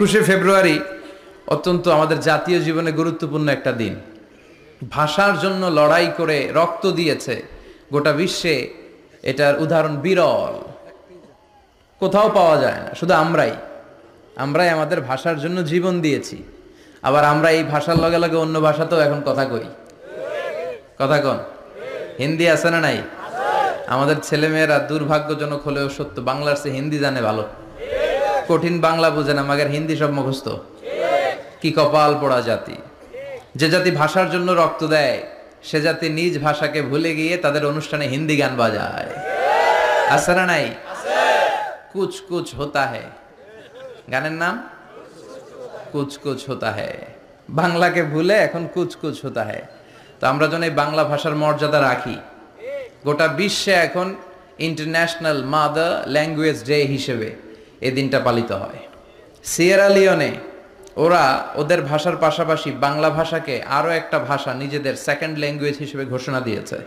21শে ফেব্রুয়ারি অত্যন্ত আমাদের জাতীয় জীবনে গুরুত্বপূর্ণ একটা দিন। ভাষার জন্য লড়াই করে রক্ত দিয়েছে গোটা বিশ্বে, এটার উদাহরণ বিরল, কোথাও পাওয়া যায় না। শুধু আমরাই আমাদের ভাষার জন্য জীবন দিয়েছি। আবার আমরা এই ভাষার লগে লগে অন্য ভাষাতেও এখন কথা কই। কথা কন, হিন্দি আছে না নাই? আমাদের ছেলেমেয়েরা দুর্ভাগ্যজনক হলেও সত্য বাংলার চেয়ে হিন্দি জানে ভালো। কঠিন বাংলা বোঝে না, মাগের হিন্দি সব মুখস্থ। কি কপাল পোড়া জাতি! যে জাতি ভাষার জন্য রক্ত দেয় সে জাতি নিজ ভাষাকে ভুলে গিয়ে তাদের অনুষ্ঠানে হিন্দি গান বাজায়। আছে না নাই? কুছ কুছ হোতা হ্যায়, গানের নাম কুছ কুছ হোতা হ্যায়। বাংলাকে ভুলে এখন কুছ কুছ হোতা হ্যায়। তো আমরা যেন এই বাংলা ভাষার মর্যাদা রাখি। গোটা বিশ্বে এখন ইন্টারন্যাশনাল মাদার ল্যাঙ্গুয়েজ ডে হিসেবে এই দিনটা পালিত হয়। সিয়েরা লিওনে ওরা ওদের ভাষার পাশাপাশি বাংলা ভাষাকে আরো একটা ভাষা নিজেদের সেকেন্ড ল্যাঙ্গুয়েজ হিসেবে ঘোষণা দিয়েছে।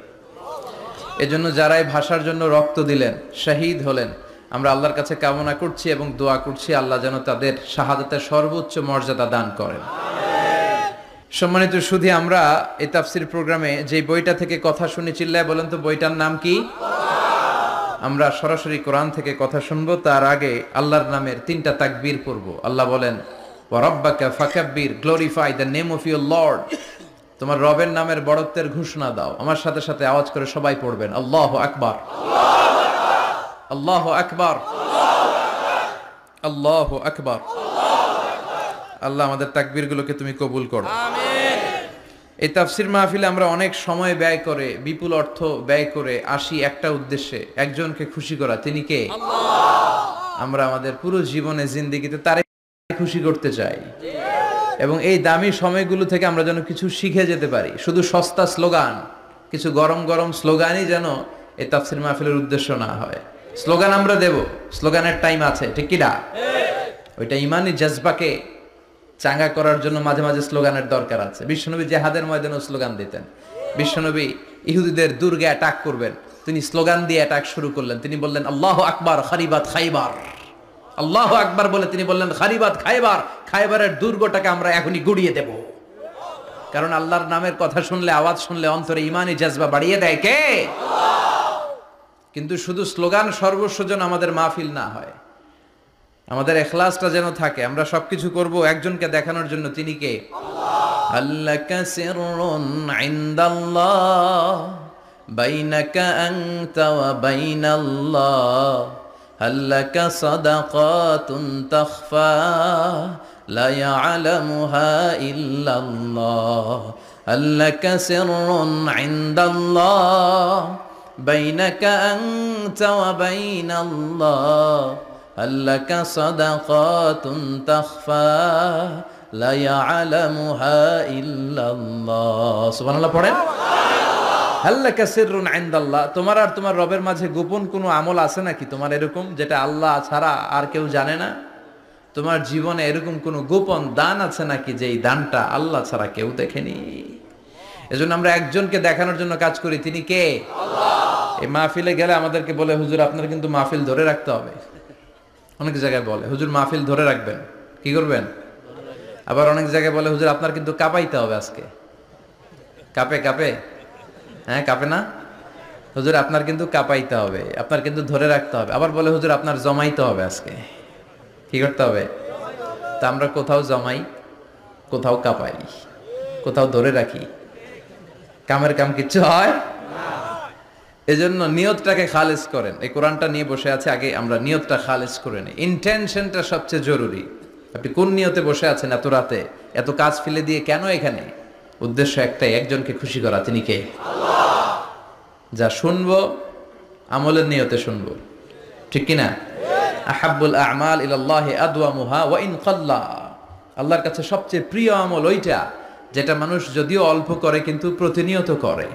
এজন্য যারা এই ভাষার জন্য রক্ত দিলেন, শহীদ হলেন, আমরা আল্লাহর কাছে কামনা করছি এবং দোয়া করছি আল্লাহ যেন তাদের শাহাদাতের সর্বোচ্চ মর্যাদা দান করেন। সম্মানিত সুধী, আমরা এই তাফসির প্রোগ্রামে যে বইটা থেকে কথা শুনে চিল্লায় বলেন তো বইটার নাম কি? আমরা সরাসরি কোরআন থেকে কথা শুনবো। তার আগে আল্লাহর নামের 3টা তাকবীর পড়ব। আল্লাহ বলেন, ওয়া রাব্বাকা ফাকাব্বির, glorify the name of your lord. তোমার রবের নামের বড়ত্বের ঘোষণা দাও। আমার সাথে সাথে আওয়াজ করে সবাই পড়বেন, আল্লাহু আকবার, আল্লাহু আকবার, আল্লাহু আকবার। আল্লাহ আমাদের তাকবীরগুলোকে তুমি কবুল করো। এই তাফসির মাহফিলে আমরা অনেক সময় ব্যয় করে, বিপুল অর্থ ব্যয় করে আসি একটা উদ্দেশ্যে, একজনকে খুশি করা। তিনি কে? আমরা আমাদের পুরো জীবনে জিন্দেগিতে তারে খুশি করতে চাই এবং এই দামি সময়গুলো থেকে আমরা যেন কিছু শিখে যেতে পারি। শুধু সস্তা স্লোগান, কিছু গরম গরম স্লোগানই যেন এই তাফসির মাহফিলের উদ্দেশ্য না হয়। স্লোগান আমরা দেব, স্লোগানের টাইম আছে, ঠিক কি না? ওইটা ইমানি জজবাকে চাঙ্গা করার জন্য মাঝে মাঝে স্লোগানের দরকার আছে। বিশ্বনবী জিহাদের ময়দানে স্লোগান দিতেন। বিশ্বনবী ইহুদিদের দুর্গে অ্যাটাক করবেন, তিনি স্লোগান দিয়ে অ্যাটাক শুরু করলেন। তিনি বললেন, আল্লাহু আকবার খারিবাত খাইবার। আল্লাহু আকবার বলে তিনি বললেন, খারিবাত খাইবার, খাইবারের দুর্গটাকে আমরা এখনই গুড়িয়ে দেব। কারণ আল্লাহর নামের কথা শুনলে, আওয়াজ শুনলে অন্তরে ইমানি জজবা বাড়িয়ে দেয় কে? কিন্তু শুধু স্লোগান সর্বস্ব যেন আমাদের মাহফিল না হয়, আমাদের ইখলাসটা যেন থাকে। আমরা সবকিছু করব একজনকে দেখানোর জন্য। তিনি কে? আল্লাকা সিররুন ইনদাল্লাহ বাইনাকা আনতা ওয়া বাইনাল্লাহ, আল্লাকা সাদাকাতুন তাখফা লা ইয়ালামুহা ইল্লাল্লাহ, আল্লাকা সিররুন ইনদাল্লাহ বাইনাকা আনতা ওয়া বাইনাল্লাহ, আল্লাকা সাদাকাতুন তাখফা লা ইয়ালামুহা ইল্লাল্লাহ। সুবহানাল্লাহ পড়েন। আল্লাকা সিররুন ইনদাল্লাহ, তোমার আর তোমার রবের মাঝে গোপন কোনো আমল আছে নাকি তোমার এরকম, যেটা আল্লাহ ছাড়া আর কেউ জানে না? তোমার জীবনে এরকম কোনো গোপন দান আছে নাকি যেই দানটা আল্লাহ ছাড়া কেউ দেখেনি? এজন্য আমরা একজনকে দেখানোর জন্য কাজ করি। তিনি কে? আল্লাহ। এই মাহফিলে গেলে আমাদেরকে বলে, হুজুর আপনার কিন্তু মাহফিল ধরে রাখতে হবে। অনেক জায়গায় বলে, হুজুর মাহফিল ধরে রাখবেন। কি করবেন? আবার অনেক জায়গায় বলে, হুজুর আপনার কিন্তু কাঁপাইতে হবে আজকে। কাঁপে কাঁপে? হ্যাঁ কাঁপে না? হুজুর আপনার কিন্তু কাঁপাইতে হবে, আপনার কিন্তু ধরে রাখতে হবে। আবার বলে, হুজুর আপনার জমাইতে হবে আজকে। কি করতে হবে? তা আমরা কোথাও জমাই, কোথাও কাঁপাই, কোথাও ধরে রাখি। কামের কাম কিচ্ছু হয়। এজন্য নিয়তটাকে খালেজ করেন। এই কোরআনটা নিয়ে বসে আছে, আগে আমরা নিয়তটা খালেজ করে নিই। ইন্টেনশনটা সবচেয়ে জরুরি। আপনি কোন নিয়তে বসে আছেন এত রাতে, এত কাজ ফেলে দিয়ে কেন এখানে? উদ্দেশ্য একটাই, একজনকে খুশি করা। তিনি কে? আল্লাহ। যা শুনবো আমলের নিয়তে শুনবো, ঠিক কিনা? আহাব্বুল আ'মাল ইলাল্লাহি আদওয়ামুহা ওয়া ইন কাল্লা। আল্লাহর কাছে সবচেয়ে প্রিয় আমল ওইটা যেটা মানুষ যদিও অল্প করে কিন্তু প্রতিনিয়ত করে,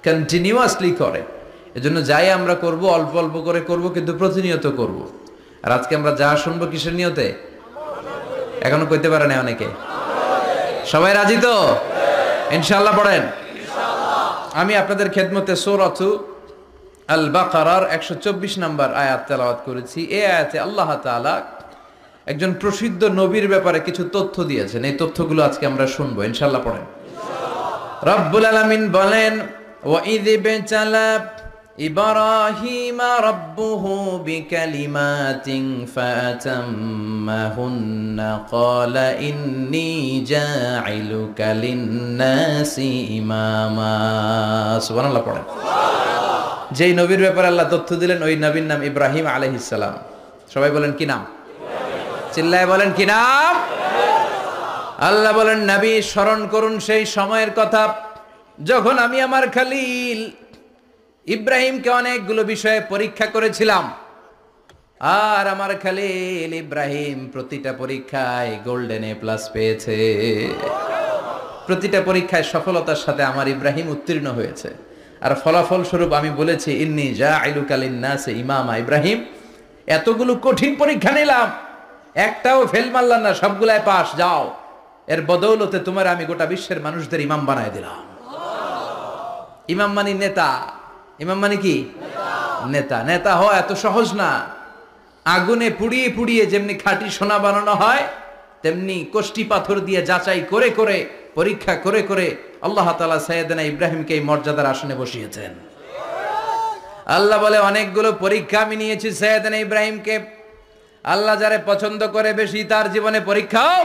কন্টিনিউয়াসলি করে। এজন্য যাই আমরা করব অল্প অল্প করে করব, কিন্তু প্রতিনিয়ত করব। আর আজকে আমরা যা শুনবো কিসের নিয়তে? এখনো কইতে পারে না অনেকে। সবাই রাজি তো? ইনশাআল্লাহ পড়েন। আমি আপনাদের খেদমতে সূরাতু আল বাকারার 124 নম্বর আয়াত তেলাওয়াত করেছি। এই আয়াতে আল্লাহ তাআলা একজন প্রসিদ্ধ নবীর ব্যাপারে কিছু তথ্য দিয়েছেন। এই তথ্যগুলো আজকে আমরা শুনবো, ইনশাআল্লাহ। পড়েন। রব্বুল আলামিন বলেন, ওয়াইয ইবতালা ইব্রাহিমা রাব্বুহু বিকালিমাতিন ফাতাম্মাহুন্না ক্বালা ইন্নী জাইলুকা লিন-নাসি ইমামা। সুবহানাল্লাহ। পড়েন। যেই নবীর ব্যাপারে আল্লাহ তথ্য দিলেন ওই নবীর নাম ইব্রাহিম আলাইহিস সালাম। সবাই বলেন কি নাম? চিল্লায় বলেন কি নাম? আল্লাহ বলেন, নবী স্মরণ করুন সেই সময়ের কথা যখন আমি আমার খলিল ইব্রাহিমকে অনেকগুলো বিষয়ে পরীক্ষা করেছিলাম, আর আমার খলিল ইব্রাহিম প্রতিটা পরীক্ষায় গোল্ডেন এ প্লাস পেয়েছে। প্রতিটা পরীক্ষায় সফলতার সাথে আমার ইব্রাহিম উত্তীর্ণ হয়েছে। আর ফলাফল স্বরূপ আমি বলেছি, ইন্নী জাইলুকা লিন-নাসি ইমামা। ইব্রাহিম, এতগুলো কঠিন পরীক্ষা নিলাম, একটাও ফেল মারলাম না, সবগুলাই পাস। যাও, এর বদৌলতে তোমার আমি গোটা বিশ্বের মানুষদের ইমাম বানায় দিলাম। ইমাম মানে নেতা। ইমাম মানে কি? নেতা। নেতা হওয়া এত সহজ না। আগুনে পুড়িয়ে পুড়িয়ে যেমনি খাঁটি সোনা বানানো হয়, তেমনি কষ্টি পাথর দিয়ে যাচাই করে করে, পরীক্ষা করে করে আল্লাহ তাআলা সাইয়েদনা ইব্রাহিমকে এই মর্যাদার আসনে বসিয়েছেন। আল্লাহ বলে, অনেকগুলো পরীক্ষা আমি নিয়েছি সাইয়েদনা ইব্রাহিমকে। আল্লাহ যারে পছন্দ করে বেশি, তার জীবনে পরীক্ষাও।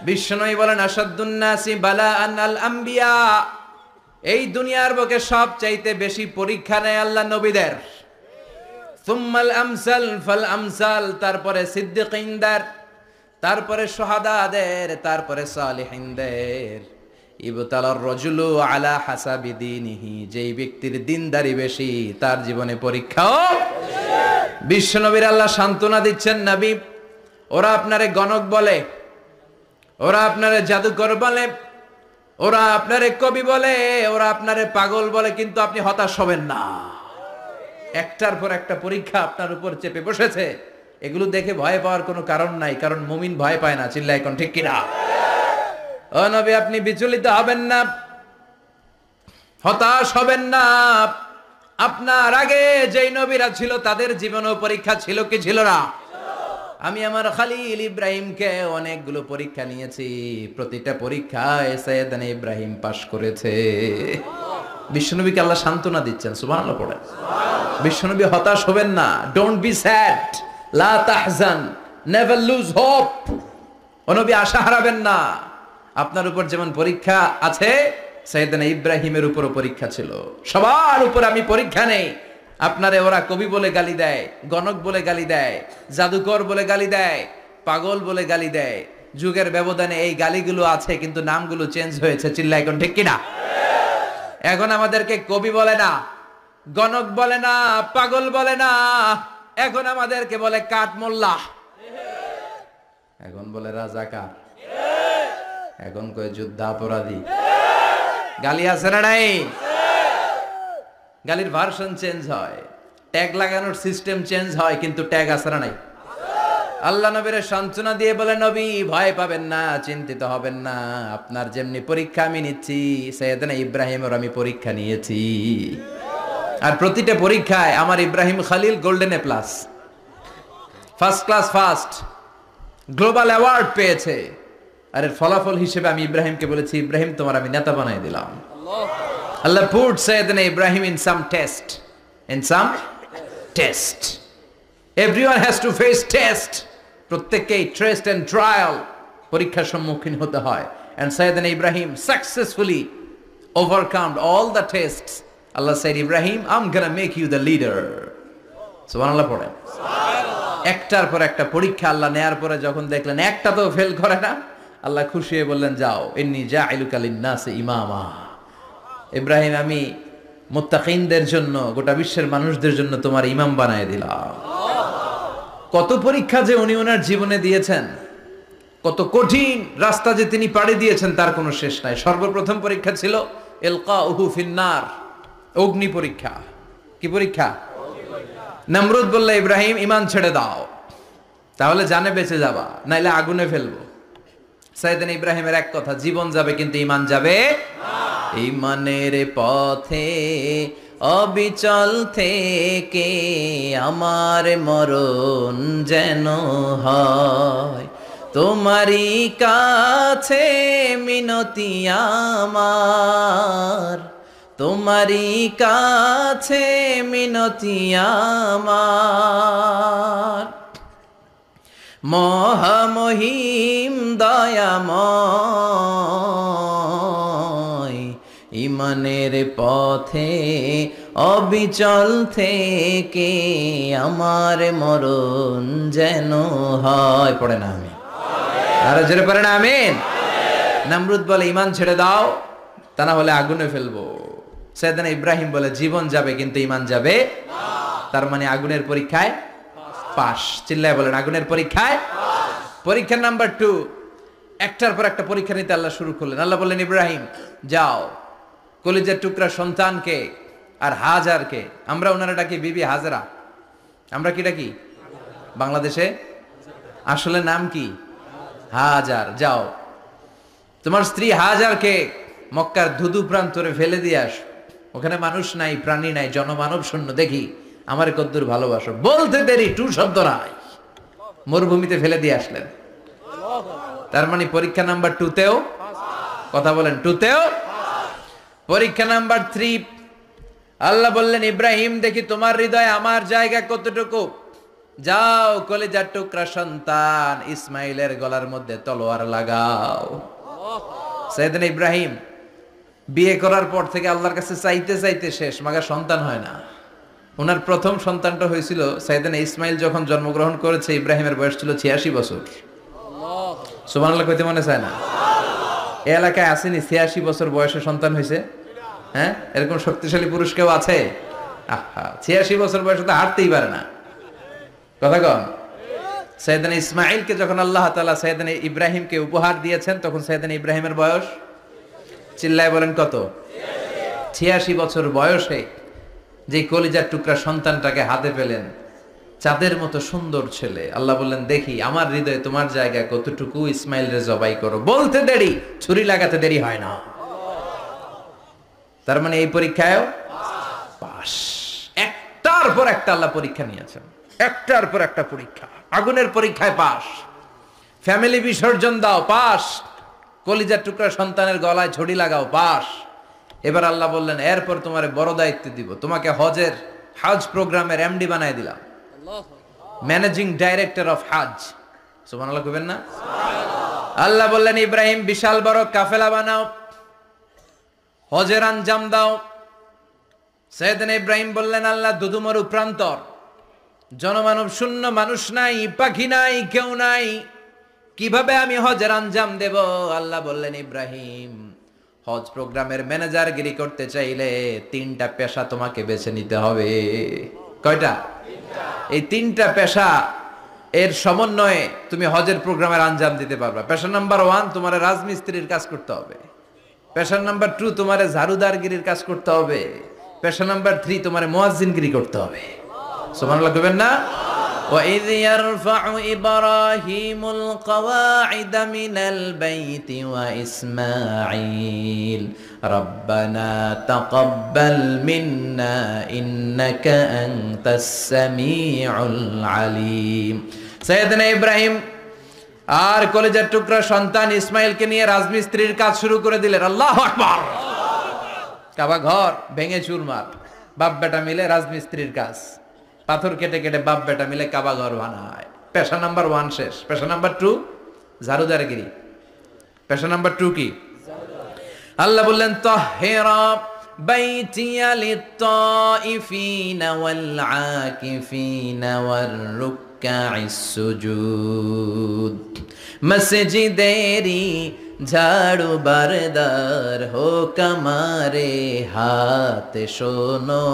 বিশ্বনবী বলেন, আসাদ্দুন নাসি বালাআন আল আম্বিয়া। এই দুনিয়ার বুকে সবচাইতে বেশি পরীক্ষা নেয় আল্লাহ নবীদের। সুম্মাল আমসাল ফাল আমসাল, তারপরে সিদ্দিকিনদের, তারপরে শুহাদাদের, তারপরে সালিহিনদের। ইবতালার রাজুলু আলা হাসাবি দীনিহি, যেই ব্যক্তির দিনদারি বেশি তার জীবনে পরীক্ষাও। বিশ্বনবীর আল্লাহ সান্ত্বনা দিচ্ছেন, নবী, ওরা আপনারে গণক বলে, ওরা আপনারে জাদুকর বলে, ওরা আপনারে কবি বলে, ওরা আপনারে পাগল বলে, কিন্তু আপনি হতাশ হবেন না। একটার পর একটা পরীক্ষা আপনার উপর চেপে বসেছে। এগুলো দেখে ভয় পাওয়ার কোনো কারণ নাই, কারণ মুমিন ভয় পায় না। চিল্লায় এখন ঠিক কিনা? ও নবী, আপনি বিচলিত হবেন না, হতাশ হবেন না। আপনার আগে যেই নবীরা ছিল তাদের জীবনেও পরীক্ষা ছিল কি ছিল না? আমি আমার খলিল ইব্রাহিমকে অনেকগুলো পরীক্ষা নিয়েছি, প্রতিটা পরীক্ষায় সাইয়েদনা ইব্রাহিম পাশ করেছে। বিশ্বনবীকে আল্লাহ সান্ত্বনা দিচ্ছেন। সুবহানাল্লাহ। পড়েন। বিশ্বনবী হতাশ হবেন না। ডোন্ট বি স্যাড, লা তাহজান, নেভার লুজ হোপ। ও নবী, আশা হারাবেন না। আপনার উপর যেমন পরীক্ষা আছে, সাইয়েদনা ইব্রাহিমের উপরও পরীক্ষা ছিল। সবার উপর আমি পরীক্ষা নেই। আপনারে ওরা কবি বলে গালি দেয়, গণক বলে গালি দেয়, জাদুকর বলে গালি দেয়, পাগল বলে গালি দেয়। যুগের ব্যবধানে এই গালিগুলো আছে, কিন্তু নামগুলো চেঞ্জ হয়েছে। চিল্লায় এখন ঠিক কিনা? এখন আমাদেরকে কবি বলে না, গণক বলে না, পাগল বলে না, এখন আমাদেরকে বলে কাঠ মোল্লা, এখন বলে রাজাকার, এখন কয় যুদ্ধাপরাধী। গালি আছে না নাই? গালির ভার্সন চেঞ্জ হয়, ট্যাগ লাগানোর সিস্টেম চেঞ্জ হয়, কিন্তু ট্যাগ আছে না নাই? আল্লাহ নবীর সান্ত্বনা দিয়ে বলে, নবী ভয় পাবেন না, চিন্তিত হবেন না। আপনার যেমনি পরীক্ষা আমি নিচ্ছি, সাইয়েদনা ইব্রাহিমের আমি পরীক্ষা নিয়েছি। আর প্রতিটা পরীক্ষায় আমার Ibrahim Khalil golden A plus, first class first, global award পেয়েছে। আর এর ফলাফল হিসেবে আমি ইব্রাহিমকে বলেছি, ইব্রাহিম তোমার আমি নেতা বানাই দিলাম। Allah put Sayyidina Ibrahim in some test. In some test. Everyone has to face test. প্রত্যেককেই টেস্ট এন্ড ট্রায়াল, পরীক্ষার সম্মুখীন হতে হয়। And Sayyidina Ibrahim successfully overcome all the tests. Allah said, Ibrahim, I'm gonna make you the leader. সুবহানাল্লাহ পড়েন। একটার পর একটা পরীক্ষা আল্লাহ নেয়ার পরে যখন দেখলেন একটা তো ফেল করে না, আল্লাহ খুশি হয়ে বললেন, যাও, ইন্নী জাইলুকা লিন-নাসি ইমামা। ইব্রাহিম, আমি মুত্তাকিনদের জন্য, গোটা বিশ্বের মানুষদের জন্য তোমার ইমাম বানায় দিলাম। কত পরীক্ষা যে উনি ওনার জীবনে দিয়েছেন, কত কঠিন রাস্তা যে তিনি পাড়ি দিয়েছেন, তার কোনো শেষ নাই। সর্বপ্রথম পরীক্ষা ছিল ইলকাউহু ফিন্নার, অগ্নি পরীক্ষা। কি পরীক্ষা? নমরুদ বলল, ইব্রাহিম ঈমান ছেড়ে দাও, তাহলে জানে বেঁচে যাবা, নাইলে আগুনে ফেলবো। সাইয়েদনা ইব্রাহিমের এক কথা, জীবন যাবে কিন্তু ঈমান যাবে না। ঈমানের পথে অবিচল থেকে আমার মরণ যেন হয়, তোমারই কাছে মিনতি আমার, তোমারই কাছে মিনতি আমার। মহামহিম দয়াময়, ইমানের পথে অবিচল থেকে আমার মরণ যেন হয়। পড়ে না আমি আরো জোরে পড়ে না আমিন। নমরুদ বলে ইমান ছেড়ে দাও, তা না হলে আগুনে ফেলবো। সাইয়েদনা ইব্রাহিম বলে জীবন যাবে কিন্তু ইমান যাবে না। তার মানে আগুনের পরীক্ষায় পাস। চিল্লায় বলেন আগুনের পরীক্ষায়। পরীক্ষা নাম্বার 2, একটার পর একটা পরীক্ষা নিতে আল্লাহ শুরু করলেন। আল্লাহ বললেন ইব্রাহিম যাও, কলিজার টুকরা সন্তানকে আর হাজারকে, আমরা ওনারা ডাকি বিবি হাজরা, আমরা কি ডাকি বাংলাদেশে, আসলে নাম কি হাজার, যাও তোমার স্ত্রী হাজারকে মক্কার ধুধু প্রান্তরে ফেলে দিয়ে আস, ওখানে মানুষ নাই, প্রাণী নাই, জনমানব শূন্য, দেখি আমার কদ্দুর ভালোবাসো। বলতে দেরি, টু শব্দ নাই, মরুভূমিতে ফেলে দিয়ে আসলেন। তার মানে পরীক্ষা নাম্বার 2তেও, কথা বলেন 2তেও। পরীক্ষা নাম্বার 3, আল্লাহ বললেন ইব্রাহিম দেখি তোমার হৃদয়ে আমার জায়গা কতটুকু, যাও কলিজার টুকরা সন্তান ইসমাইলের গলার মধ্যে তলোয়ার লাগাও। সাইয়েদনা ইব্রাহিম বিয়ে করার পর থেকে আল্লাহর কাছে চাইতে চাইতে শেষ, মাগা সন্তান হয় না। ওনার প্রথম সন্তানটা হয়েছিল সাইয়েদনা ইসমাইল যখন জন্মগ্রহণ করেছে, ইব্রাহিমের বয়স ছিল 86 বছর। সুবহানাল্লাহ কইতে মনে চায় না? এই এলাকায় আসেনি 86 বছর বয়সে সন্তান হয়েছে? হ্যাঁ, এরকম শক্তিশালী পুরুষ কেউ আছে? আহা, 86 বছর বয়সে তো হাঁটতেই পারে না। কথা কন। সাইয়েদনা ইসমাইলকে যখন আল্লাহ তাআলা সাইয়েদনা ইব্রাহিমকে উপহার দিয়েছেন, তখন সাইয়েদনা ইব্রাহিমের বয়স, চিল্লায় বলেন কত? 86 বছর বয়সে যে কলিজার টুকরা সন্তানটাকে হাতে পেলেন, চাঁদের মতো সুন্দর ছেলে, আল্লাহ বললেন দেখি আমার হৃদয়ে তোমার জায়গা কতটুকু, ইসমাইল রে জবাই করো। বলতে দেরি, ছুরি লাগাতে দেরি হয় না। তার মানে এই পরীক্ষায় পাস। একটার পর একটা আল্লাহ পরীক্ষা নিয়েছেন, একটার পর একটা পরীক্ষা। আগুনের পরীক্ষায় পাস, ফ্যামিলি বিসর্জন দাও পাস, কলিজার টুকরা সন্তানের গলায় ছড়ি লাগাও পাস। এবার আল্লাহ বললেন এরপর তোমার বড় দায়িত্ব দিব, তোমাকে হজ প্রোগ্রামের এমডি বানায় দিলাম, ম্যানেজিং ডাইরেক্টর অফ হজ। সুবহানাল্লাহ কইবেন না? আল্লাহ বললেন ইব্রাহিম বিশাল বড় কাফেলা বানাও, হজের আঞ্জাম দাও। সাইয়েদনা ইব্রাহিম বললেন আল্লাহ দুদুমরু প্রান্তর, জনমানব শূন্য, মানুষ নাই, পাখি নাই, কেউ নাই, কিভাবে আমি হজের আঞ্জাম দেব? আল্লাহ বললেন ইব্রাহিম হজ প্রোগ্রামের ম্যানেজারগিরি করতে চাইলে 3টা পেশা তোমাকে বেছে নিতে হবে। কয়টা? এই 3টা পেশা এর সমন্বয়ে তুমি হজের প্রোগ্রামের আঞ্জাম দিতে পারবে। পেশা নাম্বার 1 তোমার রাজমিস্ত্রির কাজ করতে হবে, পেশা নাম্বার 2 তোমার ঝাড়ুদারগিরির কাজ করতে হবে, পেশা নাম্বার 3 তোমার মুয়াজ্জিনগিরি করতে হবে। সুবহানাল্লাহ কইবেন না? وَإِذْ يَرْفَعُ إِبْرَاهِيمُ الْقَوَاعِدَ مِنَ الْبَيْتِ وَإِسْمَاعِيلُ رَبَّنَا تَقَبَّلْ مِنَّا إِنَّكَ أَنْتَ السَّمِيعُ الْعَلِيمُ। সাইয়েদনা ইব্রাহিম আর কলেজের টুকরা সন্তান ইসমাইলকে নিয়ে রাজমিস্ত্রির কাজ শুরু করে দিলেন। আল্লাহু আকবার। কাবা ঘর ভেঙে চুরমার, বাপ বেটা মিলে রাজমিস্ত্রির কাজ, পাথর কেটে কেটে বাপ বেটা মিলে কাবা ঘর বানায়। পেশা নাম্বার 1 শেষ। পেশা নাম্বার 2 ঝাড়ুদারগিরি। পেশা নাম্বার 2 কি? আল্লাহ বললেন তাহহিরা বাইতিয়া লিত-তাইফিনা ওয়াল আকিফিনা ওয়ার রুকআইস সুজুদ। মসজিদেরি ঝাড়ু বারদার হোক আমারে হাত, শোনো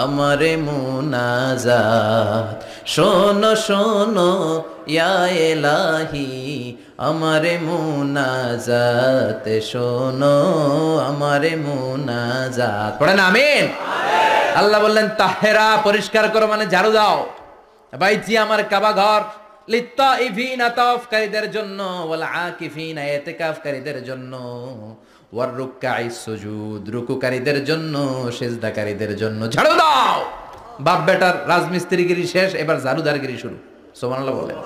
আমারে মুনাজাত, শোনো শোনো ইয়া ইলাহি আমারে মুনাজাত, শোনো আমারে মুনাজাত। পড়েন আমিন। আল্লাহ বললেন তাহেরা পরিষ্কার করো, মানে ঝাড়ু দাও। বাইতি আমার কাবা ঘর, লিত্তাইফিনা তাওয়াফকারীদের জন্য, ওয়াল আকিফিনা ইতিকাফকারীদের জন্য, ওয়ার রুকআইস সুজুদ, রুকুকারীদের জন্য, সিজদাকারীদের জন্য। ঝাড়ু দাও। বাপ বেটার রাজমিস্ত্রিগিরি শেষ, এবার ঝাড়ুদারগিরি শুরু। সুবহানাল্লাহ বলেন।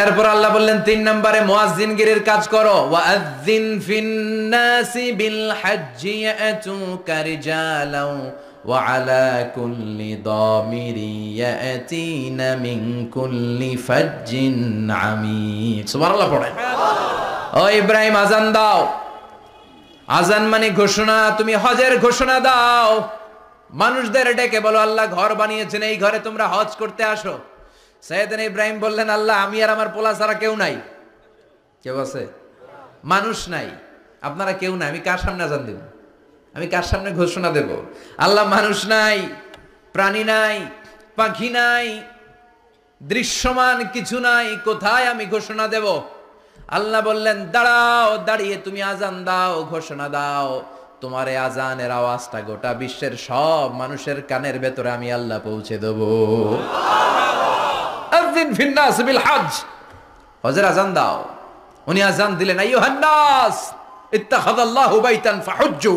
এরপর আল্লাহ বললেন 3 নম্বরে মুয়াজ্জিনগিরির কাজ করো। ওয়াআযযিন ফিন-নাসি বিল হাজ্জি ইয়াতুকা রিজালাও ওয়া আলা কুল্লি দামিরি ইয়াতিনা মিন কুল্লি ফাজ্জিন আমিক। সুবহানাল্লাহ পড়েন। ও ইব্রাহিম, আযান দাও। আযান মানে ঘোষণা। তুমি হজের ঘোষণা দাও। মানুষদের ডেকে বলো আল্লাহ ঘর বানিয়েছেন, এই ঘরে তোমরা হজ করতে আসো। সাইয়েদনা ইব্রাহিম বললেন, আল্লাহ আমি আর আমার পোলা ছাড়া কেউ নাই। কেউ আছে? মানুষ নাই, আপনারা কেউ নাই, আমি কার সামনে আযান দেব? আমি কার সামনে ঘোষণা দেব? আল্লাহ মানুষ নাই, প্রাণী নাই, পাখি নাই, দৃশ্যমান কিছু নাই, কোথায় আমি ঘোষণা দেব? আল্লাহ বললেন দাঁড়াও, দাঁড়িয়ে তুমি আযান দাও, ঘোষণা দাও। তোমার এই আযানের আওয়াজটা গোটা বিশ্বের সব মানুষের কানের ভেতরে আমি আল্লাহ পৌঁছে দেব। আযিন ফিন-নাস বিল হজ, হজের আযান দাও। উনি আযান দিলেন, আইয়ুহান নাস ইত্তাখাযাল্লাহু বাইতান ফাহুজ্জু।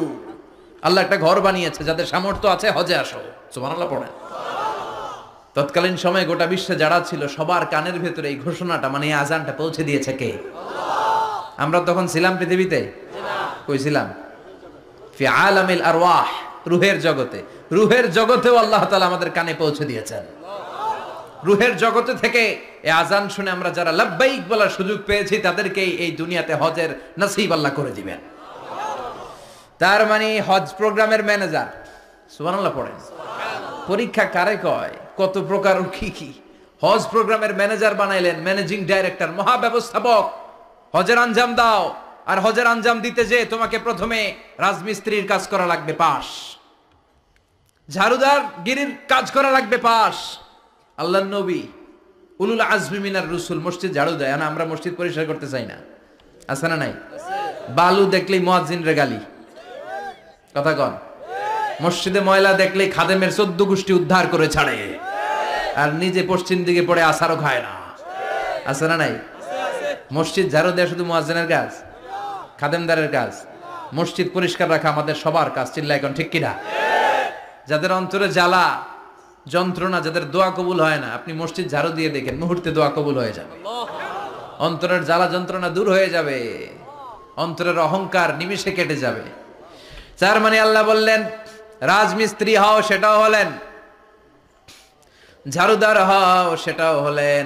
আল্লাহ একটা ঘর বানিয়েছে, যাদের সামর্থ্য আছে হজে আসো। সুবহানাল্লাহ পড়েন। তৎকালীন সময়ে গোটা বিশ্বে যারা ছিল সবার কানের ভেতরে এই ঘোষণাটা, মানে এই আযানটা পৌঁছে দিয়েছে কে? আমরা তখন ছিলাম পৃথিবীতে? কই ছিলাম? ফি আলামিল আরওয়াহ, রূহের জগতে। রূহের জগতেও আল্লাহ তাআলা আমাদের কানে পৌঁছে দিয়েছেন। রূহের জগতে থেকে এই আযান শুনে আমরা যারা লাব্বাইক বলার সুযোগ পেয়েছি, তাদেরকেই এই দুনিয়াতে হজের নসিব আল্লাহ করে দিবেন। তার মানে হজ প্রোগ্রামের ম্যানেজার। সুবহানাল্লাহ পড়েন। পরীক্ষা কারে কয়? কত প্রকার কি কি। হজ প্রোগ্রামের ম্যানেজার বানাইলেন, ম্যানেজিং ডাইরেক্টর, মহাব্যবস্থাপক। হজের আঞ্জাম দাও, আর হজের আঞ্জাম দিতে যে তোমাকে প্রথমে রাজমিস্ত্রির কাজ করা লাগবে পাস, ঝাড়ুদার গিরির কাজ করা লাগবে পাস। আল্লাহর নবী উলুল আজমি মিনার রসুল মসজিদ ঝাড়ু দেয়, না আমরা মসজিদ পরিষ্কার করতে চাই না? আছে না নাই? বালু দেখলেই মুয়াজ্জিনরে গালি, কথা কন। মসজিদে ময়লা দেখলেই খাদেমের 14 গোষ্ঠী উদ্ধার করে ছাড়ে, আর নিজে পশ্চিম দিকে পড়ে আসারও খায় না। আছে না নাই? মসজিদ ঝাড়ু দেয়া শুধু মুয়াজ্জিনের কাজ? খাদেমদারের কাজ? মসজিদ পরিষ্কার রাখা আমাদের সবার কাজ। চিল্লায় এখন ঠিক কিনা? যাদের অন্তরে জ্বালা যন্ত্রণা, যাদের দোয়া কবুল হয় না, আপনি মসজিদ ঝাড়ু দিয়ে দেখেন মুহূর্তে দোয়া কবুল হয়ে যাবে। অন্তরের জ্বালা যন্ত্রণা দূর হয়ে যাবে, অন্তরের অহংকার নিমিষে কেটে যাবে। তার মানে আল্লাহ বললেন রাজমিস্ত্রি হও, সেটাও হলেন। ঝাড়ুদার হও, সেটাও হলেন।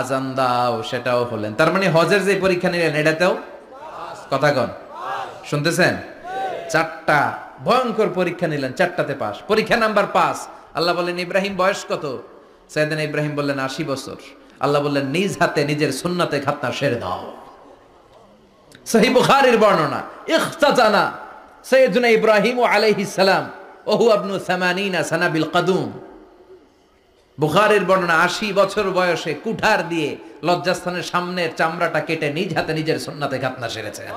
আযান দাও, সেটাও হলেন। তার মানে হজের যে পরীক্ষা নিলেন এটাতেও, কথা কন, শুনতেছেন? 4টা ভয়ঙ্কর পরীক্ষা নিলেন, 4টাতে পাস। পরীক্ষা নাম্বার 5। আল্লাহ বললেন ইব্রাহিম বয়স কত? সাইয়েদনা ইব্রাহিম বললেন 80 বছর। আল্লাহ বললেন নিজ হাতে নিজের সুন্নাতে খাতনা সেরে দাও। সহিহ বুখারীর বর্ণনা, ইখতাতানা সাইয়েদনা ইব্রাহিম আলাইহিস সালাম ওয়া হুয়া ইবনু 80 সানা বিল কদুম। বুখারীর বর্ণনা, 80 বছর বয়সে কুঠার দিয়ে লজ্জাস্থানের সামনের চামড়াটা কেটে নিজ হাতে নিজের সুন্নাতে খাতনা সেরেছেন।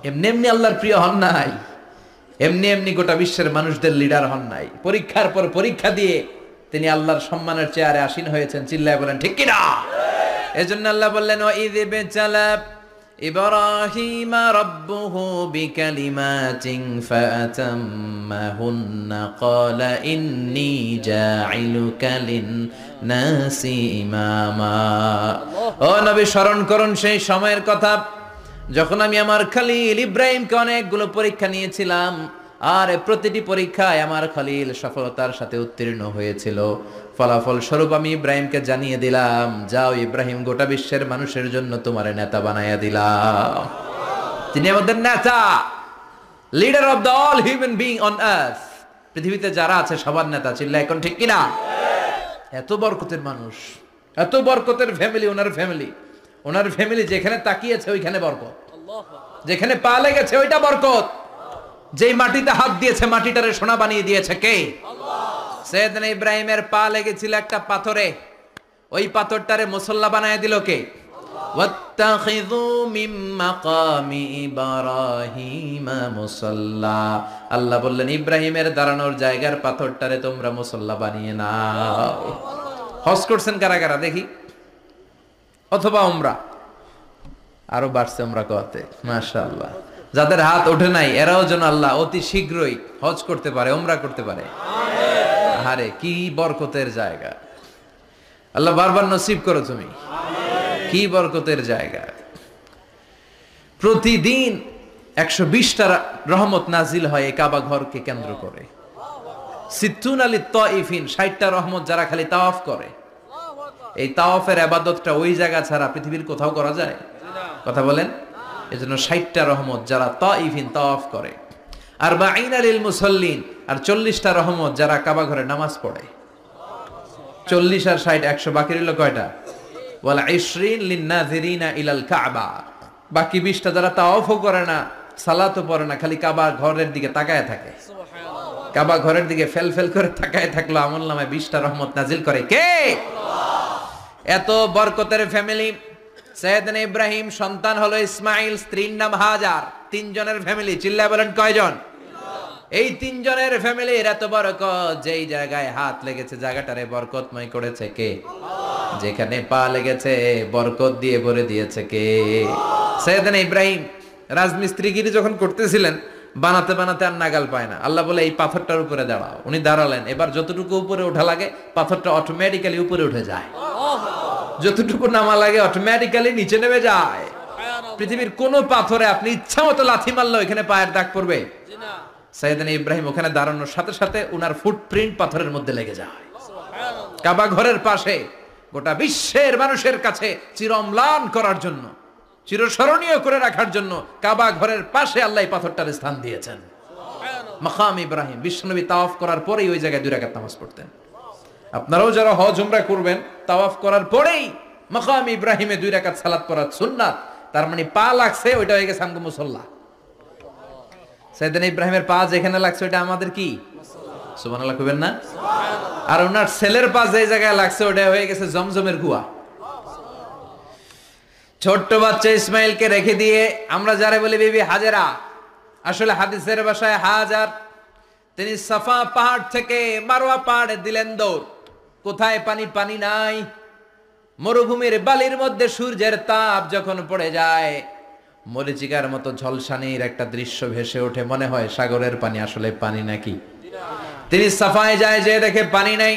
এমনি এমনি আল্লাহর প্রিয় হন নাই, এমনি এমনি গোটা বিশ্বের মানুষদের লিডার হন নাই। পরীক্ষার পর পরীক্ষা দিয়ে তিনি আল্লাহর সম্মানের চেয়ারে আসীন হয়েছেন। চিল্লায় বলেন ঠিক কিনা? এজন্য আল্লাহ বললেন ওয়াইয ইবতালা ইব্রাহিমা রাব্বুহু বিকালিমাতিন ফাআতাম্মাহুন্না ক্বালা ইন্নী জাঈলুকা লিন-নাসি ইমামা। ও নবী, স্মরণ করুন সেই সময়ের কথা যখন আমি আমার খলিল ইব্রাহিমকে অনেকগুলো পরীক্ষা নিয়েছিলাম, আর প্রতিটি পরীক্ষায় আমার খলিল সফলতার সাথে উত্তীর্ণ হয়েছিল। ফলাফল স্বরূপ আমি ইব্রাহিমকে জানিয়ে দিলাম, যাও ইব্রাহিম, গোটা বিশ্বের মানুষের জন্য তোমার নেতা বানাইয়া দিলাম। তিনি আমাদের নেতা, leader of the all human being on earth. পৃথিবীতে যারা আছে সবার নেতা। চিল্লা এখন ঠিক কিনা? এত বরকতের মানুষ, এত বরকতের ফ্যামিলি, ওনার ফ্যামিলি যেখানে তাকিয়েছে ওইখানে বরকত, যেখানে পা লেগেছে ওইটা বরকত। যেই মাটিতে হাত দিয়েছে মাটিটারে সোনা বানিয়ে দিয়েছে কে? সাইয়েদনা ইব্রাহিমের পা লেগেছিল একটা পাথরে, ওই পাথরটারে মুসল্লা বানায় দিল কে? ওয়াত্তাখিযু মিন মাকামি ইব্রাহিমা মুসাল্লা। আল্লাহ বললেন ইব্রাহিমের দাঁড়ানোর জায়গার পাথরটারে তোমরা মুসল্লা বানিয়ে নাও। হজ করছেন কারা কারা দেখি, অথবা উমরা? আরো বাড়ছে উমরা করতে, মাশাআল্লাহ। যাদের হাত ওঠে নাই এরাও যেন আল্লাহ অতি শীঘ্রই হজ করতে পারে, উমরা করতে পারে। আরে কি বরকতের জায়গা, আল্লাহ বারবার নসিব করো তুমি। কি বরকতের জায়গা, প্রতিদিন 120টা রহমত নাজিল হয় এই কাবা ঘরকে কেন্দ্র করে। সিত্তুন আলী তাইফিন, 60টা রহমত যারা খালি তাওয়াফ করে। এই তাওয়াফের ইবাদতটা ওই জায়গা ছাড়া পৃথিবীর কোথাও করা যায়? কথা বলেন। এজন্য 60টা রহমত যারা তাইফিন তাওয়াফ করে। আর বাঈনা লিল মুসাল্লিন, আর 40টা রহমত যারা কাবা ঘরে নামাজ পড়ে। 40 আর 60 100, বাকি রইল কয়টা? ওয়াল 20 লিন নাযিরিনা ইলাল কাবা। বাকি 20টা যারা তাওয়াফও করে না, সালাতও পড়ে না, খালি কাবা ঘরের দিকে তাকায় থাকে। কাবা ঘরের দিকে ফেল ফেল করে তাকায় থাকলো, আমলনামায় 20টা রহমত নাজিল করে কে? এত বরকতের ফ্যামিলি। সাইয়েদনা ইব্রাহিম সন্তান হলো ইসমাইল, স্ত্রীর নাম হাজার। 3 জনের ফ্যামিলি, চিল্লায় বলেন কয়জন? এই 3 জনের ফ্যামিলির এত বরকত, যেই জায়গায় হাত লেগেছে জায়গাটারে বরকতময় করেছে কে? যেখানে পা লেগেছে বরকত দিয়ে ভরে দিয়েছে কে? সাইয়েদনা ইব্রাহিম রাজমিস্ত্রিগিরি যখন করতেছিলেন, বানাতে বানাতে আর নাগাল পায় না। আল্লাহ বলে এই পাথরটার উপরে দাঁড়াও। উনি দাঁড়ালেন, এবার যতটুকু উপরে ওঠা লাগে পাথরটা অটোমেটিক্যালি উপরে উঠে যায়, যতটুকু নামা লাগে অটোমেটিক্যালি নিচে নেমে যায়। পৃথিবীর কোন পাথরে আপনি ইচ্ছা মতো লাথি মারলে এখানে পায়ের দাগ পড়বে? সাইয়েদনা ইব্রাহিম ওখানে দাঁড়ানোর সাথে সাথে উনার ফুটপ্রিন্ট পাথরের মধ্যে লেগে যায়। কাবা ঘরের পাশে গোটা বিশ্বের মানুষের কাছে চিরম্লান করার জন্য, চিরস্মরণীয় করে রাখার জন্য কাবা ঘরের পাশে আল্লাহ এই পাথরটার স্থান দিয়েছেন। মাকাম ইব্রাহিম। বিশ্বনবী তাওয়াফ করার পরেই ওই জায়গায় 2 রাকাত নামাজ পড়তেন। আপনারাও যারা হজ উমরা করবেন, তাওয়াফ করার পরেই মাকাম ইব্রাহিমে 2 রাকাত সালাত পড়া সুন্নাত। তার মানে পা লাগছে, ওইটা হয়ে গেছে আমগো মুসাল্লা। সাইয়েদনা ইব্রাহিমের পা যেখানে লাগছে ওইটা আমাদের কি? সুবহানাল্লাহ কইবেন না? আর ওনার ছেলের পা যে জায়গায় লাগছে ওটা হয়ে গেছে জমজমের কুয়া। ছোট্ট বাচ্চা ইসমাইলকে রেখে দিয়ে আমরা যারা বলি বিবি হাজেরা, আসলে হাদিসের ভাষায় হাজার, তিনি সাফা পাহাড় থেকে মারওয়া পাহাড়ে দিলেন দৌড়। কোথায় পানি? পানি নাই। মরুভূমির বালির মধ্যে সূর্যের তাপ যখন পড়ে যায়, মরিচিকার মতো ঝলসানির একটা দৃশ্য ভেসে ওঠে, মনে হয় সাগরের পানি, আসলে পানি নাকি। তিনি সাফায় যায়, যে দেখে পানি নাই।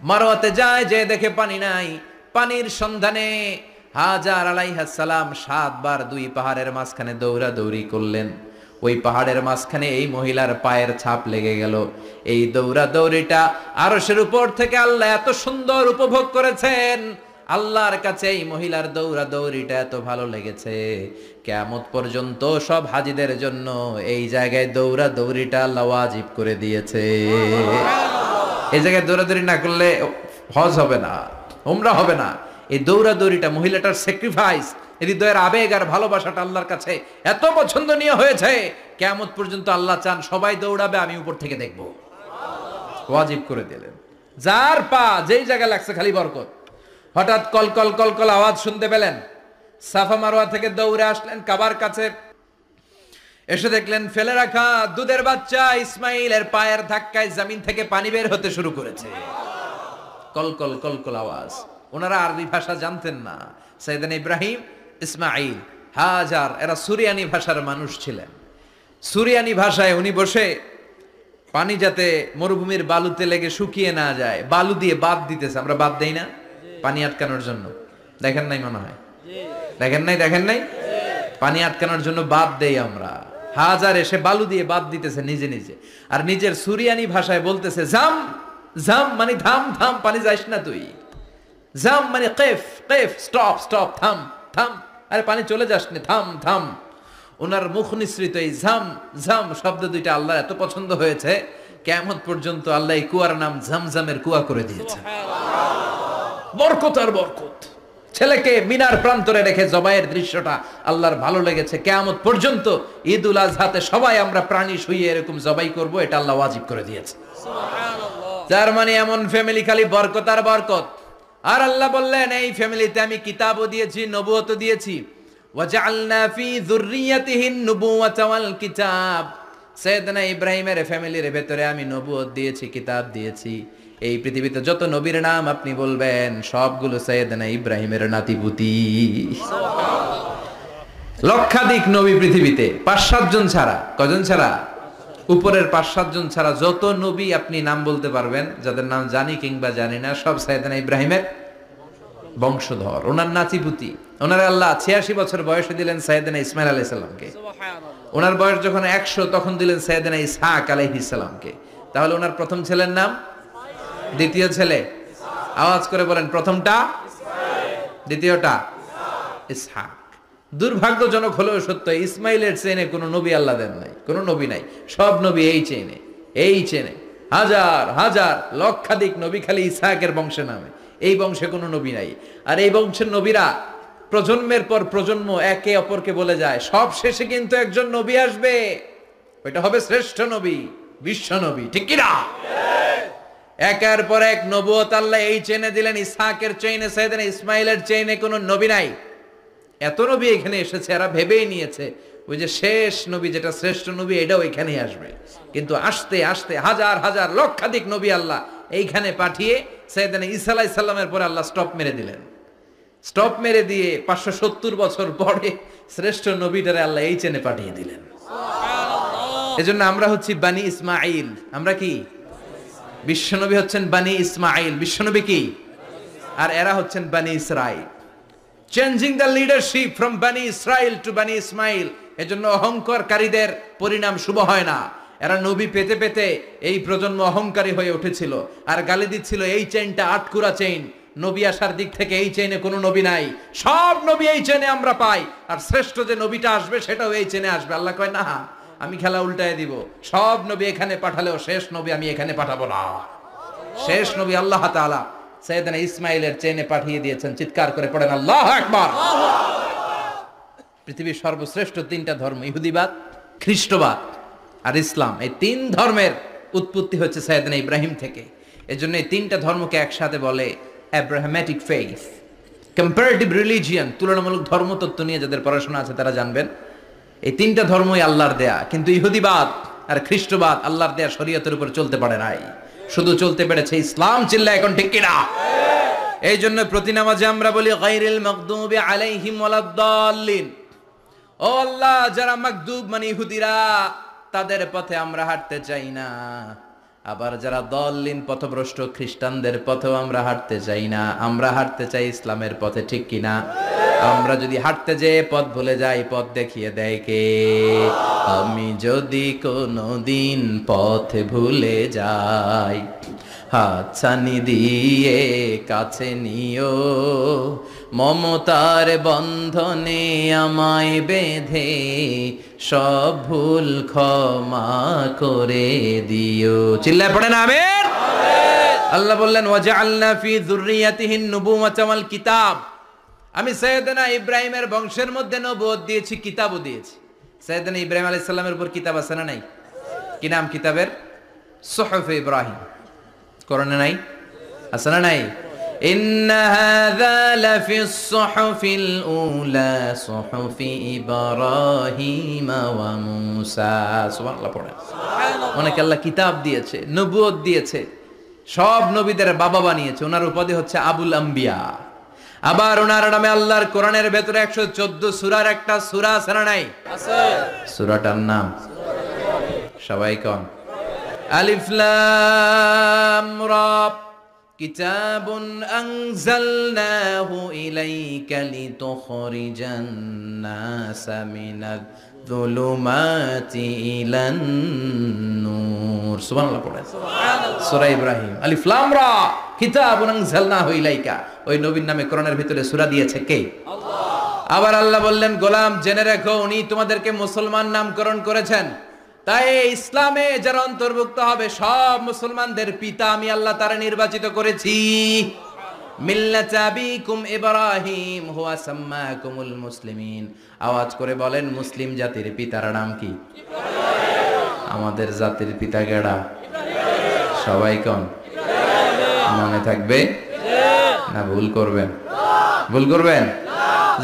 মারওয়াতে যায়, যে দেখে পানি নাই। পানির সন্ধানে হাজার আলাইহিস সালাম 7 বার 2 পাহাড়ের মাঝখানে দৌড়াদৌড়ি করলেন। ওই পাহাড়ের মাঝখানে এই মহিলার পায়ের ছাপ লেগে গেল। এই দৌড়াদৌড়িটা আরশের উপর থেকে আল্লাহ এত সুন্দর উপভোগ করেছেন। আল্লাহর কাছে এই মহিলার দৌড়াদৌড়িটা এত ভালো লেগেছে, কিয়ামত পর্যন্ত সব হাজীদের জন্য এই জায়গায় দৌড়াদৌড়িটা আল্লাহ ওয়াজিব করে দিয়েছে। এই জায়গায় দৌড়াদৌড়ি না করলে হজ হবে না, উমরা হবে না। এই দৌড়াদৌড়িটা, মহিলাটার স্যাক্রিফাইস, হৃদয়ের আবেগ আর ভালোবাসাটা আল্লাহর কাছে এত পছন্দনীয় হয়েছে, কিয়ামত পর্যন্ত আল্লাহ চান সবাই দৌড়াবে, আমি উপর থেকে দেখব। ওয়াজিব করে দিলেন। যার পা যেই জায়গায় লাগছে খালি বরকত। হঠাৎ কল কল কল কল আওয়াজ শুনতে পেলেন। সাফা মারওয়া থেকে দৌড়ে আসলেন কাবার কাছে। এসে দেখলেন ফেলে রাখা দুধের বাচ্চা ইসমাইলের পায়ের ধাক্কায় জমিন থেকে পানি বের হতে শুরু করেছে। কল কল কল কল আওয়াজ। ওনারা আরবি ভাষা জানতেন না। সাইয়েদনা ইব্রাহিম, ইসমাইল, হাজার এরা সুরিয়ানি ভাষার মানুষ ছিলেন। সুরিয়ানি ভাষায় উনি বসে পানি যাতে মরুভূমির বালুতে লেগে শুকিয়ে না যায়, বালু দিয়ে বাঁধ দিতেছে। আমরা বাঁধ দেই না পানি আটকানোর জন্য? দেখেন নাই মনে হয়? দেখেন নাই? পানি আটকানোর জন্য বাঁধ দেই আমরা। হাজার এসে বালু দিয়ে বাঁধ দিতেছে নিজে নিজে, আর নিজের সুরিয়ানি ভাষায় বলতেছে জাম জাম, মানে থাম থাম, পানি যাইস না তুই। জাম মানে কেফ কেফ, স্টপ স্টপ, থাম থাম, আরে পানি চলে যাস না, থাম থাম। ওনার মুখ নিঃসৃত এই ঝাম ঝাম শব্দ দুইটা আল্লাহ এত পছন্দ হয়েছে, কিয়ামত পর্যন্ত আল্লাহ এই কুয়ার নাম ঝমঝমের কুয়া করে দিয়েছে। বরকত আর বরকত। ছেলেকে মিনার প্রান্তরে রেখে জবাইয়ের দৃশ্যটা আল্লাহর ভালো লেগেছে। কিয়ামত পর্যন্ত ঈদ উল আজহাতে সবাই আমরা প্রাণী শুইয়ে এরকম জবাই করব, এটা আল্লাহ ওয়াজিব করে দিয়েছে। যার মানে এমন ফ্যামিলি খালি বরকত আর বরকত। আর আল্লাহ বললেন এই ফ্যামিলিতে আমি কিতাবও দিয়েছি, নবুয়তও দিয়েছি। ওয়াজআলনা ফি যুররিয়াতিহিন নুবুওয়াতা ওয়াল কিতাব। সাইয়েদনা ইব্রাহিমের ফ্যামিলির ভেতরে আমি নবুয়ত দিয়েছি, কিতাব দিয়েছি। এই পৃথিবীতে যত নবীর নাম আপনি বলবেন সবগুলো সাইয়েদনা ইব্রাহিমের নাতিপুতি। লক্ষাধিক নবী পৃথিবীতে 5-7 জন ছাড়া, কজন ছাড়া? উপরের 5-7 জন ছাড়া যত নবী আপনি নাম বলতে পারবেন, যাদের নাম জানি কিংবা জানি না, সব সাইয়েদনা ইব্রাহিমের বংশধর। ওনার নাতিপুতি, ওনার আল্লাহ 86 বছর বয়সে দিলেন সাইয়েদনা ইসমাইল আলাইহিস সালামকে। ওনার বয়স যখন 100 তখন দিলেন সাইয়েদনা ইসহাক আলাইহিস সালামকে। তাহলে ওনার প্রথম ছেলের নাম, দ্বিতীয় ছেলে আওয়াজ করে বলেন, প্রথমটা দ্বিতীয়টা ইসহাক। দুর্ভাগ্যজনক হলেও সত্য, ইসমাইলের চেনে কোনো নবী আল্লাহ দেন নাই, কোনো নবী নাই। সব নবী এই চেনে হাজার হাজার লক্ষাধিক নবী খালি ইসহাকের বংশে নামে। এই বংশে কোনো নবী নাই। আর এই বংশের নবীরা প্রজন্মের পর প্রজন্ম একে অপরকে বলে যায়, সব শেষে কিন্তু একজন নবী আসবে, ওইটা হবে শ্রেষ্ঠ নবী, বিশ্ব নবী। ঠিক কিনা? একের পর এক নবুয়ত আল্লাহ এই চেনে দিলেন। ইসহাকের চেইনে, সাইয়েদনা ইসমাইলের চেইনে কোনো নবী নাই। এত নবী এখানে এসেছে, এরা ভেবেই নিয়েছে ওই যে শেষ নবী, যেটা শ্রেষ্ঠ নবী, এটাও এখানেই আসবে। কিন্তু আস্তে আস্তে হাজার হাজার লক্ষাধিক নবী আল্লাহ এইখানে পাঠিয়ে সাইয়েদনা ঈসা আলাইহিস সালামের পরে আল্লাহ স্টপ মেরে দিলেন। স্টপ মেরে দিয়ে 570 বছর পরে শ্রেষ্ঠ নবীটারে আল্লাহ এই চেনে পাঠিয়ে দিলেন। এজন্য আমরা হচ্ছি বানি ইসমাইল। আমরা কি? বিশ্বনবী হচ্ছেন বানি ইসমাইল, বিশ্বনবী কি? আর এরা হচ্ছেন বানি Israil. Changing the leadership from বানি ইসরাইল টু বানি ইসমাইল। এজন্য অহংকারকারীদের পরিণাম শুভ হয় না। এরা নবী পেতে পেতে এই প্রজন্ম অহংকারী হয়ে উঠেছিল আর গালি দিচ্ছিল, এই চেইনটা আটকুরা চেইন, নবী আসার দিক থেকে এই চেইনে কোনো নবী নাই, সব নবী এই চেইনে আমরা পাই, আর শ্রেষ্ঠ যে নবীটা আসবে সেটাও এই চেইনে আসবে। আল্লাহ কয়, না, আমি খেলা উল্টায় দিব, সব নবী এখানে পাঠালেও শেষ নবী আমি এখানে পাঠাবো না। শেষ নবী আল্লাহ তাআলা সাইয়েদনা ইসমাইলের চেইনে পাঠিয়ে দিয়েছেন। চিৎকার করে পড়েন আল্লাহু আকবার। পৃথিবীর সর্বশ্রেষ্ঠ 3টা ধর্ম, ইহুদিবাদ, খ্রিস্টবাদ আর ইসলাম, এই 3 ধর্মের উৎপত্তি হচ্ছে সাইয়েদনা ইব্রাহিম থেকে। এজন্য এই 3টা ধর্মকে একসাথে বলে অ্যাব্রাহামেটিক ফেইথ, কম্পারেটিভ রিলিজিয়ন। তুলনামূলক ধর্মতত্ত্ব নিয়ে যাদের পড়াশোনা আছে তারা জানবেন এই 3টা ধর্মই আল্লাহর দেয়া। কিন্তু ইহুদিবাদ আর খ্রিস্টবাদ আল্লাহর দেয়া শরীয়তের উপর চলতে পারে নাই, শুধু চলতে পেরেছে ইসলাম। চিল্লা এখন ঠিক কিনা? এই জন্য প্রতি নামাজে আমরা বলি, গায়রিল মাগদুবি আলাইহিম ওয়ালাদ-দাল্লিন। ও আল্লাহ, যারা মাগদুব মানে ইহুদিরা, তাদের পথে আমরা হাঁটতে চাই না। আবার যারা দল্লিন পথভ্রষ্ট খ্রিস্টানদের পথেও আমরা হাঁটতে চাই না। আমরা হাঁটতে চাই ইসলামের পথে। ঠিক কিনা? আমরা যদি হাঁটতে যেয়ে পথ ভুলে যাই, পথ দেখিয়ে দেয় কে? আমি যদি কোনোদিন পথ ভুলে যাই, হাতছানি দিয়ে কাছে নিও, মমতার বন্ধনে আমায় বেঁধে সব ভুল ক্ষমা করে দিও। চিল্লায় পড়েন আমিন। আল্লাহ বললেন, ওয়াজআলনা ফি যুররিয়াতিহিন নুবুওয়াতা ওয়াল কিতাব। আমি সাইয়েদনা ইব্রাহিমের বংশের মধ্যে নবুয়ত দিয়েছি, কিতাবও দিয়েছি। সাইয়েদনা ইব্রাহিম আলাইহিস সালামের উপর কিতাব আছে না নাই? কি নাম কিতাবের? সুহুফ ইব্রাহিম। কোরআনে নাই? আছে না নাই? ইন্না হাযা লাফিস সুহুফিল উলা সুহুফি ইব্রাহিম ওয়া মূসা। সুবহানাল্লাহ পড়েন। অনেক আল্লাহ কিতাব দিয়েছে, নবুয়ত দিয়েছে, সব নবীদের বাবা বানিয়েছে। ওনার উপাধি হচ্ছে আবুল আম্বিয়া। আবার ওনার নামে আল্লাহর কোরআনের ভেতরে 114 সূরার একটা সূরা আছে না নাই? আছে। সূরাটার নাম সবাই কোন? আলিফ লাম রা। কিতাবুন আনজালনাহু ইলাইকা লিতুখরিজান নাসা মিনাজ যুলুমাতি ইলান নূর। সুবহানাল্লাহ পড়েন। সুবহানাল্লাহ। সূরা ইব্রাহিম, আলিফ লাম রা, কিতাবুন আনজালনাহু ইলাইকা। ওই নবীর নামে কোরআনের ভিতরে সূরা দিয়েছে কে? আল্লাহ। আবার আল্লাহ বললেন, গোলাম জেনে রাখো, উনি তোমাদেরকে মুসলমান নামকরণ করেছেন। তাই ইসলামে যারা অন্তর্ভুক্ত হবে, সব মুসলমানদের পিতা আমি আল্লাহ তারা নির্বাচিত করেছি। মিল্লাতা আবিকুম ইব্রাহিম হুয়া সাম্মাকুমুল মুসলিমিন। আওয়াজ করে বলেন, মুসলিম জাতির পিতার নাম কি? ইব্রাহিম। আমাদের জাতির পিতা কেডা? ইব্রাহিম। সবাই কোন? ইব্রাহিম। মনে থাকবে না ভুল করবেন? ভুল করবেন?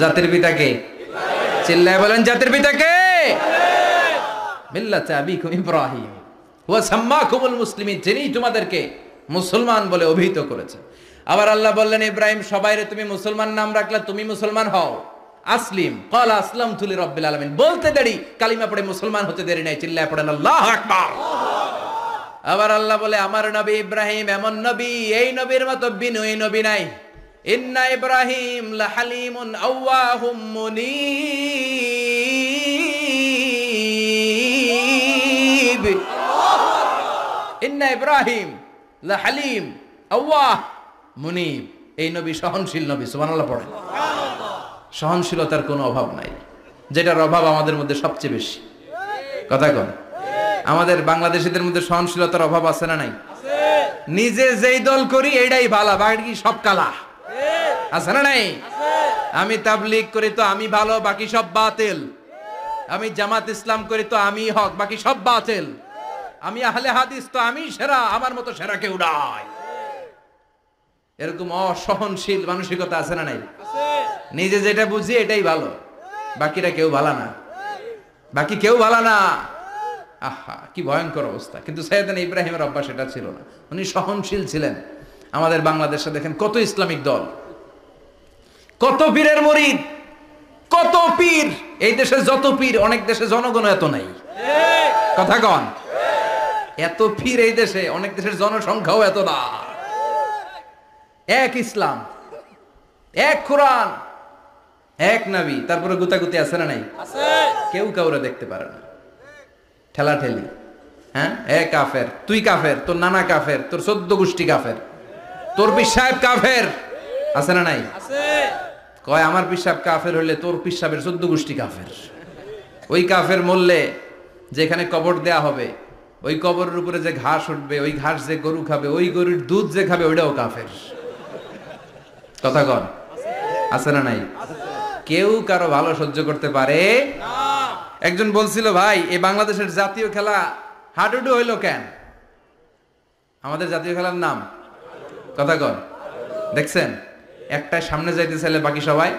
জাতির পিতা কে? ইব্রাহিম। চিল্লায় বলেন, জাতির পিতা কে? মিল্লাতা আবিকুম ইব্রাহিম ওয়া সাম্মাকুমুল মুসলিমিন। যিনি তোমাদেরকে মুসলমান বলে অভিহিত করেছেন। আবার আল্লাহ বললেন, ইব্রাহিম সবাইরে তুমি মুসলমান নাম রাখলে, তুমি মুসলমান হও। আসলিম ক্বালা আসলামতু লিরাব্বিল আলামিন, বলতে দেরি, কালিমা পড়ে মুসলমান হতে দেরি নাই, চিল্লায় পড়েন আল্লাহু আকবার। আবার আল্লাহ বলে আমার নবী ইব্রাহিম এমন নবী, এই নবীর মতো বিনয়ী নবী নাই। ইন্না ইব্রাহিম লাহালিমুন আওয়াহুম মুনীব। ইন্না ইব্রাহিম লাহালিম আওয়াহ মুনীব, এই নবী সহনশীল নবী। সুবহানাল্লাহ পড়েন। সহনশীলতার কোনো অভাব নাই, যেটার অভাব আমাদের মধ্যে সবচেয়ে বেশি। কথা কন, আমাদের বাংলাদেশীদের মধ্যে সহনশীলতার অভাব আছে না নাই? নিজে যেই দল করি এটাই ভালো, বাকি সব কালা, আছে না নাই? আমি তাবলীগ করি তো আমি ভালো, বাকি সব বাতিল। আমি জামাত ইসলাম করি তো আমি হক, বাকি সব বাতিল। আমি আহলে হাদিস তো আমি সেরা, আমার মতো সেরা কেউ নাই। এরকম অসহনশীল মানসিকতা আছে না নাই? নিজে যেটা বুঝি এটাই ভালো, বাকিরা কেউ ভালো না, বাকি কেউ ভালো না। আহা, কি ভয়ঙ্কর অবস্থা। কিন্তু সাইয়েদনা ইব্রাহিমের অভ্যাস এটা ছিল না, উনি সহনশীল ছিলেন। আমাদের বাংলাদেশে দেখেন কত ইসলামিক দল, কত পীরের মুরিদ, কত পীর। এই দেশে যত পীর, অনেক দেশে জনগণ এত নাই। কথা কন, এত পীর এই দেশে, অনেক দেশের জনসংখ্যাও এত না। এক ইসলাম, এক কোরআন, এক নবী, তারপরে গুতাগুতি আছে না নাই? কেউ কাউরে দেখতে পারে না, ঠেলা ঠেলি। হ্যাঁ, এ কাফের, তুই কাফের, তোর নানা কাফের, তোর 14 গোষ্ঠী কাফের, তোর পীর সাহেব কাফের, আছে না নাই? কয় আমার পীর সাহেব কাফের হইলে তোর পীর সাহেবের 14 গোষ্ঠী কাফের। ওই কাফের মরলে যেখানে কবর দেয়া হবে, ওই কবরের উপরে যে ঘাস উঠবে, ওই ঘাস যে গরু খাবে, ওই গরুর দুধ যে খাবে, ওইটাও কাফের। কথা কন, আছে না নাই? কেউ কারো ভালো সহ্য করতে পারে না। একজন বলছিল, ভাই এই বাংলাদেশের জাতীয় খেলা হাডুডু হইলো কেন? আমাদের জাতীয় খেলার নাম, কথা কন, দেখছেন? একটা সামনে যাইতে চাইলে বাকি সবাই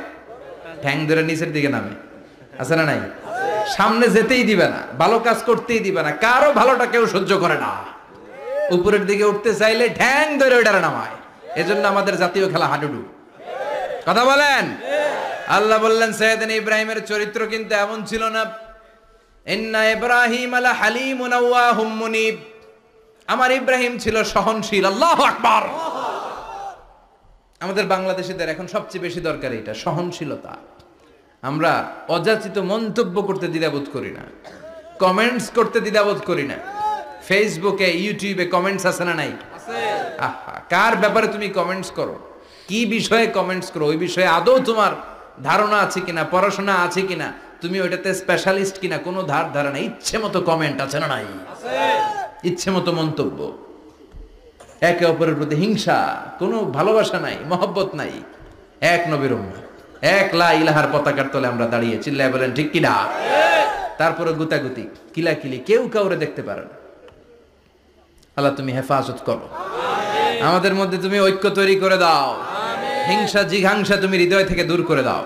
ঠ্যাং ধরে নিচের দিকে নামে, আছে না নাই? সামনে যেতেই দিবে না, ভালো কাজ করতেই দিবে না, কারো ভালোটা কেউ সহ্য করে না। উপরের দিকে উঠতে চাইলে ঠ্যাং ধরে ওইটারে নামায়। এজন্য আমাদের জাতীয় খেলা হাডুডু। কথা বলেন। আল্লাহ বললেন সাইয়েদনা ইব্রাহিমের চরিত্র কিন্তু এমন ছিল না। ইন্না ইব্রাহিম লা হালিমুন আওয়াহুম মুনীব, আমার ইব্রাহিম ছিল সহনশীল। আল্লাহু আকবার। আমাদের বাংলাদেশীদের এখন সবচেয়ে বেশি দরকার এটা, সহনশীলতা। আমরা অযাচিত মন্তব্য করতে দ্বিধাবোধ করি না, কমেন্টস করতে দ্বিধাবোধ করি না। ফেসবুকে, ইউটিউবে কমেন্টস আছে না নাই? আহা, কার ব্যাপারে তুমি কমেন্টস করো, কি বিষয়ে কমেন্টস করো, ওই বিষয়ে আদৌ তোমার ধারণা আছে কিনা, পড়াশোনা আছে কিনা, তুমি ওইটাতে স্পেশালিস্ট কিনা, কোনো ধারণা। ইচ্ছে মতো কমেন্ট আছে না নাই? ইচ্ছে মতো মন্তব্য, একে অপরের প্রতি হিংসা, কোনো ভালোবাসা নাই, মহব্বত নাই। এক নবীর উম্মত, এক লা ইলাহার পতাকার তলে আমরা দাঁড়িয়ে, চিল্লায় বলেন ঠিক কিনা? তারপরে গুতাগুতি, কিলাকিলি, কেউ কাউরে দেখতে পারে না। আল্লাহ তুমি হেফাজত করো, আমাদের মধ্যে তুমি ঐক্য তৈরি করে দাও, হিংসা জিঘাংসা তুমি হৃদয় থেকে দূর করে দাও।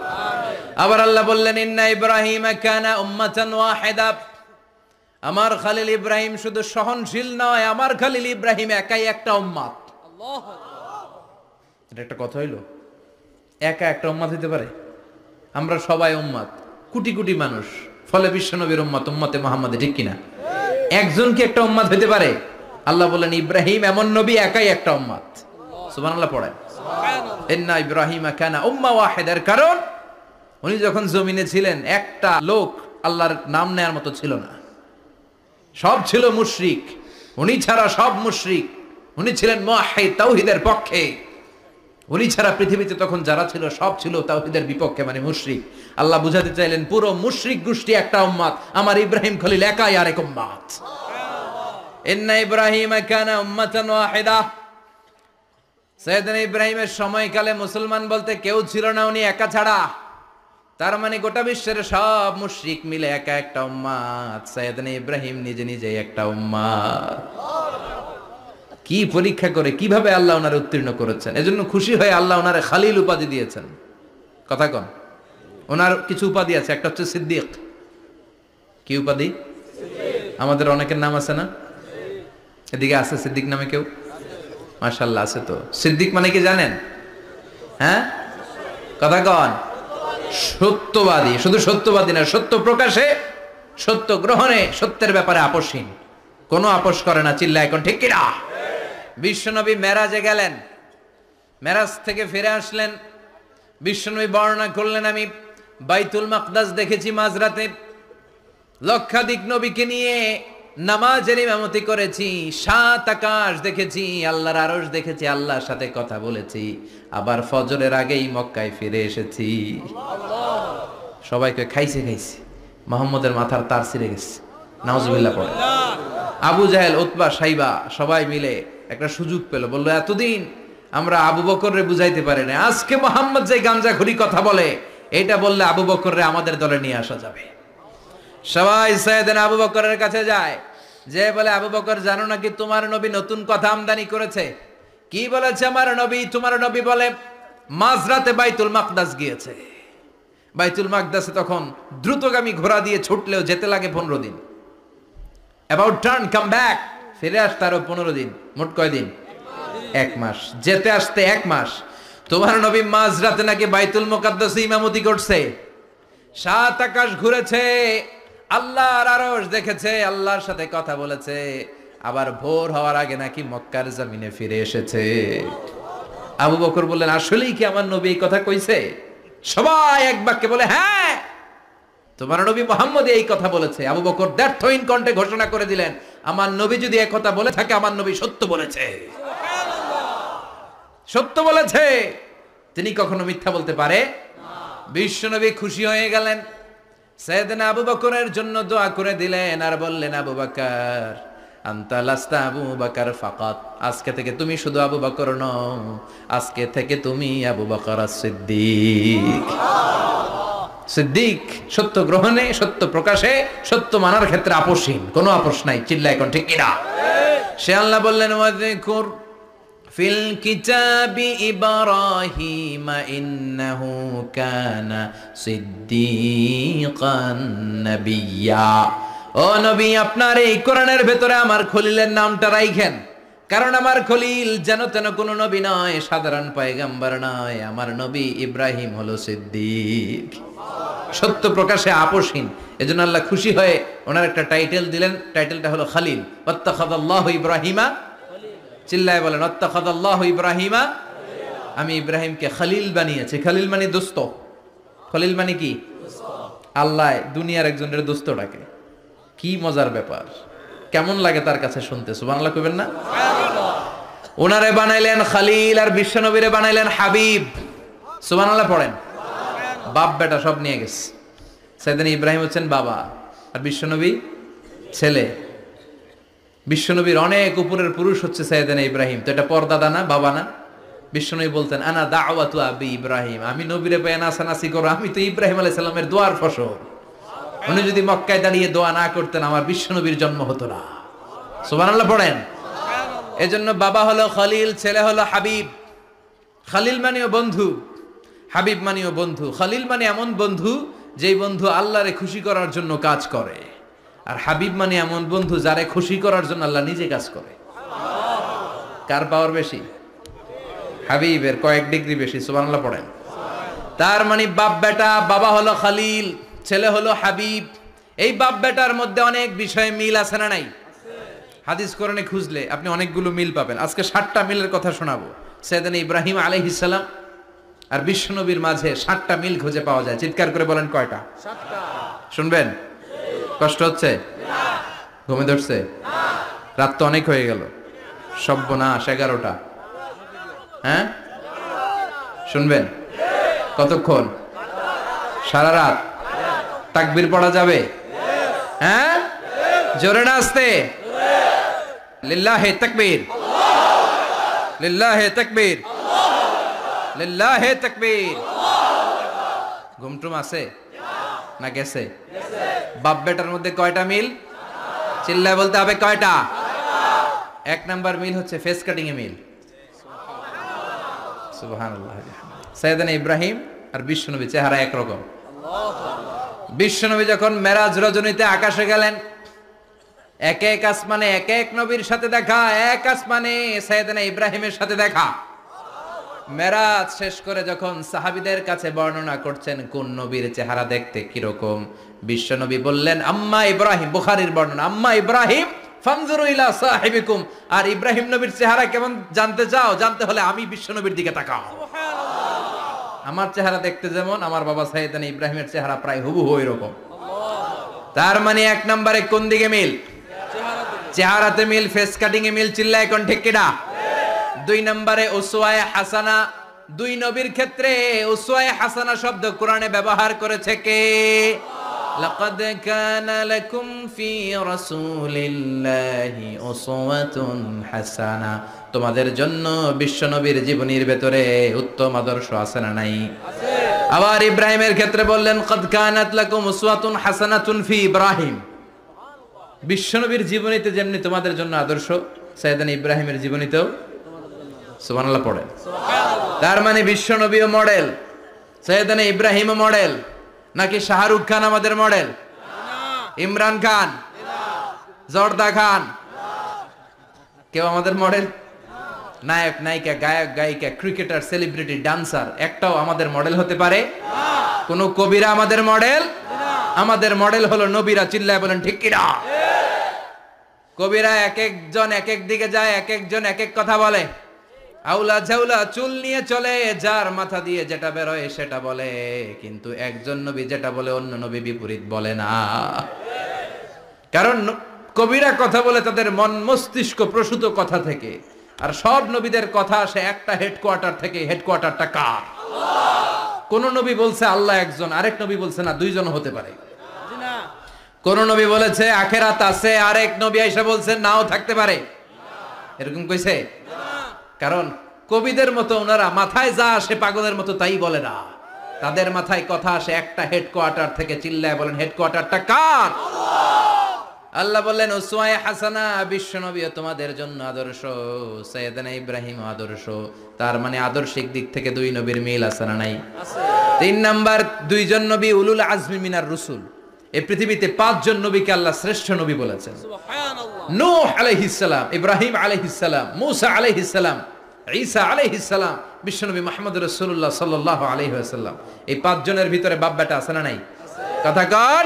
আবার আল্লাহ বললেন ইন্না ইব্রাহিম কানা উম্মাতান ওয়াহিদা, আমার খলিল ইব্রাহিম শুধু সহনশীল নয়, আমার খলিল ইব্রাহিম একাই একটা উম্মত। আল্লাহু আকবার। এটা একটা কথা হইলো, একা একটা উম্মত হইতে পারে? আমরা সবাই উম্মত, কোটি কোটি মানুষ, ফলে বিশ্বনবীর উম্মত, উম্মতে মুহাম্মাদে, ঠিক কিনা? একজন কি একটা উম্মত হইতে পারে? আল্লাহ বলেন ইব্রাহিম এমন নবী, একাই একটা উম্মত। সুবহানাল্লাহ পড়েন। ইন্না ইব্রাহিম কানা উম্মাহ ওয়াহিদার, কারণ উনি যখন জমিনে ছিলেন একটা লোক আল্লাহর নাম নেয়ার মতো ছিল না, সব ছিল মুশরিক। উনি ছাড়া সব মুশরিক। উনি ছিলেন মুওয়াহহিদ, তাওহীদের পক্ষে। উনি ছাড়া পৃথিবীতে তখন যারা ছিল সব ছিল তাওহীদের বিপক্ষে, মানে মুশরিক। আল্লাহ বুঝাতে চাইলেন পুরো মুশরিক গোষ্ঠী একটা উম্মত, আমার ইব্রাহিম খলিল একাই আরেক উম্মত। ইন্না ইব্রাহিম কানা উম্মাতান ওয়াহিদা, সাইয়েদনা ইব্রাহিমের সময়কালে মুসলমান বলতে কেউ ছিল না, উনি একা ছাড়া। তার মানে গোটা বিশ্বের সব মুশরিক মিলে একা একটা উম্মত, সাইয়েদনা ইব্রাহিম নিজে নিজে একটা উম্মত। কি পরীক্ষা করে, কিভাবে আল্লাহ ওনারে উত্তীর্ণ করেছেন। এজন্য খুশি হয়ে আল্লাহ ওনারে খালিল উপাধি দিয়েছেন। কথা কন, ওনার কিছু উপাধি আছে, একটা হচ্ছে সিদ্দিক। কি উপাধি? আমাদের অনেকের নাম আছে না? এদিকে আছে সিদ্দিক নামে কেউ? মাশাআল্লাহ আছে তো। সিদ্দিক মানে কি জানেন? হ্যাঁ, কথা কন। সত্যবাদী, শুধু সত্যবাদী না, সত্য প্রকাশে, সত্য গ্রহণে, সত্যের ব্যাপারে আপোষহীন, কোনো আপোষ করে না। চিল্লা এখন ঠিক কিনা? বিশ্বনবী মেরাজে গেলেন, মেরাজ থেকে ফিরে আসলেন। বিশ্বনবী বর্ণনা করলেন, আমি বাইতুল মাকদাস দেখেছি মাঝরাতে, লক্ষাধিক নবীকে নিয়ে নামাজের ইমামতি করেছি, 7 আকাশ দেখেছি, আল্লাহর আরশ দেখেছি, আল্লাহর সাথে কথা বলেছি, আবার ফজরের আগেই মক্কায় ফিরে এসেছি। সবাইকে খাইছে খাইছে, মুহাম্মদের মাথার তার ছিঁড়ে গেছে, নাউজুবিল্লাহ পড়ে। আবু জাহেল, উতবা, সাইবা সবাই মিলে একটা সুযোগ পেল, বললো এতদিন আমরা আবু বকররে বুঝাইতে পারি না, আজকে মুহাম্মদ যে গাঞ্জাখুরি কথা বলে এটা বললে আবু বকররে আমাদের দলে নিয়ে আসা যাবে। সবাই সাইয়েদনা আবু বকরের কাছে যায়, যে বলে আবু বকর জানো নাকি তোমার নবী নতুন কথা আমদানি করেছে? কি বলেছে আমার নবী? তোমার নবী বলে মাঝরাতে বাইতুল মাকদাস গিয়েছে। বাইতুল মাকদাসে তখন দ্রুতগামী ঘোড়া দিয়ে ছুটলেও যেতে লাগে 15 দিন। অ্যাবাউট টার্ন কাম ব্যাক, ফিরে আসতে আরো 15 দিন, মোট কয় দিন? 1 মাস, যেতে আসতে 1 মাস। তোমার নবী মাঝরাতে নাকি বাইতুল মুকাদ্দাসে ইমামতি করছে, 7 আকাশ ঘুরেছে, আল্লাহর আরশ দেখেছে, আল্লাহর সাথে কথা বলেছে, আবার ভোর হওয়ার আগে নাকি মক্কার জমিনে ফিরে এসেছে। আবু বকর বললেন আসলেই কি আমার নবী এই কথা কইছে? সবাই এক বাক্যে বলে হ্যাঁ, তোমার নবী মুহাম্মদ এই কথা বলেছে। আবু বকর দ্ব্যর্থহীন কণ্ঠে ঘোষণা করে দিলেন, আমার নবী যদি এই কথা বলে থাকে, আমার নবী সত্য বলেছে, সত্য বলেছে, তিনি কখনো মিথ্যা বলতে পারে না। বিশ্বনবী খুশি হয়ে গেলেন, সাইয়েদনা আবু বকরের জন্য দোয়া করে দিলেন, আর বললেন আবু বকর আনতা লাস্তা আবু বকর ফাকাত, আজকে থেকে তুমি শুধু আবু বকর নও, আজকে থেকে তুমি আবু বকর সিদ্দিক। সিদ্দিক সত্য গ্রহণে, সত্য প্রকাশে, সত্য মানার ক্ষেত্রে আপোষহীন, কোনো আপোষ নাই। চিল্লা এখন ঠিক কিনা? সে আল্লাহ বললেন ওয়াযকুর ফিল কিতাবি ইব্রাহিম ইন্নাহু কানা সিদ্দিকান নাবিয়্যা। ও নবী, আপনার এই কোরআনের ভেতরে আমার খলিলের নামটা রাখেন, কারণ আমার খলিল যেন তেন কোনো নবী নয়, সাধারণ পয়গম্বর নয়, আমার নবী ইব্রাহিম হলো সিদ্দিক, সত্য প্রকাশে আপোষহীন। এজন্য আল্লাহ খুশি হয়ে ওনার একটা টাইটেল দিলেন, টাইটেলটা হলো খলিল। ওয়াত্তাখাযাল্লাহু ইব্রাহিমা, চিল্লায় বলেন ওয়াত্তাখাযাল্লাহু ইব্রাহিমা, আমি ইব্রাহিমকে খলিল বানিয়েছি। খলিল মানে দোস্ত, খলিল মানে কি? আল্লাহ দুনিয়ার একজনের দোস্ত ডাকে, কি মজার ব্যাপার, কেমন লাগে তার কাছে শুনতে? সুবহানাল্লাহ কইবেন না? ওনারে বানাইলেন খলিল, আর বিশ্বনবীরে বানাইলেন হাবিব। সুবহানাল্লাহ পড়েন। বাপ বেটা সব নিয়ে গেছে। সাইয়েদনা ইব্রাহিম হচ্ছেন বাবা, আর বিশ্বনবী ছেলে। বিশ্বনবীর অনেক উপরের পুরুষ হচ্ছে সাইয়েদনা ইব্রাহিম, তো এটা পরদাদা না, বাবা না? বিশ্বনবী বলতেন আনা দাওয়াতু আবি ইব্রাহিম, আমি নবীরে পেয়ে নাসানাসি করো, আমি তো ইব্রাহিম আলাইহিস সালামের দোয়ার ফসল। উনি যদি মক্কায় দাঁড়িয়ে দোয়া না করতেন, আমার বিশ্বনবীর জন্ম হতো না। সুবহানাল্লাহ পড়েন। এজন্য বাবা হলো খলিল, ছেলে হলো হাবিব। খলিল মানেও বন্ধু, হাবিব মানেও বন্ধু। খলিল মানে এমন বন্ধু যেই বন্ধু আল্লাহরে খুশি করার জন্য কাজ করে, আর হাবিব মানে এমন বন্ধু যারে খুশি করার জন্য আল্লাহ নিজে কাজ করে। কার পাওয়ার বেশি? হাবিবের কয়েক ডিগ্রি বেশি। সুবহানাল্লাহ পড়েন। তার মানে বাপ বেটা, বাবা হলো খলিল, ছেলে হলো হাবিব। এই বাপ বেটার মধ্যে অনেক বিষয়ে মিল আছে না নাই? হাদিস কোরআনে খুঁজলে আপনি অনেকগুলো মিল পাবেন। আজকে 7টা মিলের কথা শোনাবো। সাইয়েদনা ইব্রাহিম আলাইহিস সালাম আর বিশ্বনবীর মাঝে 7টা মিল খুঁজে পাওয়া যায়। চিৎকার করে বলেন কয়টা? 7টা। শুনবেন? কষ্ট হচ্ছে? ঘুমে ধরছে? রাত তো অনেক হয়ে গেল, সর্বনাশ 11টা। হ্যাঁ শুনবেন? কতক্ষণ? সারা রাত? তাকবীর পড়া যাবে? হ্যাঁ জোরে না আস্তে? লিল্লাহে তাকবীর, লিল্লাহে তাকবীর, লিল্লাহে তাকবীর। ঘুমটুম আছে না গেছে? বাপ বেটার মধ্যে কয়টা মিল? চিল্লায় বলতে হবে কয়টা? 1 নাম্বার মিল হচ্ছে ফেস কাটিং এ মিল। সুবহানাল্লাহ। সাইয়েদনা ইব্রাহিম আর বিশ্বনবী চেহারা একরকম। বিশ্বনবী যখন মেরাজ রজনীতে আকাশে গেলেন, এক এক আসমানে এক এক নবীর সাথে দেখা, এক আসমানে সাইয়েদনা ইব্রাহিমের সাথে দেখা। মেরাজ শেষ করে যখন সাহাবীদের কাছে বর্ণনা করছেন কোন নবীর চেহারা দেখতে কিরকম, বিশ্ব নবী বললেন আম্মা ইব্রাহিম, বুখারীর বর্ণনা, আম্মা ইব্রাহিম ফানজুরু ইলা সাহিবিকুম, আর ইব্রাহিম নবীর চেহারা কেমন জানতে চাও, জানতে হলে আমি বিশ্ব নবীর দিকে তাকাও। আমার চেহারা দেখতে যেমন, আমার বাবা সাইয়েদনা ইব্রাহিমের চেহারা প্রায় হুবহু এরকম। তার মানে এক নম্বরে কোন দিকে মিল? চেহারাতে মিল, ফেস কাটিং এ মিল, চিল্লায় কোন ঠিক কিনা? দুই নম্বরে উসওয়ায়ে হাসানা, দুই নবীর ক্ষেত্রে উসওয়ায়ে হাসানা শব্দ কোরআনে ব্যবহার করেছে কে? লাকাদ কানা লাকুম ফি রাসূলিল্লাহি উসওয়াতুন হাসানা, তোমাদের জন্য বিশ্ব নবীর জীবনীর ভেতরে উত্তম আদর্শ আছে না নাই? আছে। আবার ইব্রাহিমের ক্ষেত্রে বললেন কাদ কানাত লাকুম উসওয়াতুন হাসানাতুন ফি ইব্রাহিম, বিশ্ব নবীর জীবনীতে যেমনি তোমাদের জন্য আদর্শ, সাইয়েদনা ইব্রাহিমের জীবনীতেও সুবহানাল্লাহ পড়েন। তার মানে বিশ্ব নবীও মডেল, সাইয়েদনা ইব্রাহিমও মডেল, নাকি শাহরুখ খান আমাদের মডেল? ইমরান খান, জর্দা খান, কেউ আমাদের মডেল? নায়ক নায়িকা, গায়ক গায়িকা, ক্রিকেটার, সেলিব্রিটি, ডান্সার একটাও আমাদের মডেল হতে পারে? কোন কবিরা আমাদের মডেল? আমাদের মডেল হলো নবীরা, চিল্লায় বলেন ঠিক কিনা? কবিরা এক একজন এক এক দিকে যায়, এক একজন এক এক কথা বলে, আউলা ঝাউলা চুল নিয়ে চলে, যার মাথা দিয়ে যেটা বেরোয় সেটা বলে, কিন্তু একজন নবী যেটা বলে অন্য নবী বিপরীত বলে না। কারণ কবিরা কথা বলে তাদের মন মস্তিষ্ক প্রসূত কথা থেকে, আর সব নবীদের কথা আসে একটা হেডকোয়ার্টার থেকে। হেডকোয়ার্টারটা কার? কোন নবী বলছে আল্লাহ একজন, আরেক নবী বলছে না দুইজন হতে পারে। কোন নবী বলেছে আখেরাত আছে, আরেক নবী আইসা বলছে নাও থাকতে পারে, এরকম কইছে? কারণ কবিদের মতো ওনারা মাথায় যা আসে পাগলের মতো তাই বলে না, তাদের মাথায় কথা আসে একটা হেডকোয়ার্টার থেকে। চিল্লায় বলেন হেডকোয়ার্টারটা কার? আল্লাহ বললেন উসওয়ায়ে হাসানা, বিশ্ব নবী তোমাদের জন্য আদর্শ, সাইয়েদনা ইব্রাহিম আদর্শ। তার মানে আদর্শিক দিক থেকে দুই নবীর মিল আছে না নাই? আছে। তিন নাম্বার, দুইজন নবী উলুল আজমি মিনার রুসুল। এই পৃথিবীতে পাঁচজন নবীকে আল্লাহ শ্রেষ্ঠ নবী বলেছেন। সুবহানাল্লাহ। নূহ আলাইহিস সালাম, ইব্রাহিম আলাইহিস সালাম, মূসা আলাইহিস সালাম, ঈসা আলাইহিস সালাম, বিশ্বনবী মুহাম্মদ রাসূলুল্লাহ সাল্লাল্লাহু আলাইহি ওয়াসাল্লাম। এই পাঁচজনের ভিতরে বাপ বেটা আছে না নাই? কথা কর।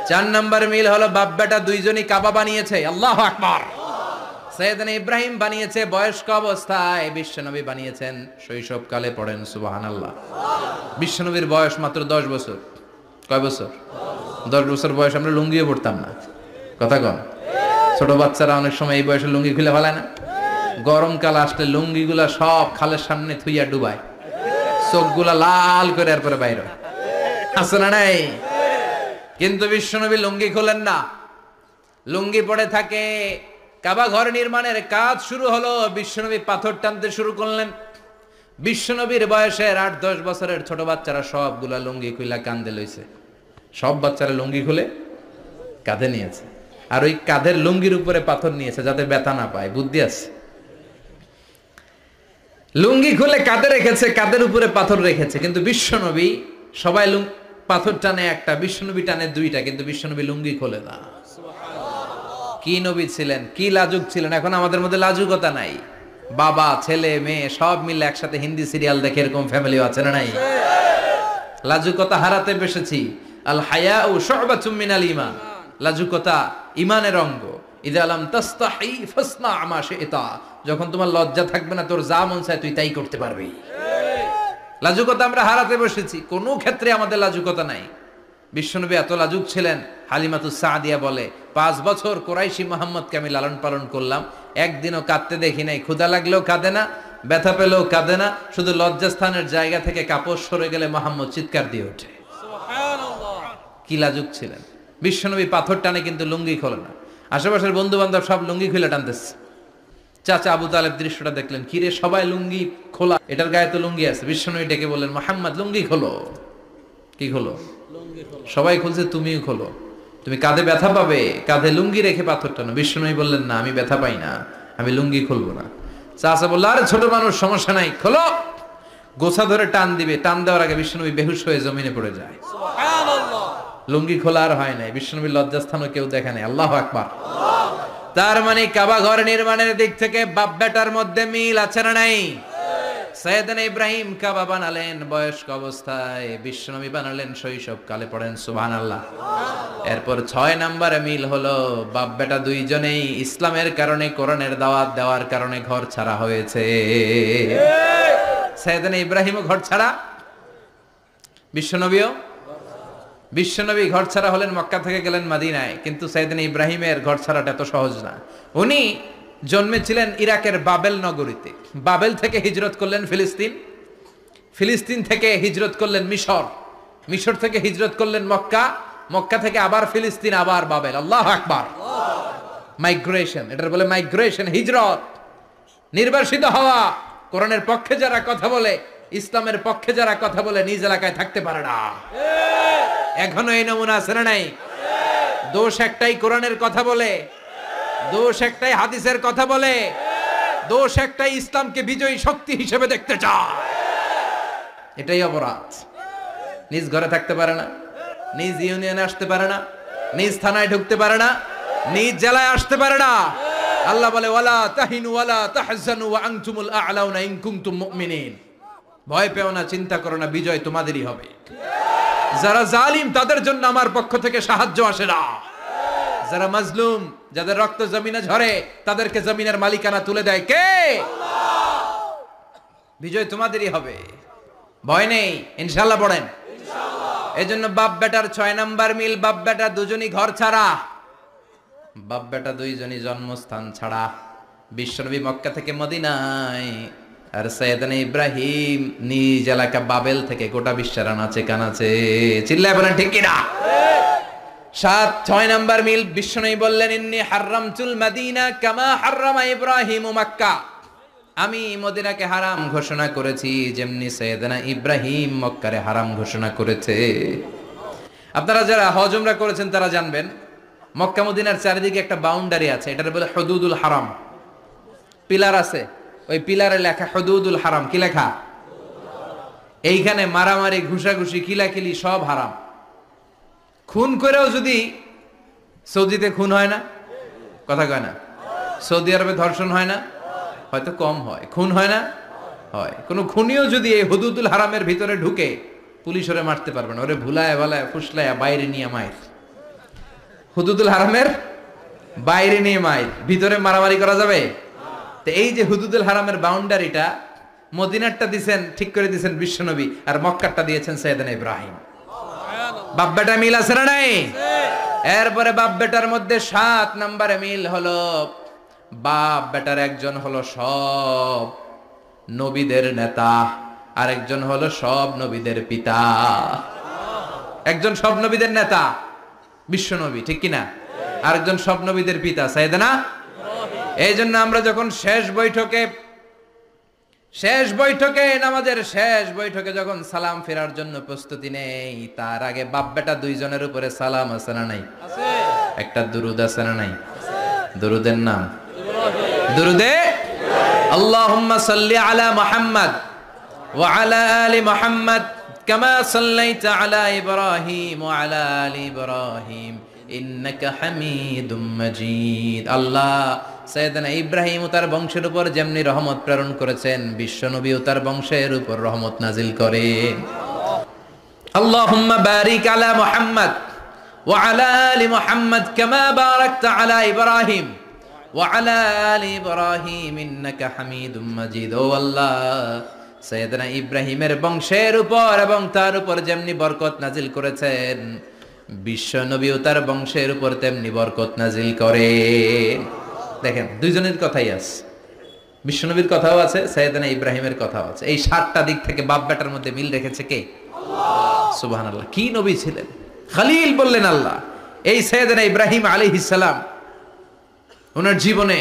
চার নাম্বার মিল হলো বাপ বেটা দুইজনই কাবা বানিয়েছে। আল্লাহু আকবার। সাইয়েদনা ইব্রাহিম বানিয়েছে বয়স্ক অবস্থায়, বিশ্বনবী বানিয়েছেন শৈশবকালে। পড়েন সুবহানাল্লাহ। বিশ্বনবীর বয়স মাত্র 10 বছর। কয় বছর? 10 বছর বয়স আমরা লুঙ্গিও পড়তাম না। কথা কন। ছোট বাচ্চারা অনেক সময় এই বয়সে লুঙ্গি খুলে ফেলায় না? গরমকাল আসলে লুঙ্গিগুলা সব খালের সামনে থুইয়া ডুবায়, চোখগুলা লাল করে এরপরে বাইরে আছে না নাই? কিন্তু বিশ্বনবী লুঙ্গি খোলেন না, লুঙ্গি পড়ে থাকে। কাবা ঘর নির্মাণের কাজ শুরু হলো, বিশ্বনবী পাথর টানতে শুরু করলেন। বিশ্বনবীর বয়সের 8-10 বছরের ছোট বাচ্চারা সবগুলা লুঙ্গি খুলে কাঁধে লইছে। সব বাচ্চারা লুঙ্গি খুলে কাঁধে নিয়েছে, আর ওই কাঁধের লুঙ্গির উপরে পাথর নিয়েছে যাতে ব্যথা না পায়। বুদ্ধি আছে। লুঙ্গি খুলে কাঁধে রেখেছে, কাঁধের উপরে পাথর রেখেছে। কিন্তু বিশ্বনবী, সবাই পাথর টানে একটা, বিশ্বনবী টানে দুইটা, কিন্তু বিশ্বনবী লুঙ্গি খোলে না। কি নবী ছিলেন, কি লাজুক ছিলেন। এখন আমাদের মধ্যে লাজুকতা নাই। বাবা ছেলে মেয়ে সব মিলে একসাথে হিন্দি সিরিয়াল দেখে, এরকম ফ্যামিলিও আছে না নাই? লাজুকতা হারাতে বসেছি। আল হায়াউ শু'বাতুম মিনাল ঈমান, লাজুকতা ঈমানের অঙ্গ। ইযা লাম তাস্তাহি ফাসনা মা শি'তা, যখন তোমার লজ্জা থাকবে না, তোর যা মন চায় তুই তাই করতে পারবি। লাজুকতা আমরা হারাতে বসেছি, কোনো ক্ষেত্রে আমাদের লাজুকতা নাই। বিশ্বনবী এত লাজুক ছিলেন, হালিমাতুস সাদিয়া বলে 5 বছর কুরাইশি মুহাম্মদকে আমি লালন পালন করলাম, একদিনও কাঁদতে দেখি নাই। ক্ষুধা লাগলেও কাঁদে না, ব্যথা পেলেও কাঁদে না, শুধু লজ্জাস্থানের জায়গা থেকে কাপড় সরে গেলে মুহাম্মদ চিৎকার দিয়ে ওঠে। সুবহানাল্লাহ। কি লাজুক ছিলেন। বিশ্বনবী পাথর টানে কিন্তু লুঙ্গি খোলে না। আশেপাশের বন্ধু বান্ধব সব লুঙ্গি খুলে টানতেছে। চাচা আবু তালেব দৃশ্যটা দেখলেন, কিরে সবাই লুঙ্গি খোলা, এটার গায়ে তো লুঙ্গি আছে। বিশ্বনবী ডেকে বললেন, মুহাম্মদ লুঙ্গি খোলো। কি খোলো? সবাই খুলছে, তুমিও খোলো, তুমি কাঁধে ব্যথা পাবে, কাঁধে লুঙ্গি রেখে পাথর টানো। বিশ্বনবী বললেন, না আমি ব্যথা পাই না, আমি লুঙ্গি খুলবো না। চাচা বলল, আরে ছোট মানুষ, সমস্যা নাই, খোলো। গোছা ধরে টান দিবে, টান দেওয়ার আগে বিশ্বনবী বেহুশ হয়ে জমিনে পড়ে যায়। সুবহানাল্লাহ। লুঙ্গি খোলা আর হয় নাই। বিশ্বনবীর লজ্জাস্থানও কেউ দেখে নাই। আল্লাহু আকবার। তার মানে কাবা ঘর নির্মাণের দিক থেকে বাপ বেটার মধ্যে মিল আছে না নাই? সাইয়েদনা ইব্রাহিম কাবা বানালেন বয়স্ক অবস্থায়, বিশ্বনবী বানালেন শৈশবকালে, পড়েন সুবহানাল্লাহ। এরপর 6 নম্বরে মিল হলো বাপ বেটা দুইজনেই ইসলামের কারণে, কোরআনের দাওয়াত দেওয়ার কারণে ঘর ছাড়া হয়েছে। সাইয়েদনা ইব্রাহিমও ঘর ছাড়া, বিশ্বনবী ঘর ছাড়া হলেন, মক্কা থেকে গেলেন মদিনায়। কিন্তু সাইয়েদনা ইব্রাহিমের ঘর ছাড়াটা এত সহজ না। উনি জন্মেছিলেন ইরাকের বাবেল নগরীতে, বাবেল থেকে হিজরত করলেন ফিলিস্তিন, ফিলিস্তিন থেকে হিজরত করলেন মিশর, মিশর থেকে হিজরত করলেন মক্কা, মক্কা থেকে আবার ফিলিস্তিন, আবার বাবেল। আল্লাহু আকবার। মাইগ্রেশন, এটার বলে মাইগ্রেশন, হিজরত, নির্বাসিত হওয়া। কোরআনের পক্ষে যারা কথা বলে, ইসলামের পক্ষে যারা কথা বলে, নিজ এলাকায় থাকতে পারে না। এখনো এই নমুনা আছে না নাই? দোষ একটাই, কোরআনের কথা বলে, দোষ একটাই, হাদিসের কথা বলে, দোষ একটাই, ইসলামকে বিজয়ী শক্তি হিসেবে দেখতে চায়। এটাই অপরাধ। নিজ ঘরে থাকতে পারে না, নিজ ইউনিয়নে আসতে পারে না, নিজ থানায় ঢুকতে পারে না, নিজ জেলায় আসতে পারে না। আল্লাহ বলে ওয়ালা তাহিনু ওয়ালা তাহজানু ওয়া আনতুমুল আ'লাউনা ইন কুনতুম মুমিনিন। ভয় পেও না, চিন্তা করো না, বিজয় তোমাদেরই হবে। যারা জালিম তাদের জন্য আমার পক্ষ থেকে সাহায্য আসে না। যারা মাজলুম, যাদের রক্ত জমিনে ঝরে, তাদেরকে জমিনের মালিকানা তুলে দেয় কে? আল্লাহ। বিজয় তোমাদেরই হবে, ভয় নেই, ইনশাআল্লাহ পড়েন ইনশাআল্লাহ। এজন্য বাপ বেটার 6 নাম্বার মিল, বাপ বেটা দুজনই ঘর ছাড়া, বাপ বেটা দুইজনই জন্মস্থান ছাড়া। বিশ্বনবী মক্কা থেকে মদিনায়, আর সাইয়েদনা ইব্রাহিম নিজ এলাকা বাবেল থেকে গোটা বিশ্বের আনাচে কানাচে। চিল্লায় বলেন ঠিক কিনা? 6 নাম্বার মিল, বিশ্বনবী বললেন ইন্নী হারামতুল মদিনা কামা হারামা ইব্রাহিম মক্কা। আমি মদিনাকে হারাম ঘোষণা করেছি যেমনি সাইয়েদনা ইব্রাহিম মক্কারে হারাম ঘোষণা করেছে। আপনারা যারা হজ উমরা করেছেন তারা জানবেন, মক্কা মদিনার চারিদিকে একটা বাউন্ডারি আছে, এটার বলে হুদুদুল হারাম। পিলার আছে, ওই পিলারে লেখা হুদুদুল হারাম। কি লেখা? এইখানে মারামারি, ঘুষাঘুষি, কিলাকিলি সব হারাম। খুন করেও যদি, সৌদিতে খুন হয় না, কথা কয় না? সৌদি আরবে ধর্ষণ হয় না, হয়তো কম হয়, খুন হয় না, হয়। কোন খুনিও যদি এই হুদুদুল হারামের ভিতরে ঢুকে, পুলিশ ওরে মারতে পারবে না, ওরে ভুলায় ভালায় ফুসলায় বাইরে নিয়ে মায়ের। হুদুদুল হারামের বাইরে নিয়ে মায়ের, ভিতরে মারামারি করা যাবে? তো এই যে হুদুদুল হারামের বাউন্ডারিটা, মদিনারটা দিয়েছেন, ঠিক করে দিয়েছেন বিশ্বনবী, আর মক্কারটা দিয়েছেন সাইয়েদনা ইব্রাহিম। বাপ বেটা মিল আছে না নাই? এরপরে বাপ বেটার মধ্যে 7 নম্বরে মিল হলো, বাপ বেটার একজন হলো সব নবীদের নেতা, আর একজন হলো সব নবীদের পিতা। একজন সব নবীদের নেতা বিশ্বনবী, ঠিক কিনা? আরেকজন সব নবীদের পিতা সাইয়েদনা। এই জন্য আমরা যখন শেষ বৈঠকে নামাজের শেষ বৈঠকে যখন সালাম ফেরার জন্য প্রস্তুতি নেই, তার আগে বাপ বেটা দুইজনের উপরে সালাম আছে না নাই? একটা দুরুদ আছে না নাই? দুরুদের নাম দুরুদে আল্লাহুম্মা সাল্লি আলা মুহাম্মদ ওয়া আলা আলি মুহাম্মদ কামা সাল্লাইতা আলা ইব্রাহিম ওয়া আলা আলি ইব্রাহিম ইন্নাকা হামিদুম মাজিদ। আল্লাহ সাইয়েদনা ইব্রাহিম ও তার বংশের উপর যেমনি রহমত প্রেরণ করেছেন, বিশ্বনবী ও তার বংশের উপর রহমত নাজিল করেন। আল্লাহুম্মা বারিক আলা মুহাম্মদ ওয়া আলা আলি মুহাম্মদ কামা বারাকতা আলা ইব্রাহিম ওয়া আলা আলি ইব্রাহিম ইন্নাকা হামিদুম মাজিদ। ও আল্লাহ, সাইয়েদনা ইব্রাহিমের বংশের উপর এবং তার উপর যেমনি বরকত নাজিল করেছেন, বিশ্বনবী ও তার বংশের উপর তেমনি বরকত নাজিল করেন। দেখেন, দুইজনের কথাই আছে, বিশ্বনবীর কথাও আছে, সাইয়েদনা ইব্রাহিমের কথাও আছে। এই 7টা দিক থেকে বাপ বেটার মধ্যে মিল রেখেছে কে? আল্লাহ। সুবহানাল্লাহ। কি নবী ছিলেন! খলিল বললেন আল্লাহ। এই সাইয়েদনা ইব্রাহিম আলাইহিস সালাম ওনার জীবনে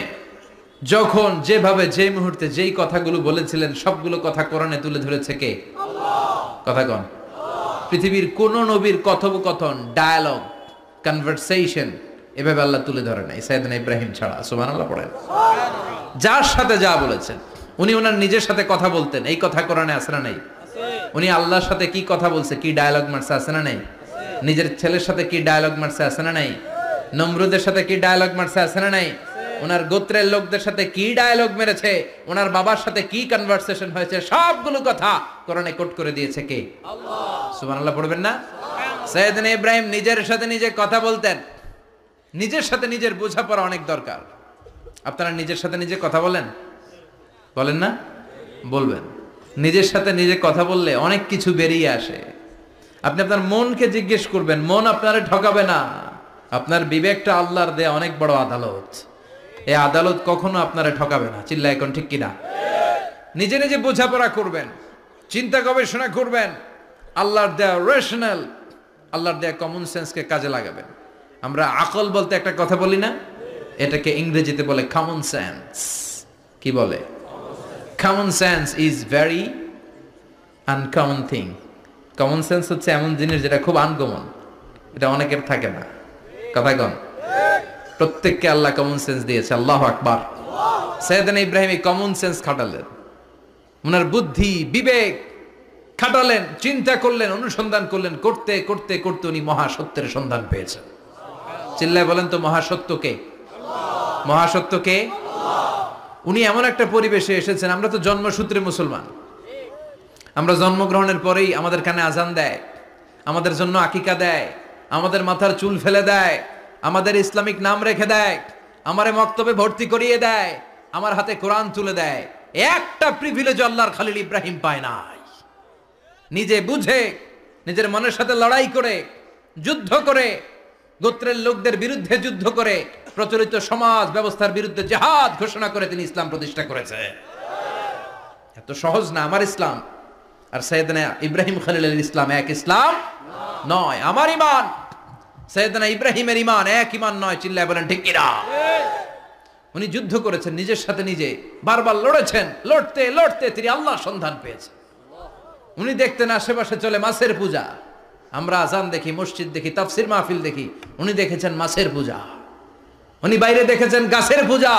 যখন যেভাবে, যে মুহূর্তে যেই কথাগুলো বলেছিলেন, সবগুলো কথা কোরআনে তুলে ধরেছে কে? আল্লাহ। কথা কন। পৃথিবীর কোন নবীর কথোপকথন, ডায়ালগ, কনভারসেশন এভাবে আল্লাহ তুলে ধরে নাই সাইয়েদনা ইব্রাহিম ছাড়া। সুবহানাল্লাহ পড়েন। যার সাথে যা বলেছেন, উনি ওনার নিজের সাথে কথা বলতেন, এই কথা কোরআনে আছে না নাই? উনি আল্লাহর সাথে কি কথা বলছে, কি ডায়ালগ মারছে, আছে না নাই? নিজের ছেলের সাথে কি ডায়ালগ মারছে, আছে না নাই? নমরুদের সাথে কি ডায়ালগ মারছে, আছে না নাই? ওনার গোত্রের লোকদের সাথে কি ডায়ালগ মেরেছে, ওনার বাবার সাথে কি কনভারসেশন হয়েছে, সবগুলো কথা কোরআনে কোট করে দিয়েছে কে? আল্লাহ। সুবহানাল্লাহ পড়বেন না? সাইয়েদনা ইব্রাহিম নিজের সাথে নিজে কথা বলতেন। নিজের সাথে নিজের বোঝাপড়া অনেক দরকার। আপনারা নিজের সাথে নিজে কথা বলেন? বলেন না? বলবেন। নিজের সাথে নিজে কথা বললে অনেক কিছু বেরিয়ে আসে। আপনি আপনার মনকে জিজ্ঞেস করবেন, মন আপনারে ঠকাবে না। আপনার বিবেকটা আল্লাহর দেয়া অনেক বড় আদালত। এই আদালত কখনো আপনারে ঠকাবে না। চিল্লা এখন ঠিক কিনা? নিজে নিজে বোঝাপড়া করবেন, চিন্তা গবেষণা করবেন, আল্লাহর দেয়া রেশনাল, আল্লাহর দেয়া কমন সেন্সকে কাজে লাগাবেন। আমরা আকল বলতে একটা কথা বলি না, এটাকে ইংরেজিতে বলে কমন সেন্স। কি বলে? Common sense is very uncommon thing. Common sense হচ্ছে এমন জিনিস যেটা খুব আনকমন, এটা অনেকের থাকে না। কথা কন? প্রত্যেককে আল্লাহ কমন সেন্স দিয়েছে। আল্লাহু আকবার। সাইয়েদনা ইব্রাহিম এই কমন সেন্স খাটালেন, ওনার বুদ্ধি বিবেক খাটালেন, চিন্তা করলেন, অনুসন্ধান করলেন, করতে করতে করতে উনি মহাসত্যের সন্ধান পেয়েছেন। চিল্লায় বলেন তো মহাসত্যকে? মহাসত্যকে? উনি এমন একটা পরিবেশে এসেছেন, আমরা তো জন্মসূত্রে মুসলমান। আমরা জন্মগ্রহণের পরেই আমাদের কানে আজান দেয়, আমাদের জন্য আকিকা দেয়, আমাদের মাথার চুল ফেলে দেয়, আমাদের ইসলামিক নাম রেখে দেয়, আমারে মক্তবে ভর্তি করিয়ে দেয়, আমার হাতে কোরআন তুলে দেয়। একটা প্রিভিলেজ আল্লাহর খলিল ইব্রাহিম পায় নাই। নিজে বুঝে, নিজের মনের সাথে লড়াই করে, যুদ্ধ করে, গোত্রের লোকদের বিরুদ্ধে যুদ্ধ করে, প্রচলিত সমাজ ব্যবস্থার বিরুদ্ধে জিহাদ ঘোষণা করে তিনি ইসলাম প্রতিষ্ঠা করেছে। এত সহজ না আমার ইসলাম আর সাইয়েদনা ইব্রাহিম খলিলের ইসলাম এক ইসলাম নয়। আমার ঈমান সাইয়েদনা ইব্রাহিমের ঈমান এক ঈমান নয়। চিল্লায় বলেন ঠিক কিনা? উনি যুদ্ধ করেছেন নিজের সাথে নিজে, বারবার লড়েছেন, লড়তে লড়তে তিনি আল্লাহর সন্ধান পেয়েছেন। উনি দেখতেন আশেপাশে চলে মাছের পূজা, আমরা আজান দেখি, মসজিদ দেখি, তাফসির মাহফিল দেখি, উনি দেখেছেন মাছের পূজা। উনি বাইরে দেখেছেন গাছের পূজা,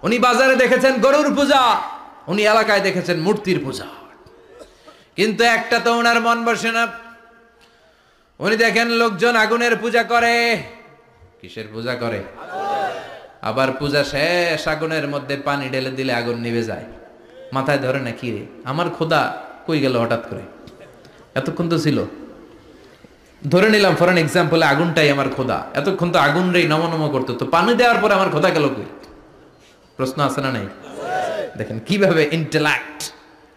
উনি বাজারে দেখেছেন গরুর পূজা, উনি এলাকায় দেখেছেন মূর্তির পূজা। কিন্তু একটা তো ওনার মন বসে না। উনি দেখেন লোকজন আগুনের পূজা করে। কিসের পূজা করে? আবার পূজা শেষ, আগুনের মধ্যে পানি ঢেলে দিলে আগুন নিভে যায়। মাথায় ধরে না, কি রে আমার খোদা কই গেল হঠাৎ করে, এতক্ষণ তো ছিল। ধরে নিলাম ফর এন এক্সাম্পল আগুনটাই আমার খোদা, এতক্ষণ তো আগুন রে নম নম করতো, তো পানি দেওয়ার পরে আমার খোদা গেল কই? প্রশ্ন আছে না নাই? দেখেন কিভাবে ইন্টেলেক্ট,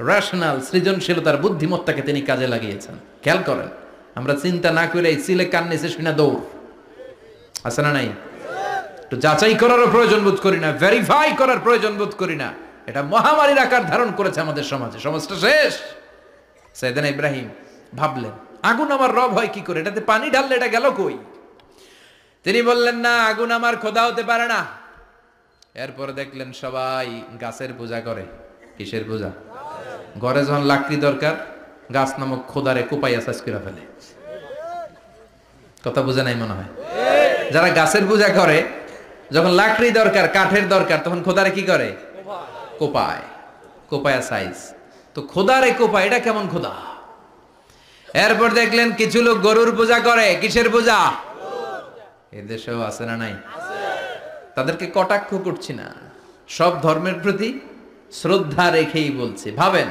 রেশনাল, সৃজনশীলতার বুদ্ধিমত্তাকে তিনি কাজে লাগিয়েছেন। খেয়াল করেন, আমরা চিন্তা না করে সিলে কান নিচে শুনে দৌড়, আছে না নাই? একটু যাচাই করারও প্রয়োজন বোধ করি না, ভেরিফাই করার প্রয়োজন বোধ করি না। এটা মহামারীর আকার ধারণ করেছে আমাদের সমাজে, সমাজটা শেষ। সাইয়েদনা ইব্রাহিম ভাবলেন আগুন আমার রব হয় কি করে, এটাতে পানি ঢাললে এটা গেল কই? তিনি বললেন না, আগুন আমার খোদা হতে পারে না। এরপর দেখলেন সবাই গাছের পূজা করে। কিসের পূজা? ঘরে যখন লাকড়ি দরকার, গাছ নামক খোদারে কোপাইয়া সাজ করে ফেলে। কথা বুঝে নাই মনে হয়? যারা গাছের পূজা করে, যখন লাকড়ি দরকার, কাঠের দরকার, তখন খোদারে কি করে? কোপায়, কোপায়া সাইজ। তো খোদারে কোপায়, এটা কেমন খোদা? এরপর দেখলেন কিছু লোক গরুর পূজা করে। কিসের পূজা? এদেশেও আছে না নাই? তাদেরকে কটাক্ষ করছি না, সব ধর্মের প্রতি শ্রদ্ধা রেখেই বলছি। ভাবেন,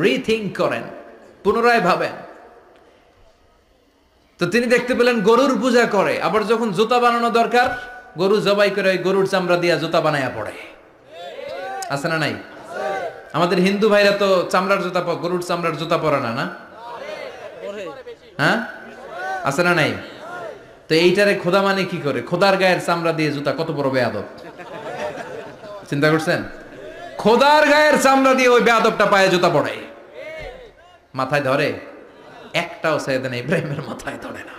রিথিঙ্ক করেন, পুনরায় ভাবেন। তো তিনি দেখতে পেলেন গরুর পূজা করে, আবার যখন জুতা বানানো দরকার, গরু জবাই করে ওই গরুর চামড়া দিয়া জুতা বানায়া পড়ে। আছে না নাই? আমাদের হিন্দু ভাইরা তো চামড়ার জুতা, গরুর চামড়ার জুতা পরে না, না? হ্যাঁ, আছে না নাই? তো এইটারে খোদা মানে কি করে? খোদার গায়ের চামড়া দিয়ে জুতা, কত বড় বেয়াদব! চিন্তা করছেন? খোদার গায়ের চামড়া দিয়ে ওই বেয়াদবটা পায়ে জুতা পড়ে। মাথায় ধরে? একটাও সাইয়েদনা ইব্রাহিমের মাথায় ধরে না।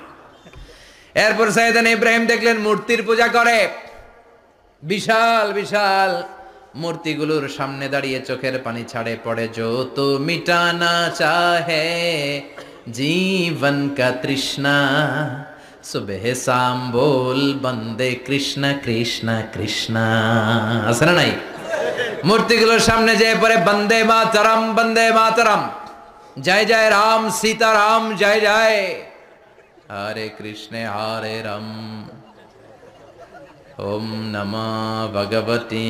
এরপর সাইয়েদনা ইব্রাহিম দেখলেন মূর্তির পূজা করে। বিশাল বিশাল মূর্তিগুলোর সামনে দাঁড়িয়ে চোখের পানি ছাড়ে, পড়ে जो तो मिटाना चाहे जीवन का तृष्णा सुबह शाम बोल बंदे कृष्ण कृष्ण कृष्ण। আছে না নাই? মূর্তিগুলোর সামনে যেয়ে পড়ে বন্দে মাতরম, বন্দে মাতরম, জয় জয় রাম সীতারাম, জয় জয় হরে কৃষ্ণ হরে রাম। ওম নমঃ ভগবতে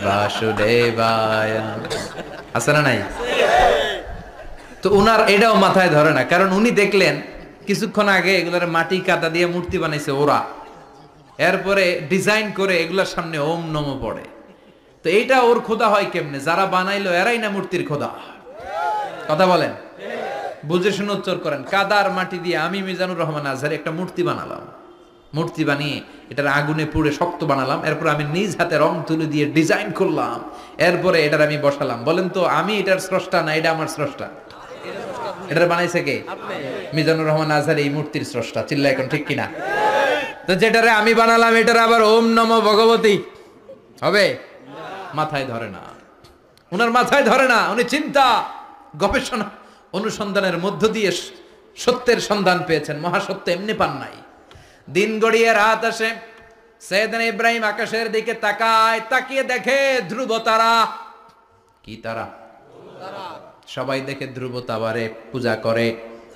বাসুদেবায়। আছে না নাই? তো উনার এটাও মাথায় ধরে না, কারণ উনি দেখলেন কিছুক্ষণ আগে এগুলোর মাটি কাদা দিয়ে মূর্তি বানাইছে ওরা, এরপরে ডিজাইন করে এগুলোর সামনে ওম নমঃ পড়ে। তো এইটা ওর খোদা হয় কেমনে? যারা বানাইলো এরাই না মূর্তির খোদা। কথা বলেন, বুঝে শুনে উত্তর করেন। কাদার মাটি দিয়ে আমি মিজানুর রহমান আজহারি একটা মূর্তি বানালাম, মূর্তি বানিয়ে এটার আগুনে পুড়ে শক্ত বানালাম, এরপর আমি নিজ হাতে রং তুলি দিয়ে ডিজাইন করলাম, এরপরে এটার আমি বসালাম। বলেন তো আমি এটার স্রষ্টা না এটা আমার স্রষ্টা? এটার বানাইছে কে? মিজানুর রহমান আজহারি এই মূর্তির স্রষ্টা। চিল্লা এখন ঠিক কিনা? তো যেটারে আমি বানালাম এটার আবার ওম নমঃ ভগবতী হবে? মাথায় ধরে না, উনার মাথায় ধরে না। উনি চিন্তা গবেষণা অনুসন্ধানের মধ্য দিয়ে সত্যের সন্ধান পেয়েছেন। মহাসত্য এমনি পান নাই। দিন গড়িয়ে রাত আসে, সাইয়েদনা ইব্রাহিম আকাশের দিকে তাকায়, তাকিয়ে দেখে ধ্রুব তারা। কি তারা? সবাই দেখে ধ্রুব তারারে পূজা করে।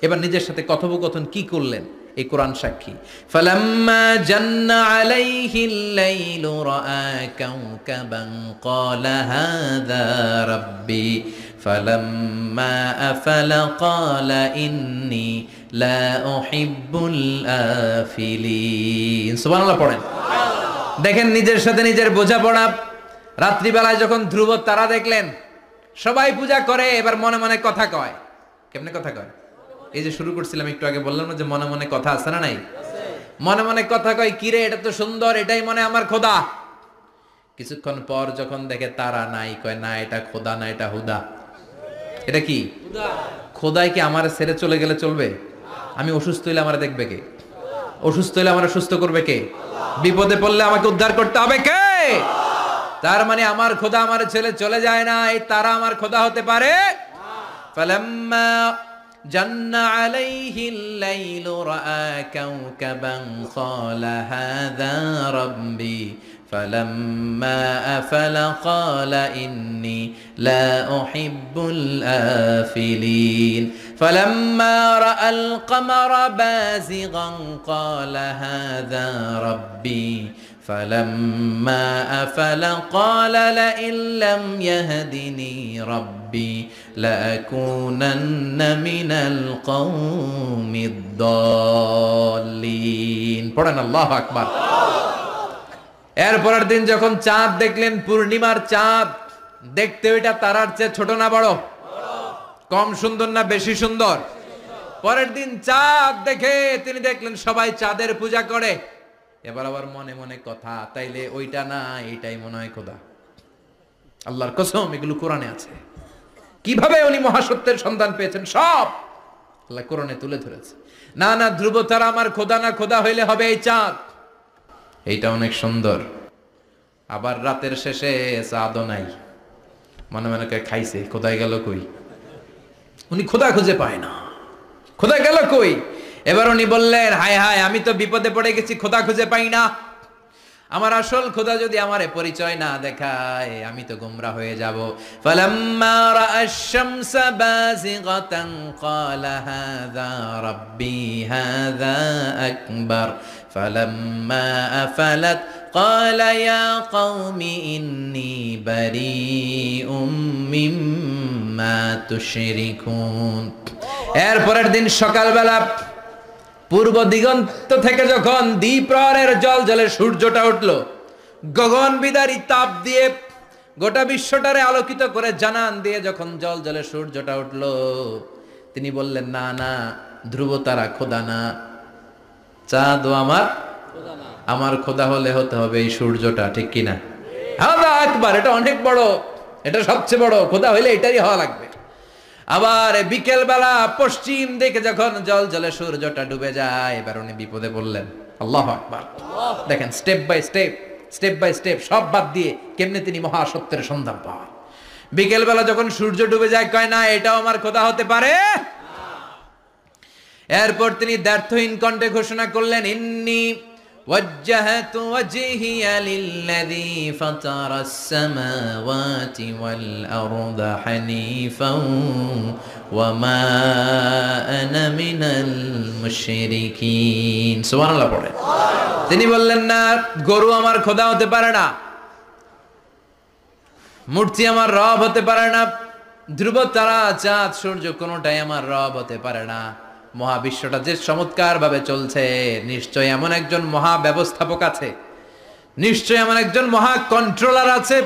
এবার নিজের সাথে কথোপকথন কি করলেন এই কোরআন সাক্ষী। ফালাম্মা জান্না আলাইহিল লাইলু রাআ কাওকাবান ক্বালা হাযা রাব্বি ফালাম্মা আফালা ক্বালা ইন্নী লা উহিব্বুল আফিলিন। সুবহানাল্লাহ পড়েন। দেখেন নিজের সাথে নিজের বোঝাপড়া। রাত্রিবেলায় যখন ধ্রুব তারা দেখলেন, সবাই পূজা করে, এবার মনে মনে কথা কয়। কেমনে কথা কয়? এই যে শুরু করছিলাম একটু আগে, বললাম না যে মনে মনে কথা আছে না নাই? মনে মনে কথা কয়, কিরে এটা তো সুন্দর, এটাই মনে আমার খোদা। কিছুক্ষণ পর যখন দেখে তারা নাই, কয় না এটা খোদা না, এটা হুদা। এটা কি? খোদাই কি আমার ছেড়ে চলে গেলে চলবে? আমি অসুস্থ হইলে আমার দেখবে কে? অসুস্থ হইলে আমার সুস্থ করবে কে? বিপদে পড়লে আমাকে উদ্ধার করতে হবে কে? তার মানে আমার খোদা আমার ছেলে চলে যায় না, এই তারা আমার খোদা হতে পারে? ফালাম্মা জান্না আলাইহিল লাইলু রাআ কাওকাবান ক্বালা হাযা রাব্বি ফালাম্মা আফালা ক্বালা ইন্নী লা উহিব্বুল আফিলিন ফালাম্মা রাআল কমারা বাযিগান ক্বালা হাযা রাব্বি فلما أفل قال لئن لم يهدني ربي لأكونن من القوم الضالين পড়েন আল্লাহু আকবার। এরপরের দিন যখন চাঁদ দেখলেন, পূর্ণিমার চাঁদ, দেখতে ওইটা তারার চেয়ে ছোট না বড়? কম সুন্দর না বেশি সুন্দর? পরের দিন চাঁদ দেখে তিনি দেখলেন সবাই চাঁদের পূজা করে। এবার আবার মনে মনে কথা, তাইলে ওইটা না এইটাই মনে হয় খোদা। আল্লাহর কসম এগুলো কোরআনে আছে। কিভাবে উনি মহাসত্যের সন্ধান পেয়েছেন সব আল্লাহ কোরআনে তুলে ধরেছে। না না, ধ্রুব তারা আমার খোদা না, খোদা হইলে হবে এই চাঁদ। এইটা অনেক সুন্দর। আবার রাতের শেষে চাঁদও নাই, মনে মনে খাইছে খোদাই গেল কই? উনি খোদা খুঁজে পায় না, খোদা গেল কই? এবার উনি বললেন, হায় হায়, আমি তো বিপদে পড়ে গেছি, খোদা খুঁজে পাই না। আমার আসল খোদা যদি আমারে পরিচয় না দেখায়, আমি তো গোমরা হয়ে যাব। ফালাম্মা রাআশ শামসা বাযিগাতান ক্বালা হাযা রাব্বি হাযা আকবার ফালাম্মা আফালাত ক্বালা ইয়া কওমি ইন্নী বারীউম মিম্মা তুশরিকুন। এরপরের দিন সকালবেলা পূর্ব দিগন্ত থেকে যখন দ্বিপ্রহরের জলে সূর্যটা উঠলো, গগন বিদারী তাপ দিয়ে গোটা বিশ্বটারে আলোকিত করে জানান দিয়ে যখন জলে সূর্যটা উঠলো, তিনি বললেন, না না, ধ্রুব তারা খোদা না, চাঁদও আমার খোদা হলে হতে হবে এই সূর্যটা। ঠিক কিনা? হাযা আকবার, এটা অনেক বড়, এটা সবচেয়ে বড়, খোদা হইলে এটাই হওয়া লাগবে। আবার বিকেল বেলা পশ্চিম দিকে যখন জলে সূর্যটা ডুবে যায়, এবার উনি বিপদে পড়লেন। আল্লাহু আকবার। দেখেন স্টেপ বাই স্টেপ সব বাদ দিয়ে কেমনে তিনি মহাসত্যের সন্ধান পান। বিকেল বেলা যখন সূর্য ডুবে যায়, কয় না এটাও আমার খোদা হতে পারে। এরপর তিনি দ্ব্যর্থহীন কণ্ঠে ঘোষণা করলেন, ইন্নী ওয়াজ্জাহাতু ওয়াজহিয়া লিল্লাযী ফাতারাস সামাওয়াতি ওয়াল আরদা হানিফাও ওয়া মা আনা মিনাল মুশরিকিন। সুবহানাল্লাহ পড়ে। তিনি বললেন না গরু আমার খোদা হতে পারে না, মূর্তি আমার রব হতে পারে না, ধ্রুব তারা চাঁদ সূর্য কোনোটাই আমার রব হতে পারে না। মহাবিশ্বটা যে চমৎকার ভাবে চলছে, নিশ্চয় এমন একজন মহা ব্যবস্থাপক আছে, নিশ্চয় এমন একজন মহা কন্ট্রোলার আছে,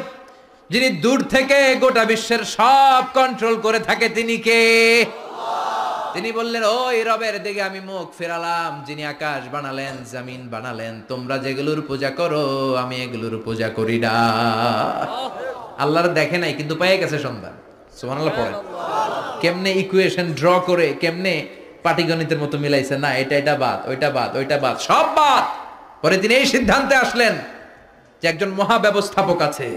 যিনি দূর থেকে গোটা বিশ্বের সব কন্ট্রোল করে থাকে। তিনি কে? তিনি বললেন ওই রবের দিকে আমি মুখ ফেরালাম, যিনি আকাশ বানালেন, জমিন বানালেন। তোমরা যেগুলোর পূজা করো আমি এগুলোর পূজা করি না। আল্লাহর দেখে নাই কিন্তু পেয়ে গেছে সন্ধান। সুবহানাল্লাহ পড়েন। কেমনে ইকুয়েশন ড্র করে, কেমনে পাটিগণিতের মতো মিলাইছে, না এটা এটা বাদ, ওইটা বাদ, ওইটা বাদ, সব বাদ। পরে তিনি এই সিদ্ধান্তে আসলেন যে একজন মহা ব্যবস্থাপক আছে,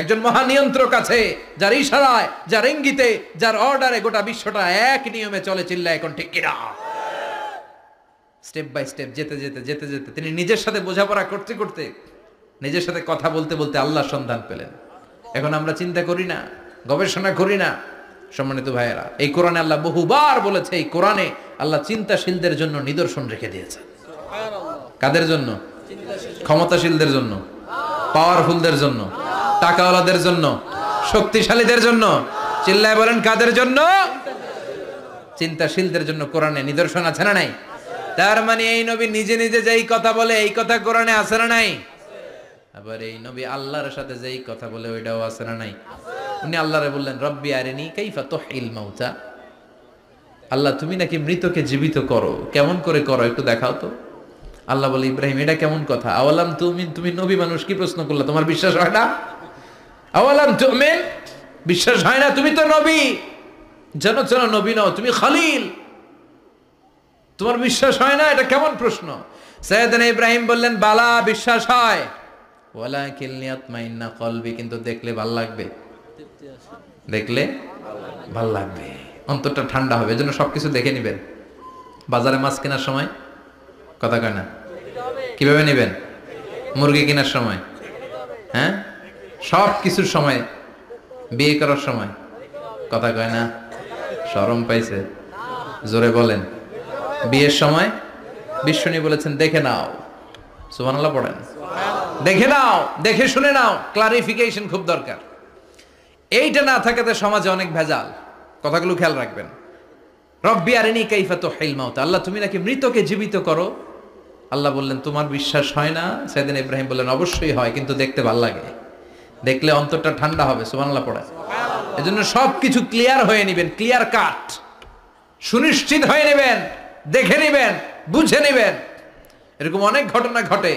একজন মহা নিয়ন্ত্রক আছে, যার ইশারায়, যার ইঙ্গিতে, যার অর্ডারে গোটা বিশ্বটা এক নিয়মে চলে। চিল্লায় এখন ঠিক কিনা? স্টেপ বাই স্টেপ যেতে যেতে যেতে যেতে তিনি নিজের সাথে বোঝাপড়া করতে করতে, নিজের সাথে কথা বলতে বলতে আল্লাহর সন্ধান পেলেন। এখন আমরা চিন্তা করি না, গবেষণা করি না। সম্মানিত ভাইয়েরা, এই কোরআনে আল্লাহ বহুবার বলেছে, এই কোরআনে আল্লাহ চিন্তাশীলদের জন্য নিদর্শন রেখে দিয়েছে। কাদের জন্য? ক্ষমতাশীলদের জন্য, পাওয়ারফুলদের জন্য, টাকাওয়ালাদের জন্য, শক্তিশালীদের জন্য। চিল্লায় বলেন কাদের জন্য? চিন্তাশীলদের জন্য কোরআনে নিদর্শন আছে না নাই? তার মানে এই নবী নিজে নিজে যেই কথা বলে এই কথা কোরআনে আছে না নাই? আবার এই নবী আল্লাহর সাথে যেই কথা বলে ওইটাও আছে না নাই? উনি আল্লাহরে বললেন রব্বি আরিনি কাইফা তুহিল মাউতা, আল্লাহ তুমি নাকি মৃতকে জীবিত করো, কেমন করে করো একটু দেখাও তো। আল্লাহ বলে ইব্রাহিম এটা কেমন কথা? আওয়ালাম তুমিন, তুমি নবী মানুষ কি প্রশ্ন করলা, তোমার বিশ্বাস হয় না? আওয়ালাম তুমিন, বিশ্বাস হয় না? তুমি তো নবী, জানো জানো নবী নও, তুমি খলিল, তোমার বিশ্বাস হয় না? এটা কেমন প্রশ্ন? সাইয়েদনা ইব্রাহিম বললেন বালা, বিশ্বাস হয়, ওয়ালাকিন লিয়াতমাইন্না কলবি, কিন্তু দেখলে ভাল লাগবে, দেখলে ভাল লাগবে, অন্তরটা ঠান্ডা হবে। এজন্য সবকিছু দেখে নিবেন। বাজারে মাছ কেনার সময় কথা কয় না, কিভাবে নেবেন? মুরগি কেনার সময়, হ্যাঁ, সব কিছুর সময়, বিয়ে করার সময় কথা কয় না, শরম পাইছে, জোরে বলেন। বিয়ের সময় বিশ্বনী বলেছেন দেখে নাও। সুবহানাল্লাহ পড়েন। দেখে নাও, দেখে শুনে নাও, ক্লারিফিকেশন খুব দরকার। এইটা না থাকাতে সমাজে অনেক ভেজাল। কথাগুলো খেয়াল রাখবেন। রব্বি আরিনি কাইফা তুহিল মাউতা, আল্লাহ তুমি নাকি মৃতকে জীবিত করো। আল্লাহ বললেন তোমার বিশ্বাস হয় না? সাইয়েদনা ইব্রাহিম বললেন অবশ্যই হয়, কিন্তু দেখতে ভাল লাগে, দেখলে অন্তরটা ঠান্ডা হবে। সুবহানাল্লাহ পড়ে। এজন্য সবকিছু ক্লিয়ার হয়ে নেবেন, ক্লিয়ার কাট, সুনিশ্চিত হয়ে নেবেন, দেখে নেবেন, বুঝে নেবেন। এরকম অনেক ঘটনা ঘটে।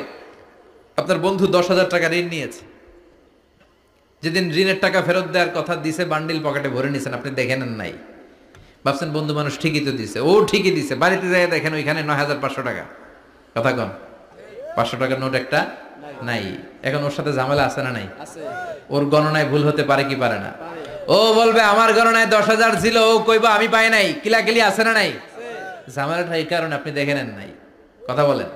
আপনার বন্ধু 10,000 টাকা ঋণ নিয়েছে, যেদিন ঋণের টাকা ফেরত দেওয়ার কথা দিছে বান্ডিল পকেটে ভরে নিছেন, আপনি দেখে নেন নাই, ভাবছেন বন্ধু মানুষ ঠিকই তো দিছে, ও ঠিকই দিছে। বাড়িতে যাই দেখেন ওইখানে 9,500 টাকা। কথা কন, 500 টাকার নোট একটা নাই। এখন ওর সাথে ঝামেলা আছে না নাই? ওর গণনায় ভুল হতে পারে কি পারে না? ও বলবে আমার গণনায় 10,000 ছিল, ও কইবা আমি পাই নাই। কিলাকিলি আছে না নাই? ঝামেলাটা এই কারণে আপনি দেখে নেন নাই। কথা বলেন।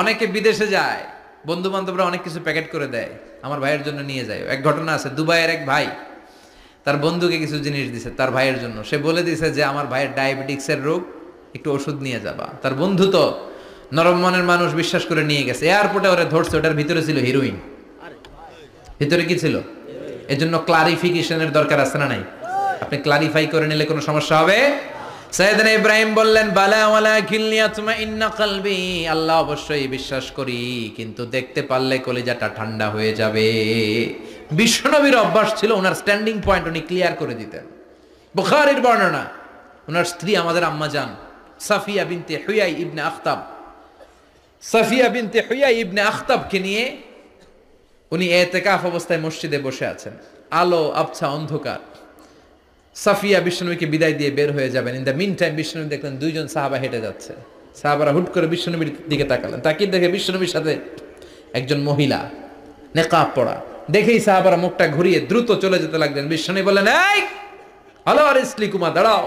অনেকে বিদেশে যায়, বন্ধু বান্ধবরা অনেক কিছু প্যাকেট করে দেয়, আমার ভাইয়ের জন্য নিয়ে যায়। এক ঘটনা আছে, দুবাইয়ের এক ভাই তার বন্ধুকে কিছু জিনিস দিছে তার ভাইয়ের জন্য। সে বলে দিছে যে আমার ভাইয়ের ডায়াবেটিক্সের রোগ, একটু ওষুধ নিয়ে যাবা। তার বন্ধু তো নরম মনের মানুষ, বিশ্বাস করে নিয়ে গেছে। এয়ারপোর্টে ওরা ধরছে, ওটার ভিতরে ছিল হিরোইন। ভিতরে কি ছিল? এজন্য ক্লারিফিকেশনের দরকার আছে না নাই? আপনি ক্লারিফাই করে নিলে কোনো সমস্যা হবে? সাইয়েদনা ইব্রাহিম বললেন বালা ওয়ালাকিন লিয়াতমাইন্না কলবি, আল্লাহ অবশ্যই বিশ্বাস করি, কিন্তু দেখতে পারলে কলিজাটা ঠান্ডা হয়ে যাবে। বিশ্বনবীর অভ্যাস ছিল ওনার স্ট্যান্ডিং পয়েন্ট উনি ক্লিয়ার করে দিতেন। বুখারীর বর্ণনা, ওনার স্ত্রী আমাদের আম্মা জান সাফিয়া বিনতে হুয়াই ইবনে আখতাব, সাফিয়া বিনতে হুয়াই ইবনে আখতাবকে নিয়ে উনি ইতিকাফ অবস্থায় মসজিদে বসে আছেন। আলো আবছা অন্ধকার। সাফিয়া বিশ্বনবীকে বিদায় দিয়ে বের হয়ে যাবেন। ইন দ্য মিন টাইম বিশ্বনবী দেখলেন দুইজন সাহাবা হেঁটে যাচ্ছে। সাহাবারা হুট করে বিশ্বনবীর দিকে তাকালেন। তাকিয়ে দেখে বিশ্বনবীর সাথে একজন মহিলা, নেকাব পরা। দেখেই সাহাবারা মুখটা ঘুরিয়ে দ্রুত চলে যেতে লাগলেন। বিশ্বনবী বললেন এই হলো আর ইসলিকুমা, দাঁড়াও।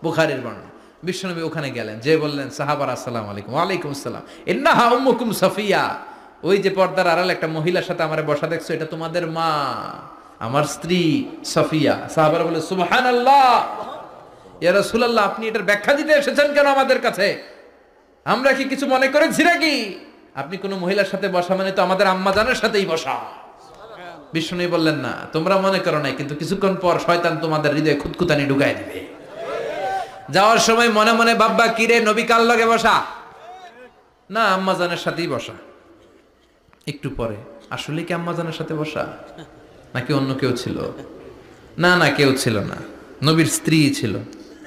বুখারীর বর্ণনা। বিশ্বনবী ওখানে গেলেন, যে বললেন সাহাবারা আসসালামু আলাইকুম। ওয়ালাইকুম আসসালাম। ইন্নাহা উম্মুকুম সাফিয়া, ওই যে পর্দার আড়াল একটা মহিলার সাথে আমারে বসা দেখছো, এটা তোমাদের মা, আমার স্ত্রী সাফিয়া। সাহাবারা বলে সুবহানাল্লাহ, ইয়া রাসূলুল্লাহ, আপনি এটার ব্যাখ্যা দিতে এসেছেন কেন আমাদের কাছে? আমরা কি কিছু মনে করেছি নাকি? আপনি কোন মহিলার সাথে বসা মানে তো আমাদের আম্মা জানের সাথেই বসা। বিষ্ণু বললেন না, তোমরা মনে করো নাই, কিন্তু কিছুক্ষণ পর শয়তান তোমাদের হৃদয়ে খুঁতখুঁতানি ঢুকাই দিবে। যাওয়ার সময় মনে মনে ভাববা, কিরে নবী কার লগে বসা? না, আম্মা জানের সাথেই বসা। একটু পরে আসলে কি আম্মা জানের সাথে বসা, নাকি অন্য কেউ ছিল? না না, কেউ ছিল না, নবীর স্ত্রী ছিল।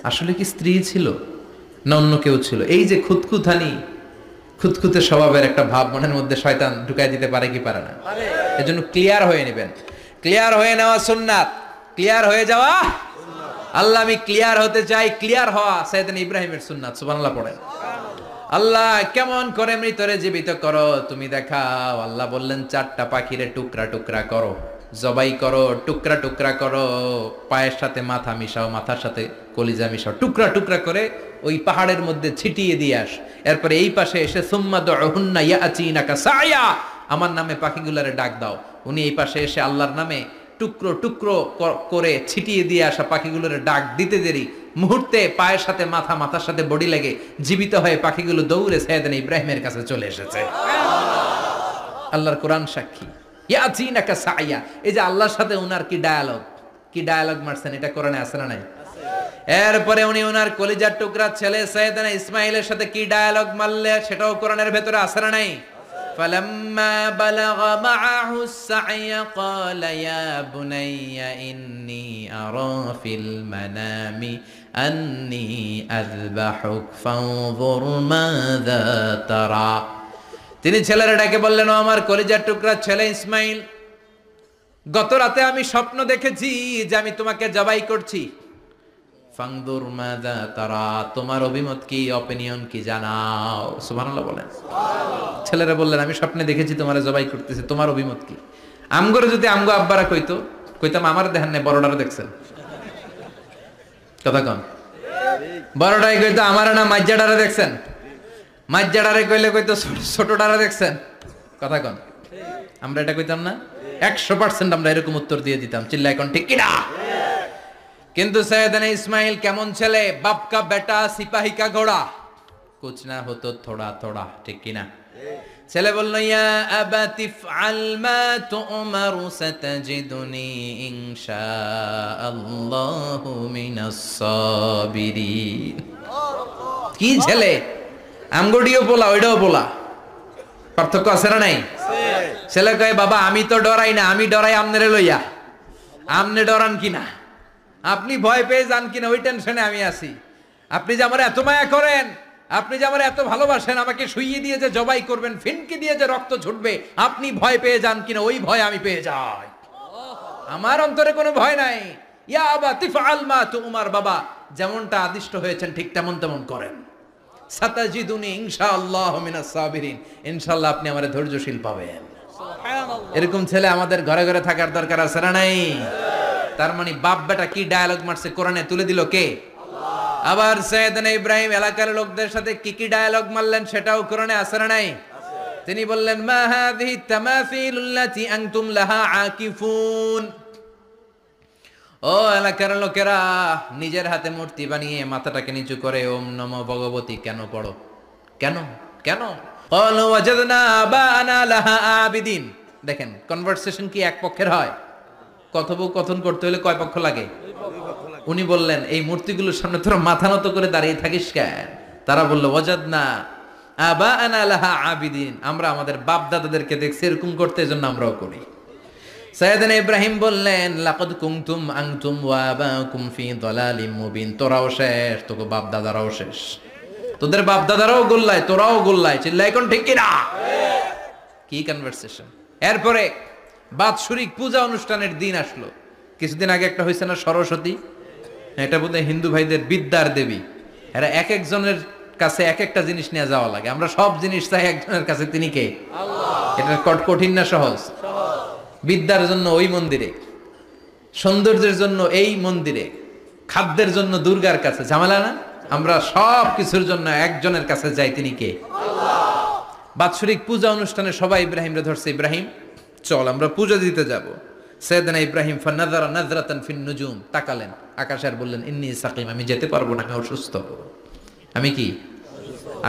আসলে কি স্ত্রী ছিল না অন্য কেউ ছিল? এই যে খুঁতখুঁতানি, খুঁতখুঁতে স্বভাবের একটা ভাব মনের মধ্যে শয়তান ঢুকাই দিতে পারে কি পারে না? এজন্য ক্লিয়ার হয়ে নেবেন। ক্লিয়ার হয়ে নেওয়া সুন্নাত, ক্লিয়ার হয়ে যাওয়া। আল্লাহ আমি ক্লিয়ার হতে চাই, ক্লিয়ার হওয়া সাইয়েদনা ইব্রাহিমের সুন্নাত। সুবহানাল্লাহ পড়েন। আল্লাহ কেমন করে মৃতরে জীবিত করো তুমি দেখাও। আল্লাহ বললেন, 4টা পাখিরে টুকরা টুকরা করো, জবাই করো, টুকরা টুকরা করো, পায়ের সাথে মাথা মিশাও, মাথার সাথে কলিজা মিশাও, টুকরা টুকরা করে ওই পাহাড়ের মধ্যে ছিটিয়ে দিয়ে আস। এরপরে এই পাশে এসে সুম্মা দুহুন্না ইয়াতিনাকা সায়া, আমার নামে পাখিগুলারে ডাক দাও। উনি এই পাশে এসে আল্লাহর নামে টুকরো টুকরো করে ছিটিয়ে দিয়ে আসা পাখিগুলোর ডাক দিতে দেরি মুহূর্তে পায়ের সাথে মাথা, মাথার সাথে বডি লেগে জীবিত হয়ে পাখিগুলো দৌড়ে সাইয়েদনা ইব্রাহিমের কাছে চলে এসেছে। আল্লাহর কোরআন সাক্ষী। ইয়াতিনাকা সায়া, এই যে আল্লাহর সাথে উনার কি ডায়ালগ মারছেন, এটা কোরআনে আছে না নাই? এরপরে উনি ওনার কলিজার টুকরা ছেলে সাইয়েদনা ইসমাইলের সাথে কি ডায়ালগ মারলে, সেটাও কোরআনের ভেতরে আছে না নাই? فلما بلغ معه السعي قال يا بني إني أرى في المنام أني أذبحك فانظر ماذا ترى। তিনি ছেলের ডাকে বললেন, ও আমার কলিজার টুকরা ছেলে ইসমাইল, গত রাতে আমি স্বপ্ন দেখেছি যে আমি তোমাকে জবাই করছি। ফাংদুর মাযা তারা, তোমার অভিমত কি, অপিনিয়ন কি জানাও। সুবহানাল্লাহ বলেন। ছেলেরা বললেন, আমি স্বপ্নে দেখেছি তোমারে জবাই করতেছি, তোমার অভিমত কি? আমগরে যদি আমগো আব্বারা কইতাম আমার দেখেন না, বড়ডারে দেখছেন। কথা কন। বড়ডাই কইতো আমার না মাজ্জাডারে দেখছেন, মাজ্জাডারে কইতো ছোটডারে দেখছেন। কথা কন। আমরা এটা কইতাম না? 100% আমরা এরকম উত্তর দিয়ে দিতাম। চিল্লায় কোন ঠিক কিনা? কিন্তু সৈয়দনা ইসমাইল কেমন ছেলে, বাপ কা বেটা সিপাহী কা ঘোড়া, কুছ না হতো থোড়া থোড়া, ঠিক কিনা? ছেলে বলল, ইয়া আবাতি ফআল মা তুমারু সাতাজিদুনি ইনশাআল্লাহু মিনাস সাবিরিন। কি ছেলে, আমগডিও পোলা ওইটাও পোলা, পার্থক্য আছে না নাই? ছেলে কয়, বাবা আমি তো ডরাই না, আমি ডরাই আমনেরে লইয়া। আমনে ডরান কিনা, আপনি ভয় পেয়ে যান কিনা, ওই টেনশনে আমি আছি। আপনি যে আমার এত মায়া করেন, আপনি যে আমার এত ভালোবাসেন, আমাকে শুইয়ে দিয়ে যে জবাই করবেন, ফিনকি দিয়ে যে রক্ত ছুটবে, আপনি ভয় পেয়ে যান কিনা, ওই ভয় আমি পেয়ে যাই। আমার অন্তরে কোনো ভয় নাই। ইয়া আবাতি ফাআল মা তুমার, বাবা যেমনটা আদিষ্ট হয়েছেন ঠিক তেমন করেন। সাতাজিদুনি ইনশাআল্লাহু মিনাস সাবিরিন, ইনশাআল্লাহ আপনি আমারে ধৈর্যশীল পাবেন। সুবহানাল্লাহ। এরকম ছেলে আমাদের ঘরে ঘরে থাকার দরকার আছে না নাই? তার মানে বাপ বেটা কি ডায়ালগ মারছে কোরআনে তুলে দিল কে? আল্লাহ। আবার সাইয়েদনা ইব্রাহিম এলাকার লোকদের সাথে কি ডায়ালগ মারলেন, সেটাও কোরআনে আছে না নাই? তিনি বললেন, মা হাযিহি তামাসিলুল্লাতি আনতুম লাহা আকিফুন। ও এলাকার লোকেরা, নিজের হাতে মূর্তি বানিয়ে মাথাটাকে নিচু করে ওম নমো ভগবতী কেন পড়ো? কেন কেন? ক্বালু ওয়াজাদনা আবানা লাহা আবিদিন। দেখেন কনভারসেশন কি এক পক্ষের হয়? কথোপকথন করতে হলে কয় পক্ষ লাগে? উনি বললেন, এই মূর্তিগুলোর সামনে তোরা মাথা নত করে দাঁড়িয়ে থাকিস কেন? তারা বলল, ওয়াজাদনা আবানা লাহা আবিদিন, আমরা আমাদের বাপ দাদাদেরকে দেখছি এরকম করতে, এজন্য আমরাও করি। সাইয়েদনা ইব্রাহিম বললেন, লাকাদ কুনতুম আনতুম ওয়া আবাকুম ফি দালালিম মুবিন, তোরাও শেষ, তোকে বাপ দাদারাও শেষ, তোদের বাপ দাদারাও গোল্লায়, তোরাও গোল্লায়। চিল্লাই কোন ঠিক কিনা? কি কনভারসেশন। এরপরে বাৎসরিক পূজা অনুষ্ঠানের দিন আসলো। কিছুদিন আগে একটা হয়েছে না, সরস্বতী, এটা বোধহয় হিন্দু ভাইদের বিদ্যার দেবী। এরা এক একজনের কাছে এক একটা জিনিস নিয়ে যাওয়া লাগে। আমরা সব জিনিস চাই একজনের কাছে, তিনি কে? আল্লাহ। এটা কঠিন না সহজ? বিদ্যার জন্য ওই মন্দিরে, সৌন্দর্যের জন্য এই মন্দিরে, খাদ্যের জন্য দুর্গার কাছে, ঝামেলা না? আমরা সব কিছুর জন্য একজনের কাছে যাই, তিনি কে? বাৎসরিক পূজা অনুষ্ঠানে সবাই ইব্রাহিমরে ধরছে, ইব্রাহিম চল আমরা পূজা দিতে যাব। সাইয়েদনা ইব্রাহিম ফানাযারা নাযরাতান ফিন নুজুম, তাকালেন আকাশে আর বললেন ইন্নী সাকিম, আমি যেতে পারবো না, আমি অসুস্থ। আমি কি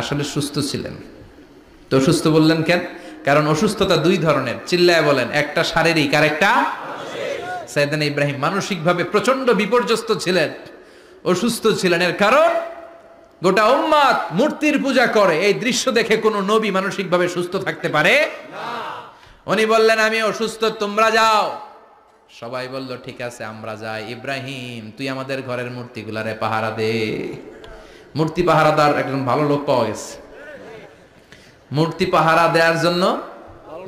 আসলে সুস্থ ছিলেন? তো অসুস্থ বললেন কেন? কারণ অসুস্থতা দুই ধরনের, চিল্লায় বলেন, একটা শারীরিক আর একটা সাইয়েদনা ইব্রাহিম মানসিকভাবে প্রচন্ড বিপর্যস্ত ছিলেন, অসুস্থ ছিলেন। এর কারণ গোটা উম্মাত মূর্তির পূজা করে, এই দৃশ্য দেখে কোনো নবী মানসিকভাবে সুস্থ থাকতে পারে না। উনি বললেন আমি অসুস্থ, তোমরা যাও। সবাই বলল ঠিক আছে আমরা যাই। ইব্রাহিম তুই আমাদের ঘরের মূর্তিগুলারে পাহারা দে। মূর্তি পাহারাদার একজন ভালো লোক পাওয়া গেছে, মূর্তি পাহারা দেওয়ার জন্য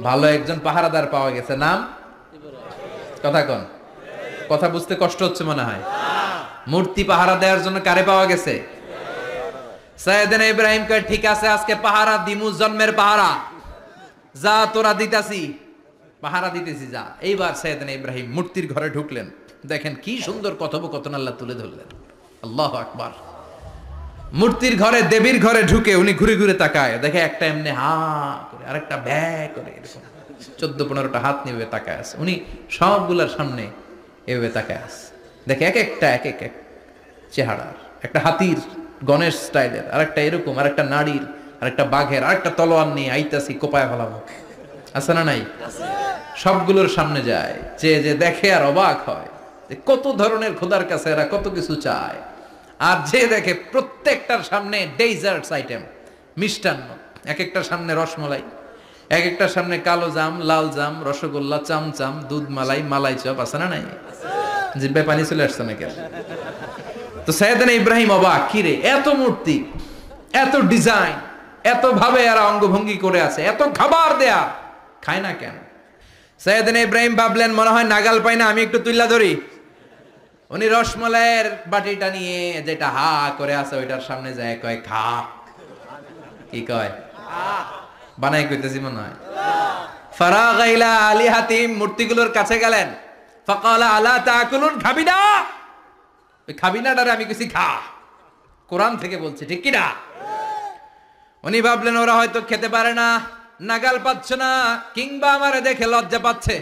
ভালো একজন পাহারাদার পাওয়া গেছে। নাম কথা কন, কথা বুঝতে কষ্ট হচ্ছে মনে হয়। মূর্তি পাহারা দেওয়ার জন্য কারে পাওয়া গেছে? সাইয়েদনা ইব্রাহিম কয় ঠিক আছে আজকে পাহারা দিমু, জন্মের পাহারা, যা তোরা দিতাছি, পাহারা দিতেছি যা। এইবার সাইয়েদনা ইব্রাহিম মূর্তির ঘরে ঢুকলেন, দেখেন কি সুন্দর কথোপকথন আল্লাহ তুলে ধরলেন। আল্লাহু আকবার। মূর্তির ঘরে, দেবীর ঘরে ঢুকে উনি ঘুরে ঘুরে তাকায়, দেখে একটা এমনি হা করে, আরেকটা ব্যা করে, এরকম 14-15টা হাত নিয়ে তাকায় আছে। উনি সবগুলার সামনে এভাবে তাকায় আছে, দেখে এক একটা এক এক চেহারার, একটা হাতির গণেশ স্টাইলের, আরেকটা এরকম, আরেকটা নারীর, আরেকটা বাঘের, আরেকটা তলোয়ার নিয়ে আইতাছি কোপায় ফেলাবো, আছে না নাই? সবগুলোর সামনে যায়, যে দেখে আর অবাক হয় যে কত ধরনের খোদার কাছে এরা কত কিছু চায়। আর যে দেখে প্রত্যেকটার সামনে ডেজার্টস আইটেম, মিষ্টান্ন, এক একটার সামনে রসমলাই, এক একটার সামনে কালো জাম, লাল জাম, রসগোল্লা, চামচাম, দুধ মালাই, মালাই চপ, আছে না নাই? জিব্বে পানি চলে আসছে না কেন? তো সাইয়েদনা ইব্রাহিম অবাক, কি রে এত মূর্তি, এত ডিজাইন, এত ভাবে এরা অঙ্গভঙ্গি করে আছে, এত খাবার দেয়া, খায় না কেন? সাইয়েদনা ইব্রাহিম ভাবলেন মনে হয় নাগাল পাই না, আমি একটু তুইলা ধরি। উনি রসমলাইয়ের বাটিটা নিয়ে, যেটা হা করে আছে ওইটার সামনে যায়, কয় খা। কি কয়? বানাই কইতেছি মনে হয়। ফারাগা ইলা আলিহাতিম, মূর্তিগুলোর কাছে গেলেন। ফাকালা আলা তাকুলুন, খাবি না? ওই খাবি না ডারে আমি কিছু খা, কোরআন থেকে বলছে, ঠিক কি না? উনি ভাবলেন ওরা হয়তো খেতে পারে না, নাগাল পাচ্ছে না, কিংবা আমারে দেখে লজ্জা পাচ্ছে।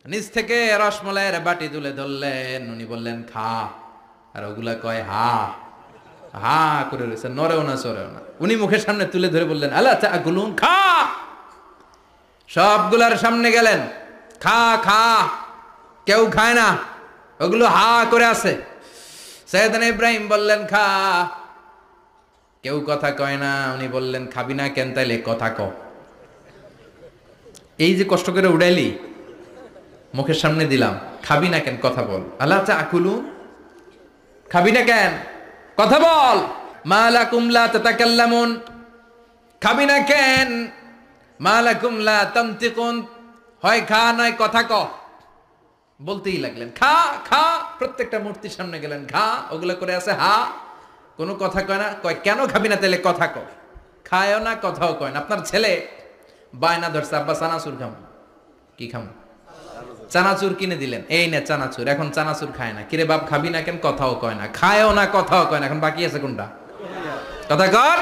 নিচ থেকে রসমলাইয়ের বাটি তুলে ধরলেন, উনি বললেন খা, আর ওগুলা কয় হা হা করে রয়েছে, নরেও না সরেও না। উনি মুখের সামনে তুলে ধরে বললেন আলা তাকুলুন, খা। সবগুলার সামনে গেলেন, খা খা, কেউ খায় না, ওগুলো হা করে আছে। সাইয়েদনা ইব্রাহিম বললেন খা, কেউ কথা কয় না। উনি বললেন খাবি না কেন? তাইলে কথা ক। এই যে কষ্ট করে উড়াইলি, মুখের সামনে দিলাম, খাবি না কেন? কথা বল। আলা তাকুলুন, খাবি না কেন? কথা বল। মা লাকুম লা তাতাকাল্লামুন, খাবি না কেন? মা লাকুম লা তানতিকুন, হয় খা নয় কথা ক। বলতেই লাগলেন খা খা, প্রত্যেকটা মূর্তির সামনে গেলেন, খা, ওগুলো করে আছে হা, কোনো কথা কয় না। কয় কেন খাবি না? তাহলে কথা ক। খায়ও না, কথাও কয় না। আপনার ছেলে বায়না ধরছে, আব্বা চানাচুর খাম। কি খাম? চানাচুর কিনে দিলেন, এই না চানাচুর। এখন চানাচুর খায় না। কিরে বাপ খাবি না কেন? কথাও কয় না, খায়ও না, কথাও কয় না। এখন বাকি আছে কোনটা? কথা কর।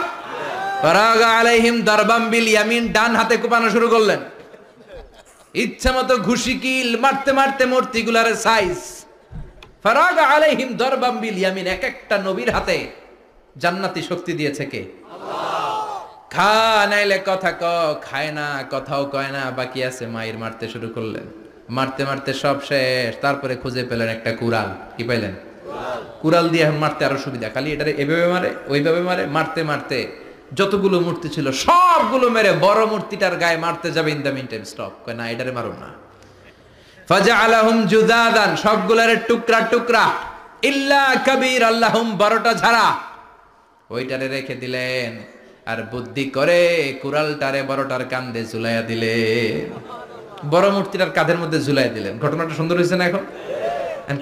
ফারাগা আলাইহিম দারবাম বিল ইয়ামিন, ডান হাতে কোপানো শুরু করলেন। ইচ্ছা মতো ঘুষি কিল মারতে মারতে মূর্তিগুলার সাইজ। ফারাগা আলাইহিম দারবাম বিল ইয়ামিন, এক একটা নবীর হাতে জান্নাতি শক্তি দিয়েছে কে? আল্লাহ। খা নাইলে কথা ক, খায় না, কথাও কয় না, বাকি আছে। মায়ের মারতে শুরু করলেন, মারতে মারতে সব শেষ। তারপরে খুঁজে পেলেন একটা কুড়াল। কি পাইলেন? কুড়াল দিয়ে এখন মারতে আরো সুবিধা, খালি এটারে এভাবে মারে, ওইভাবে মারে। মারতে মারতে যতগুলো মূর্তি ছিল সবগুলো মেরে বড় মূর্তিটার গায়ে মারতে যাবে, in the meantime stop, কয় না এটারে মারুন না। ফাজআলাহুম জুদাদান, সবগুলোর টুকরা টুকরা, ইল্লা কাবীর আল্লাহুম, বড়টা ছাড়া ওইটারে রেখে দিলেন। আর বুদ্ধি করে কুড়ালটারে বড়টার কাঁধে ঝুলাইয়া দিলেন, বড় মূর্তিটার কাঁধের মধ্যে ঝুলাই দিলেন। ঘটনাটা সুন্দর হয়েছে না? এখন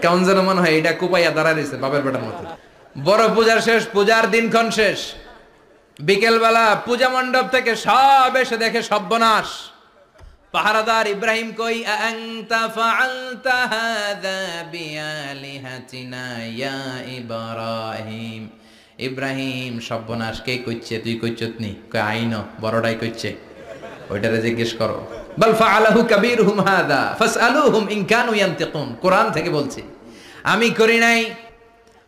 কেমন যেন মনে হয় এটা কুপাইয়া দাঁড়া রয়েছে বাপের বেটার মতো। বড় পূজার শেষ, পূজার দিনক্ষণ শেষ। বিকেলবেলা পূজা মণ্ডপ থেকে সব এসে দেখে সর্বনাশ। পাহারাদার ইব্রাহিম কই, আনতা ফাআলতা হাযা বিআলিহাতিনা ইয়া ইব্রাহিম, ইব্রাহিম সর্বনাশ কে কইছে, তুই কইছত নি? কয় আইন বড়টাই কইছে, ওইটারে জিজ্ঞেস করো। বাল ফাআলাহু কাবীরুহুম হাদা ফাসআলুহুম ইন কানু ইয়ানতিকুন। কোরআন থেকে বলছি, আমি করি নাই।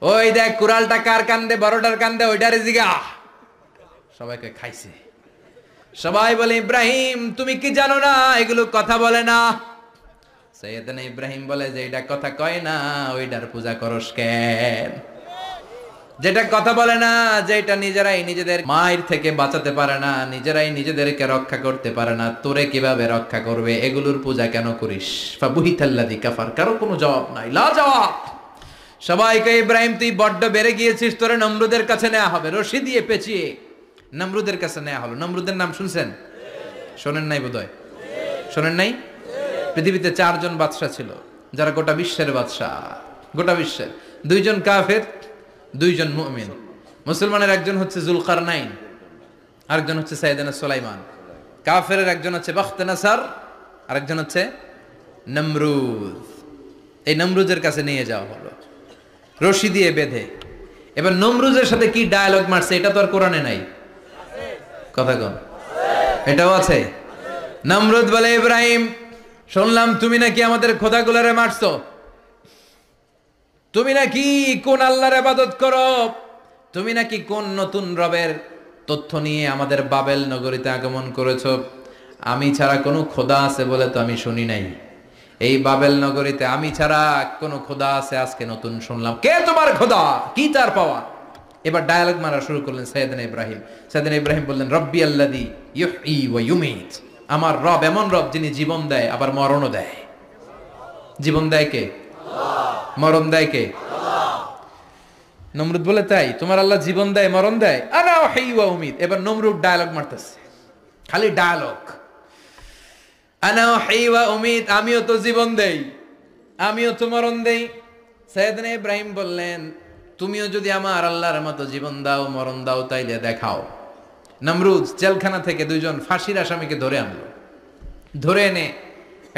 ওই দেখ কুড়ালটা কার কান্দে, বড়টার কান্দে, ওইটারে জিগা। সবাইকে খাইছে। সবাই বলে ইব্রাহিম তুমি কি জানো না এগুলো কথা বলে না? সাইয়েদনা ইব্রাহিম বলে যে এটা কথা কয় না ওইটার পূজা করস কেন? যেটা কথা বলে না, যেটা নিজেরাই নিজেদের মায়ের থেকে বাঁচাতে পারে না, নিজেরাই নিজেদেরকে রক্ষা করতে পারে না, তোরে কিভাবে রক্ষা করবে? এগুলোর পূজা কেন করিস? ফাবুহিতাল্লাযী কাফার। কারো কোনো জবাব নাই, লা জবাব। সবাইকে ইব্রাহিম তুই বড্ড বেড়ে গিয়েছিস, তোরে নমরুদের কাছে নেওয়া হবে, রশি দিয়ে পেঁচিয়ে নমরুদের কাছে নেওয়া হলো। নমরুদের নাম শুনছেন? শোনেন নাই বোধহয়, শোনেন নাই? পৃথিবীতে 4 জন বাদশা ছিল যারা গোটা বিশ্বের বাদশা, গোটা বিশ্বের। 2 জন কাফের, 2 জন মুমিন। মুসলমানের একজন হচ্ছে যুলকারনাইন, আরেকজন হচ্ছে সাইয়েদনা সুলাইমান। কাফেরের একজন হচ্ছে বাখতেনাসার, আরেকজন হচ্ছে নমরুদ। এই নমরুদের কাছে নিয়ে যাওয়া হলো রশি দিয়ে বেঁধে। এবার নমরুদের সাথে কি ডায়ালগ মারছে এটা তো আর কোরআনে নাই। কথা কন, এটাও আছে। নমরুদ বলে ইব্রাহিম শুনলাম তুমি নাকি আমাদের খোদাগুলারে মারছো, তুমি নাকি কোন আল্লাহর ইবাদত করো, তুমি নাকি কোন নতুন রবের তথ্য নিয়ে আমাদের বাবেল নগরীতে আগমন করেছো। আমি ছাড়া কোনো খোদা আছে বলে তো আমি শুনি নাই। এই বাবেল নগরীতে আমি ছাড়া কোনো খোদা আছে আজকে নতুন শুনলাম। কে তোমার খোদা? কি তার পাওয়া? এবার ডায়ালগ মারা শুরু করলেন সাইয়েদনা ইব্রাহিম। সাইয়েদনা ইব্রাহিম বললেন রব্বি আল্লাযী ইউহয়ী ওয়া ইউমীত। আমার রব এমন রব যিনি জীবন দেয় আবার মরণও দেয়। জীবন দেয় কে? আল্লাহ। মরণ দেয় কে? আল্লাহ। নমরুদ বলে তাই তোমার আল্লাহ জীবন দেয় মরণ দেয়? আনা উহয়ী ওয়া উমীত। এবার নমরুদ ডায়ালগ মারতেছে, খালি ডায়ালগ। আনা উহয়ী ওয়া উমীত, আমিও তো জীবন দেই, আমিও তো মরণ দেই। সাইয়েদনা ইব্রাহিম বললেন তুমিও যদি আমার আল্লাহর মতো জীবন দাও মরণ দাও তাইলে দেখাও। নমরুদ জেলখানা থেকে 2 জন ফাঁসির আসামিকে ধরে আনলো। ধরে এনে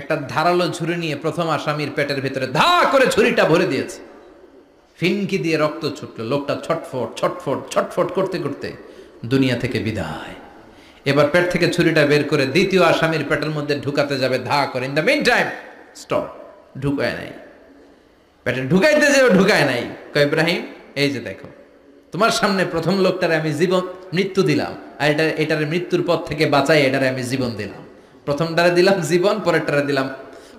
একটা ধারালো ছুরি নিয়ে প্রথম আসামির পেটের ভিতরে ধা করে ছুরিটা ভরে দিয়েছে। ফিনকি দিয়ে রক্ত ছুটলো। লোকটা ছটফট ছটফট ছটফট করতে করতে দুনিয়া থেকে বিদায়। এবার পেট থেকে ছুরিটা বের করে দ্বিতীয় আসামির পেটের মধ্যে ঢুকাতে যাবে ধা করে। In the meantime stop, ঢুকায় নাই। পেটে ঢুকাইতে যেও ঢুকায় নাই। কয় ইব্রাহিম এই যে দেখো তোমার সামনে প্রথম লোকটারে আমি জীবন মৃত্যু দিলাম, আর এটারে মৃত্যুর পথ থেকে বাঁচাই এটারে আমি জীবন দিলাম। প্রথমটারে দিলাম জীবন, পরেরটারে দিলাম,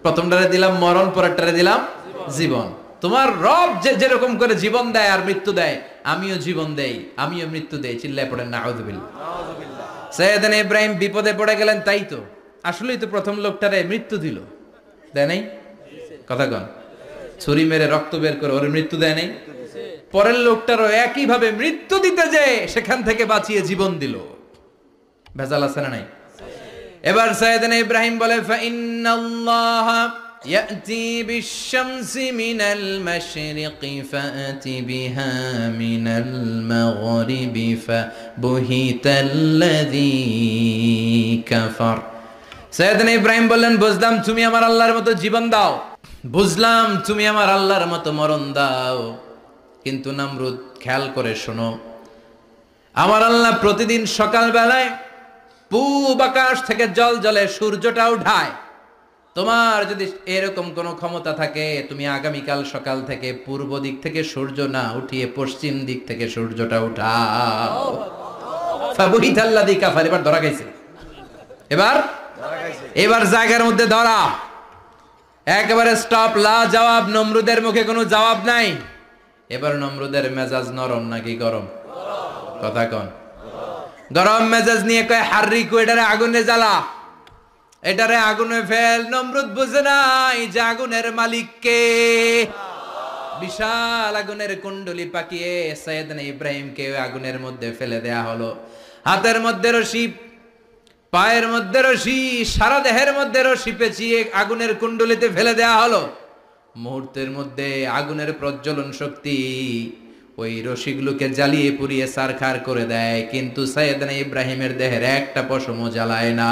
প্রথমটারে দিলাম মরণ, পরেরটারে দিলাম জীবন। তোমার রব যেরকম করে জীবন দেয় আর মৃত্যু দেয়, আমিও জীবন দেই আমিও মৃত্যু দেই। চিল্লায় পড়েন নাউযুবিল্লাহ। সাইয়েদনা ইব্রাহিম বিপদে পড়ে গেলেন। তাই তো আসলেই তো প্রথম লোকটারে মৃত্যু দিল, দেয় নাই? কথা কন, ছুরি মেরে রক্ত বের করে ওর মৃত্যু দেয় নাই? পরের লোকটারও একই ভাবে মৃত্যু দিতে যে সেখান থেকে বাঁচিয়ে জীবন দিল। ভেজাল আছে না নাই? এবার সাইয়েদনা ইব্রাহিম বলে ফাইন্নাল্লাহা ইয়াতি বিশ-শামসি মিনাল মাশরিকি ফাআতি বিহা মিনাল মাগরিবি ফাবুহিতাল্লাযী কাফার। সাইয়েদনা ইব্রাহিম বললেন বুঝলাম তুমি আমার আল্লাহর মতো জীবন দাও, বুঝলাম তুমি আমার আল্লাহর মতো মরণ দাও, কিন্তু নমরুদ খেয়াল করে শোনো, আমার আল্লাহ প্রতিদিন সকাল বেলায় পূব আকাশ থেকে জল জলে সূর্যটা উঠায়। তোমার যদি এরকম কোনো ক্ষমতা থাকে তুমি আগামীকাল সকাল থেকে পূর্ব দিক থেকে সূর্য না উঠিয়ে পশ্চিম দিক থেকে সূর্যটা উঠাও। ফাবুহিতাল্লাযী কাফার। এবার ধরা খাইছে, এবার জায়গার মধ্যে ধরা, একেবারে স্টপ, লা জবাব। নমরুদের মুখে কোনো জবাব নাই। এবার নমরুদের মেজাজ নরম নাকি গরম? কথা কন। গরম মেজাজ নিয়ে কয় হাররিকু, এটারে আগুনে জ্বালা, এটারে আগুনে ফেল। নমরুদ বুঝে নাই যে আগুনের মালিক কে। বিশাল আগুনের কুণ্ডলি পাকিয়ে সাইয়েদনা ইব্রাহিমকে আগুনের মধ্যে ফেলে দেয়া হলো। হাতের মধ্যে রশি, পায়ের মধ্যে রশি, সারা দেহের মধ্যে রশি পেঁচিয়ে আগুনের কুণ্ডলিতে ফেলে দেয়া হলো। মুহূর্তের মধ্যে আগুনের প্রজ্বলন শক্তি ওই রশিগুলোকে জ্বালিয়ে পুড়িয়ে ছারখার করে দেয়, কিন্তু সাইয়েদনা ইব্রাহিমের দেহের একটা পশমও জ্বালায় না।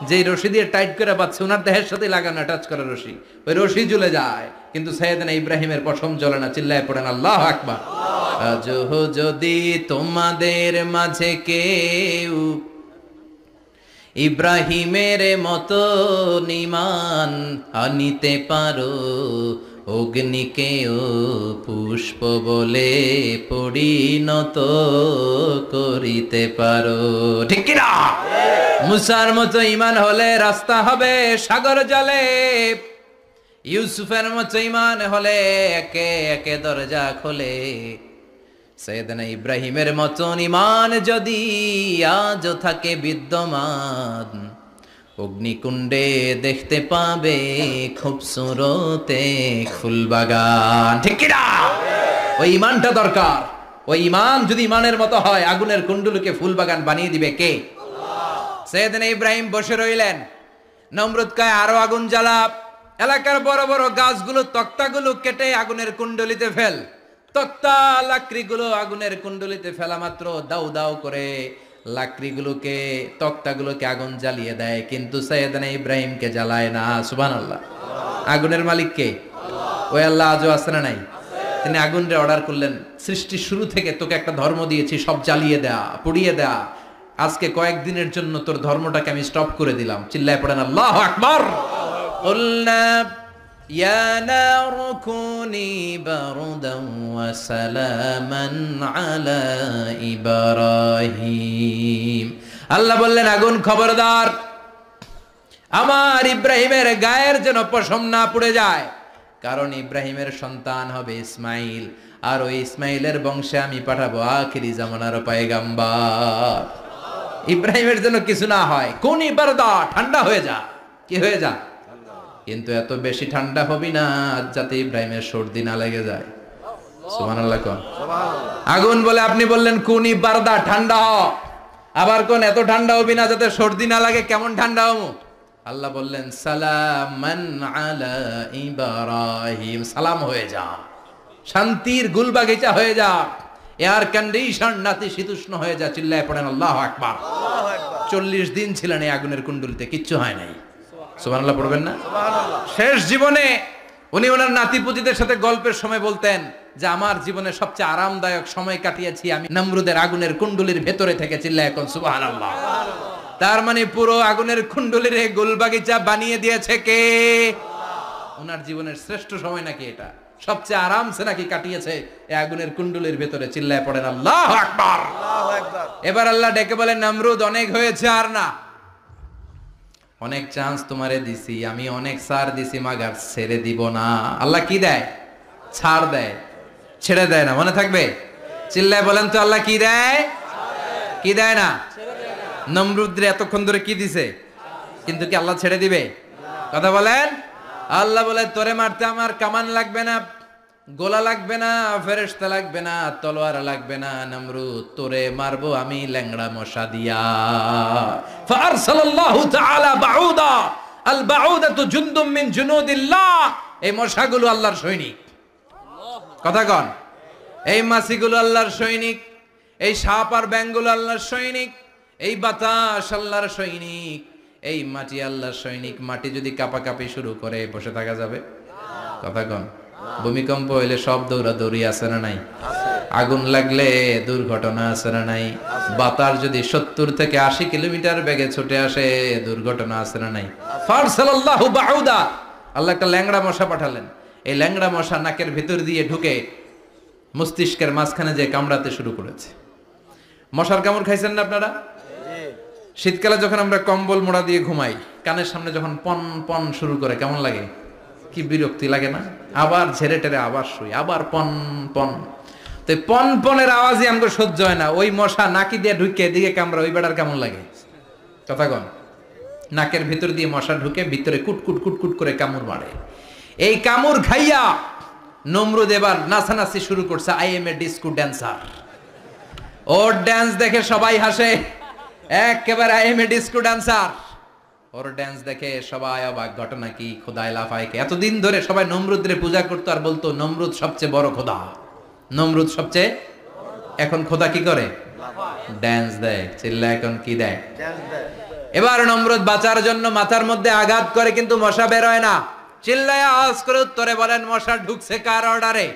যে রশি দিয়ে টাইট করে বাঁধছে ওনার দেহের সাথে লাগানো টাচ করা রশি, ওই রশি জ্বলে যায়, কিন্তু সাইয়েদনা ইব্রাহিমের পশম জ্বলে না। চিল্লায় পড়েন আল্লাহু আকবার। আজও যদি তোমাদের মাঝে কেউ ইব্রাহিমের মতো ঈমান আনিতে পারো, অগ্নিকেও পুষ্প বলে পরিণত করিতে পারো। ঠিক কি না? মুসার মতো ঈমান হলে রাস্তা হবে সাগর জলে, ইউসুফের মতো ঈমান হলে একে একে দরজা খোলে। সৈয়দনা ইব্রাহিমের মতন ঈমান যদি আজও থাকে বিদ্যমান, অগ্নিকুণ্ডে দেখতে পাবে খুবসুরত এক ফুলবাগান। ঠিক কি না? ওই ঈমানটা দরকার। ওই ঈমান যদি ঈমানের মতো হয়, আগুনের কুণ্ডুলকে ফুলবাগান বানিয়ে দিবে কে? সৈয়দনা ইব্রাহিম বসে রইলেন। নমরুদ কয় আরো আগুন জ্বালা, এলাকার বড় বড় গাছগুলো তক্তাগুলো কেটে আগুনের কুণ্ডলিতে ফেল। তক্তা লাকড়িগুলো আগুনের কুণ্ডলিতে ফেলা মাত্র দাউ দাউ করে লাকড়িগুলোকে তক্তাগুলোকে আগুন জ্বালিয়ে দেয়, কিন্তু সৈয়দনা ইব্রাহিমকে জ্বালায় না। সুবহানাল্লাহ। আগুনের মালিক কে? ওই আল্লাহ আজও আছে না নাই? তিনি আগুনরে অর্ডার করলেন, সৃষ্টির শুরু থেকে তোকে একটা ধর্ম দিয়েছি, সব জ্বালিয়ে দেয়া, পুড়িয়ে দেয়া। আজকে কয়েকদিনের জন্য তোর ধর্মটাকে আমি স্টপ করে দিলাম। চিল্লায় পড়েন আল্লাহু আকবার। কুলনা ইয়া নারু কুনি বারদান ওয়া সালামান আলা ইব্রাহিম। আল্লাহ বললেন আগুন খবরদার, আমার ইব্রাহিমের গায়ের যেন পশম না পুড়ে যায়, কারণ ইব্রাহিমের সন্তান হবে ইসমাইল, আর ওই ইসমাইলের বংশে আমি পাঠাবো আখিরি জামানার পয়গাম্বার। ইব্রাহিমের জন্য কিছু না হয়, কোন বারদা, ঠান্ডা হয়ে যা। কি হয়ে যা? কিন্তু এত বেশি ঠান্ডা হবি না যাতে ইব্রাহিমের সর্দি না লেগে যায়। সুবহানাল্লাহ কোন? আগুন বলে আপনি বললেন কোনি বারদা, ঠান্ডা হ। আবার কোন এত ঠান্ডা হবি না যাতে সর্দি না লাগে। কেমন ঠান্ডা হবো? আল্লাহ বললেন সালামান আলা ইব্রাহিম, সালাম হয়ে যা, শান্তির গুলবাগিচা হয়ে যা, এয়ার কন্ডিশন নাতিশীতোষ্ণ হয়ে যা। চিল্লায় পড়েন আল্লাহু আকবার। 40 দিন ছিলেন এই আগুনের কুণ্ডলিতে, কিচ্ছু হয় নাই। সুবহানাল্লাহ পড়বেন না? শেষ জীবনে উনি ওনার নাতিপুতিদের সাথে গল্পের সময় বলতেন যে আমার জীবনে সবচেয়ে আরামদায়ক সময় কাটিয়েছি আমি নমরুদের আগুনের কুণ্ডলির ভেতরে থেকে। চিল্লায় এখন সুবহানাল্লাহ। তার মানে পুরো আগুনের কুণ্ডলির গোলবাগিচা বানিয়ে দিয়েছে কে? ওনার জীবনের শ্রেষ্ঠ সময় নাকি এটা? সবচেয়ে আরামসে নাকি কাটিয়েছে এই আগুনের কুণ্ডলির ভেতরে। চিল্লায় পড়েন আল্লাহু আকবার। এবার আল্লাহ ডেকে বলেন নমরুদ অনেক হয়েছে, আর না। অনেক চান্স তোমারে দিছি আমি, অনেক ছাড় দিছি, মাগার ছেড়ে দিব না। আল্লাহ কি দেয়? ছাড় দেয়, ছেড়ে দেয় না। মনে থাকবে? চিল্লায় বলেন তো আল্লাহ কি দেয়? কি দেয় না? নমরুদরে এতক্ষণ ধরে কি দিছে, কিন্তু কি আল্লাহ ছেড়ে দিবে? কথা বলেন। আল্লাহ বলে তোরে মারতে আমার কামান লাগবে না, গোলা লাগবে না, ফেরেশতা লাগবে না, তলোয়ার লাগবে না। নমরুদ তোরে মারবো আমি ল্যাংড়া মশা দিয়া। ফারসালাল্লাহু তাআলা বাউদা, আল বাউদাতু জুনদুম মিন জুনুদিল্লাহ। এই মশাগুলো আল্লাহর সৈনিক। কথা কন। এই মাছিগুলো আল্লাহর সৈনিক, এই সাপ আর ব্যাঙগুলো আল্লাহর সৈনিক, এই বাতাস আল্লাহর সৈনিক, এই মাটি আল্লাহর সৈনিক। মাটি যদি কাঁপাকাঁপি শুরু করে বসে থাকা যাবে? কথা কন। ভূমিকম্প হইলে সব দৌড়াদৌড়ি আছে না নাই? আগুন লাগলে দুর্ঘটনা আছে না নাই? বাতাস যদি 70 থেকে 80 কিলোমিটার বেগে ছুটে আসে দুর্ঘটনা আছে না নাই? ফারসালাল্লাহু বাউদা, আল্লাহ একটা ল্যাংড়া মশা পাঠালেন। এই ল্যাংড়া মশা নাকের ভিতর দিয়ে ঢুকে মস্তিষ্কের মাঝখানে যে কামড়াতে শুরু করেছে। মশার কামড় খাইছেন না আপনারা? শীতকালে যখন আমরা কম্বল মোড়া দিয়ে ঘুমাই, কানের সামনে যখন পন পন শুরু করে কেমন লাগে? কি বিরক্তি লাগে না? আবার ঝেড়ে টেরে আবার শুই, আবার পন পন। তো পন পনের আওয়াজই আমাকে সহ্য হয় না। ওই মশা নাকি দিয়ে ঢুকে এদিকে কামড়া, ওই বেড়ার কেমন লাগে? কথা কন। নাকের ভিতর দিয়ে মশা ঢুকে ভিতরে কুটকুট কুটকুট করে কামড় মারে। এই কামড় খাইয়া নমরুদ এবার নাচানাচি শুরু করছে। I M A disco dancer. Or dance দেখে সবাই হাসে, একেবারে I M A disco dancer. Or dance দেখে সবাই অবাক। ঘটনা কি? খোদায় লাফায় কে? এতদিন ধরে সবাই নমরুদরে পূজা করতো আর বলতো নমরুদ সবচেয়ে বড় খোদা, নমরুদ সবচেয়ে। এখন খোদা কি করে? ড্যান্স দেয়। চিল্লা এখন কি দেয়? এবার নমরুদ বাঁচার জন্য মাথার মধ্যে আঘাত করে, কিন্তু মশা বের হয় না। চিল্লায় আওয়াজ করে উত্তরে বলেন মশা ঢুকছে কার অর্ডারে?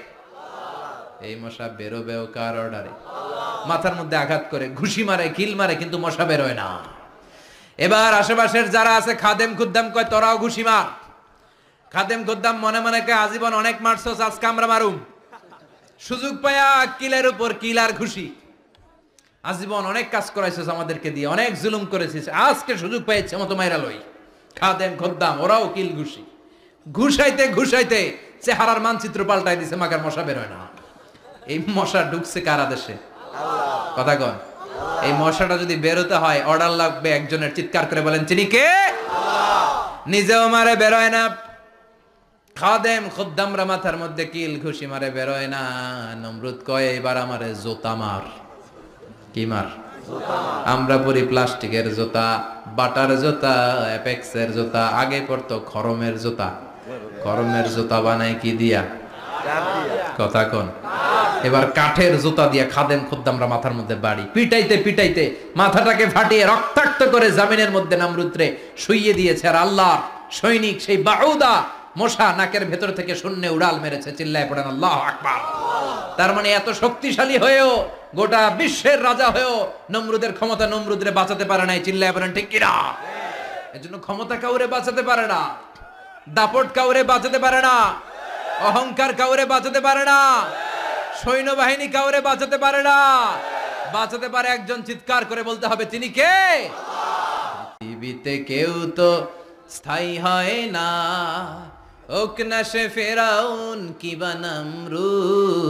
এই মশা বেরোবেও কার অর্ডারে? মাথার মধ্যে আঘাত করে ঘুষি মারে, কিল মারে, কিন্তু মশা বেরোয় না। এবার আশেপাশের যারা আছে খাদেম খুদ্দাম কয় তোরাও ঘুষি মার। খাদেম খুদ্দাম মনে মনে কয় আজীবন অনেক মারছস, আজকে আমরা মারুম। সুযোগ পায়া কিলের উপর কিল আর ঘুষি। আজীবন অনেক কাজ করাইছিস আমাদেরকে দিয়ে, অনেক জুলুম করেছিস, আজকে সুযোগ পেয়েছে মতো মাইরা লই। খাদেম খুদ্দাম ওরাও কিল ঘুষি। ঘুষাইতে ঘুষাইতে চেহারার মানচিত্র পাল্টাই দিছে, মাগার মশা বেরোয় না। এই মশা ঢুকছে কার আদেশে? কথা কন। এই মশাটা যদি বেরোতে হয় অর্ডার লাগবে একজনের। চিৎকার করে বলেন তিনি কে? নিজেও মারে, বেরোয় না। খাদেম খুদ্দামরা মাথার মধ্যে কিল ঘুষি মারে, বেরোয় না। নমরুদ কয় এবার আমারে জোতা মার। কি মার? আমরা পরি প্লাস্টিকের জুতা, বাটার জুতা, অ্যাপেক্সের জুতা। আগে পড়তো খরমের জুতা। খরমের জুতা বানায় কি দিয়া? কথা কোন। এবার কাঠের জুতা দিয়া খাদেম খুদ্দামরা মাথার মধ্যে বাড়ি। পিটাইতে পিটাইতে মাথাটাকে ফাটিয়ে রক্তাক্ত করে জামিনের মধ্যে নমরুদরে শুইয়ে দিয়েছে। আর আল্লাহ সৈনিক সেই বাউদা মশা নাকের ভেতর থেকে শূন্যে উড়াল মেরেছে। চিল্লায় পড়েন আল্লাহু আকবার। তার মানে এত শক্তিশালী হয়েও, গোটা বিশ্বের রাজা হয়েও নমরুদের ক্ষমতা নমরুদরে বাঁচাতে পারে নাই। চিল্লায় পড়েন ঠিক কিনা? এজন্য ক্ষমতা কাউরে বাঁচাতে পারে না, দাপট কাউরে বাঁচাতে পারে না, অহংকার কাউরে বাঁচাতে পারে না, সৈন্যবাহিনী কাউরে বাঁচাতে পারে না। বাঁচাতে পারে একজন। চিৎকার করে বলতে হবে তিনি কে? পৃথিবীতে কেউ তো স্থায়ী হয় না, হোক না সে ফেরাউন কিবা নমরুদ।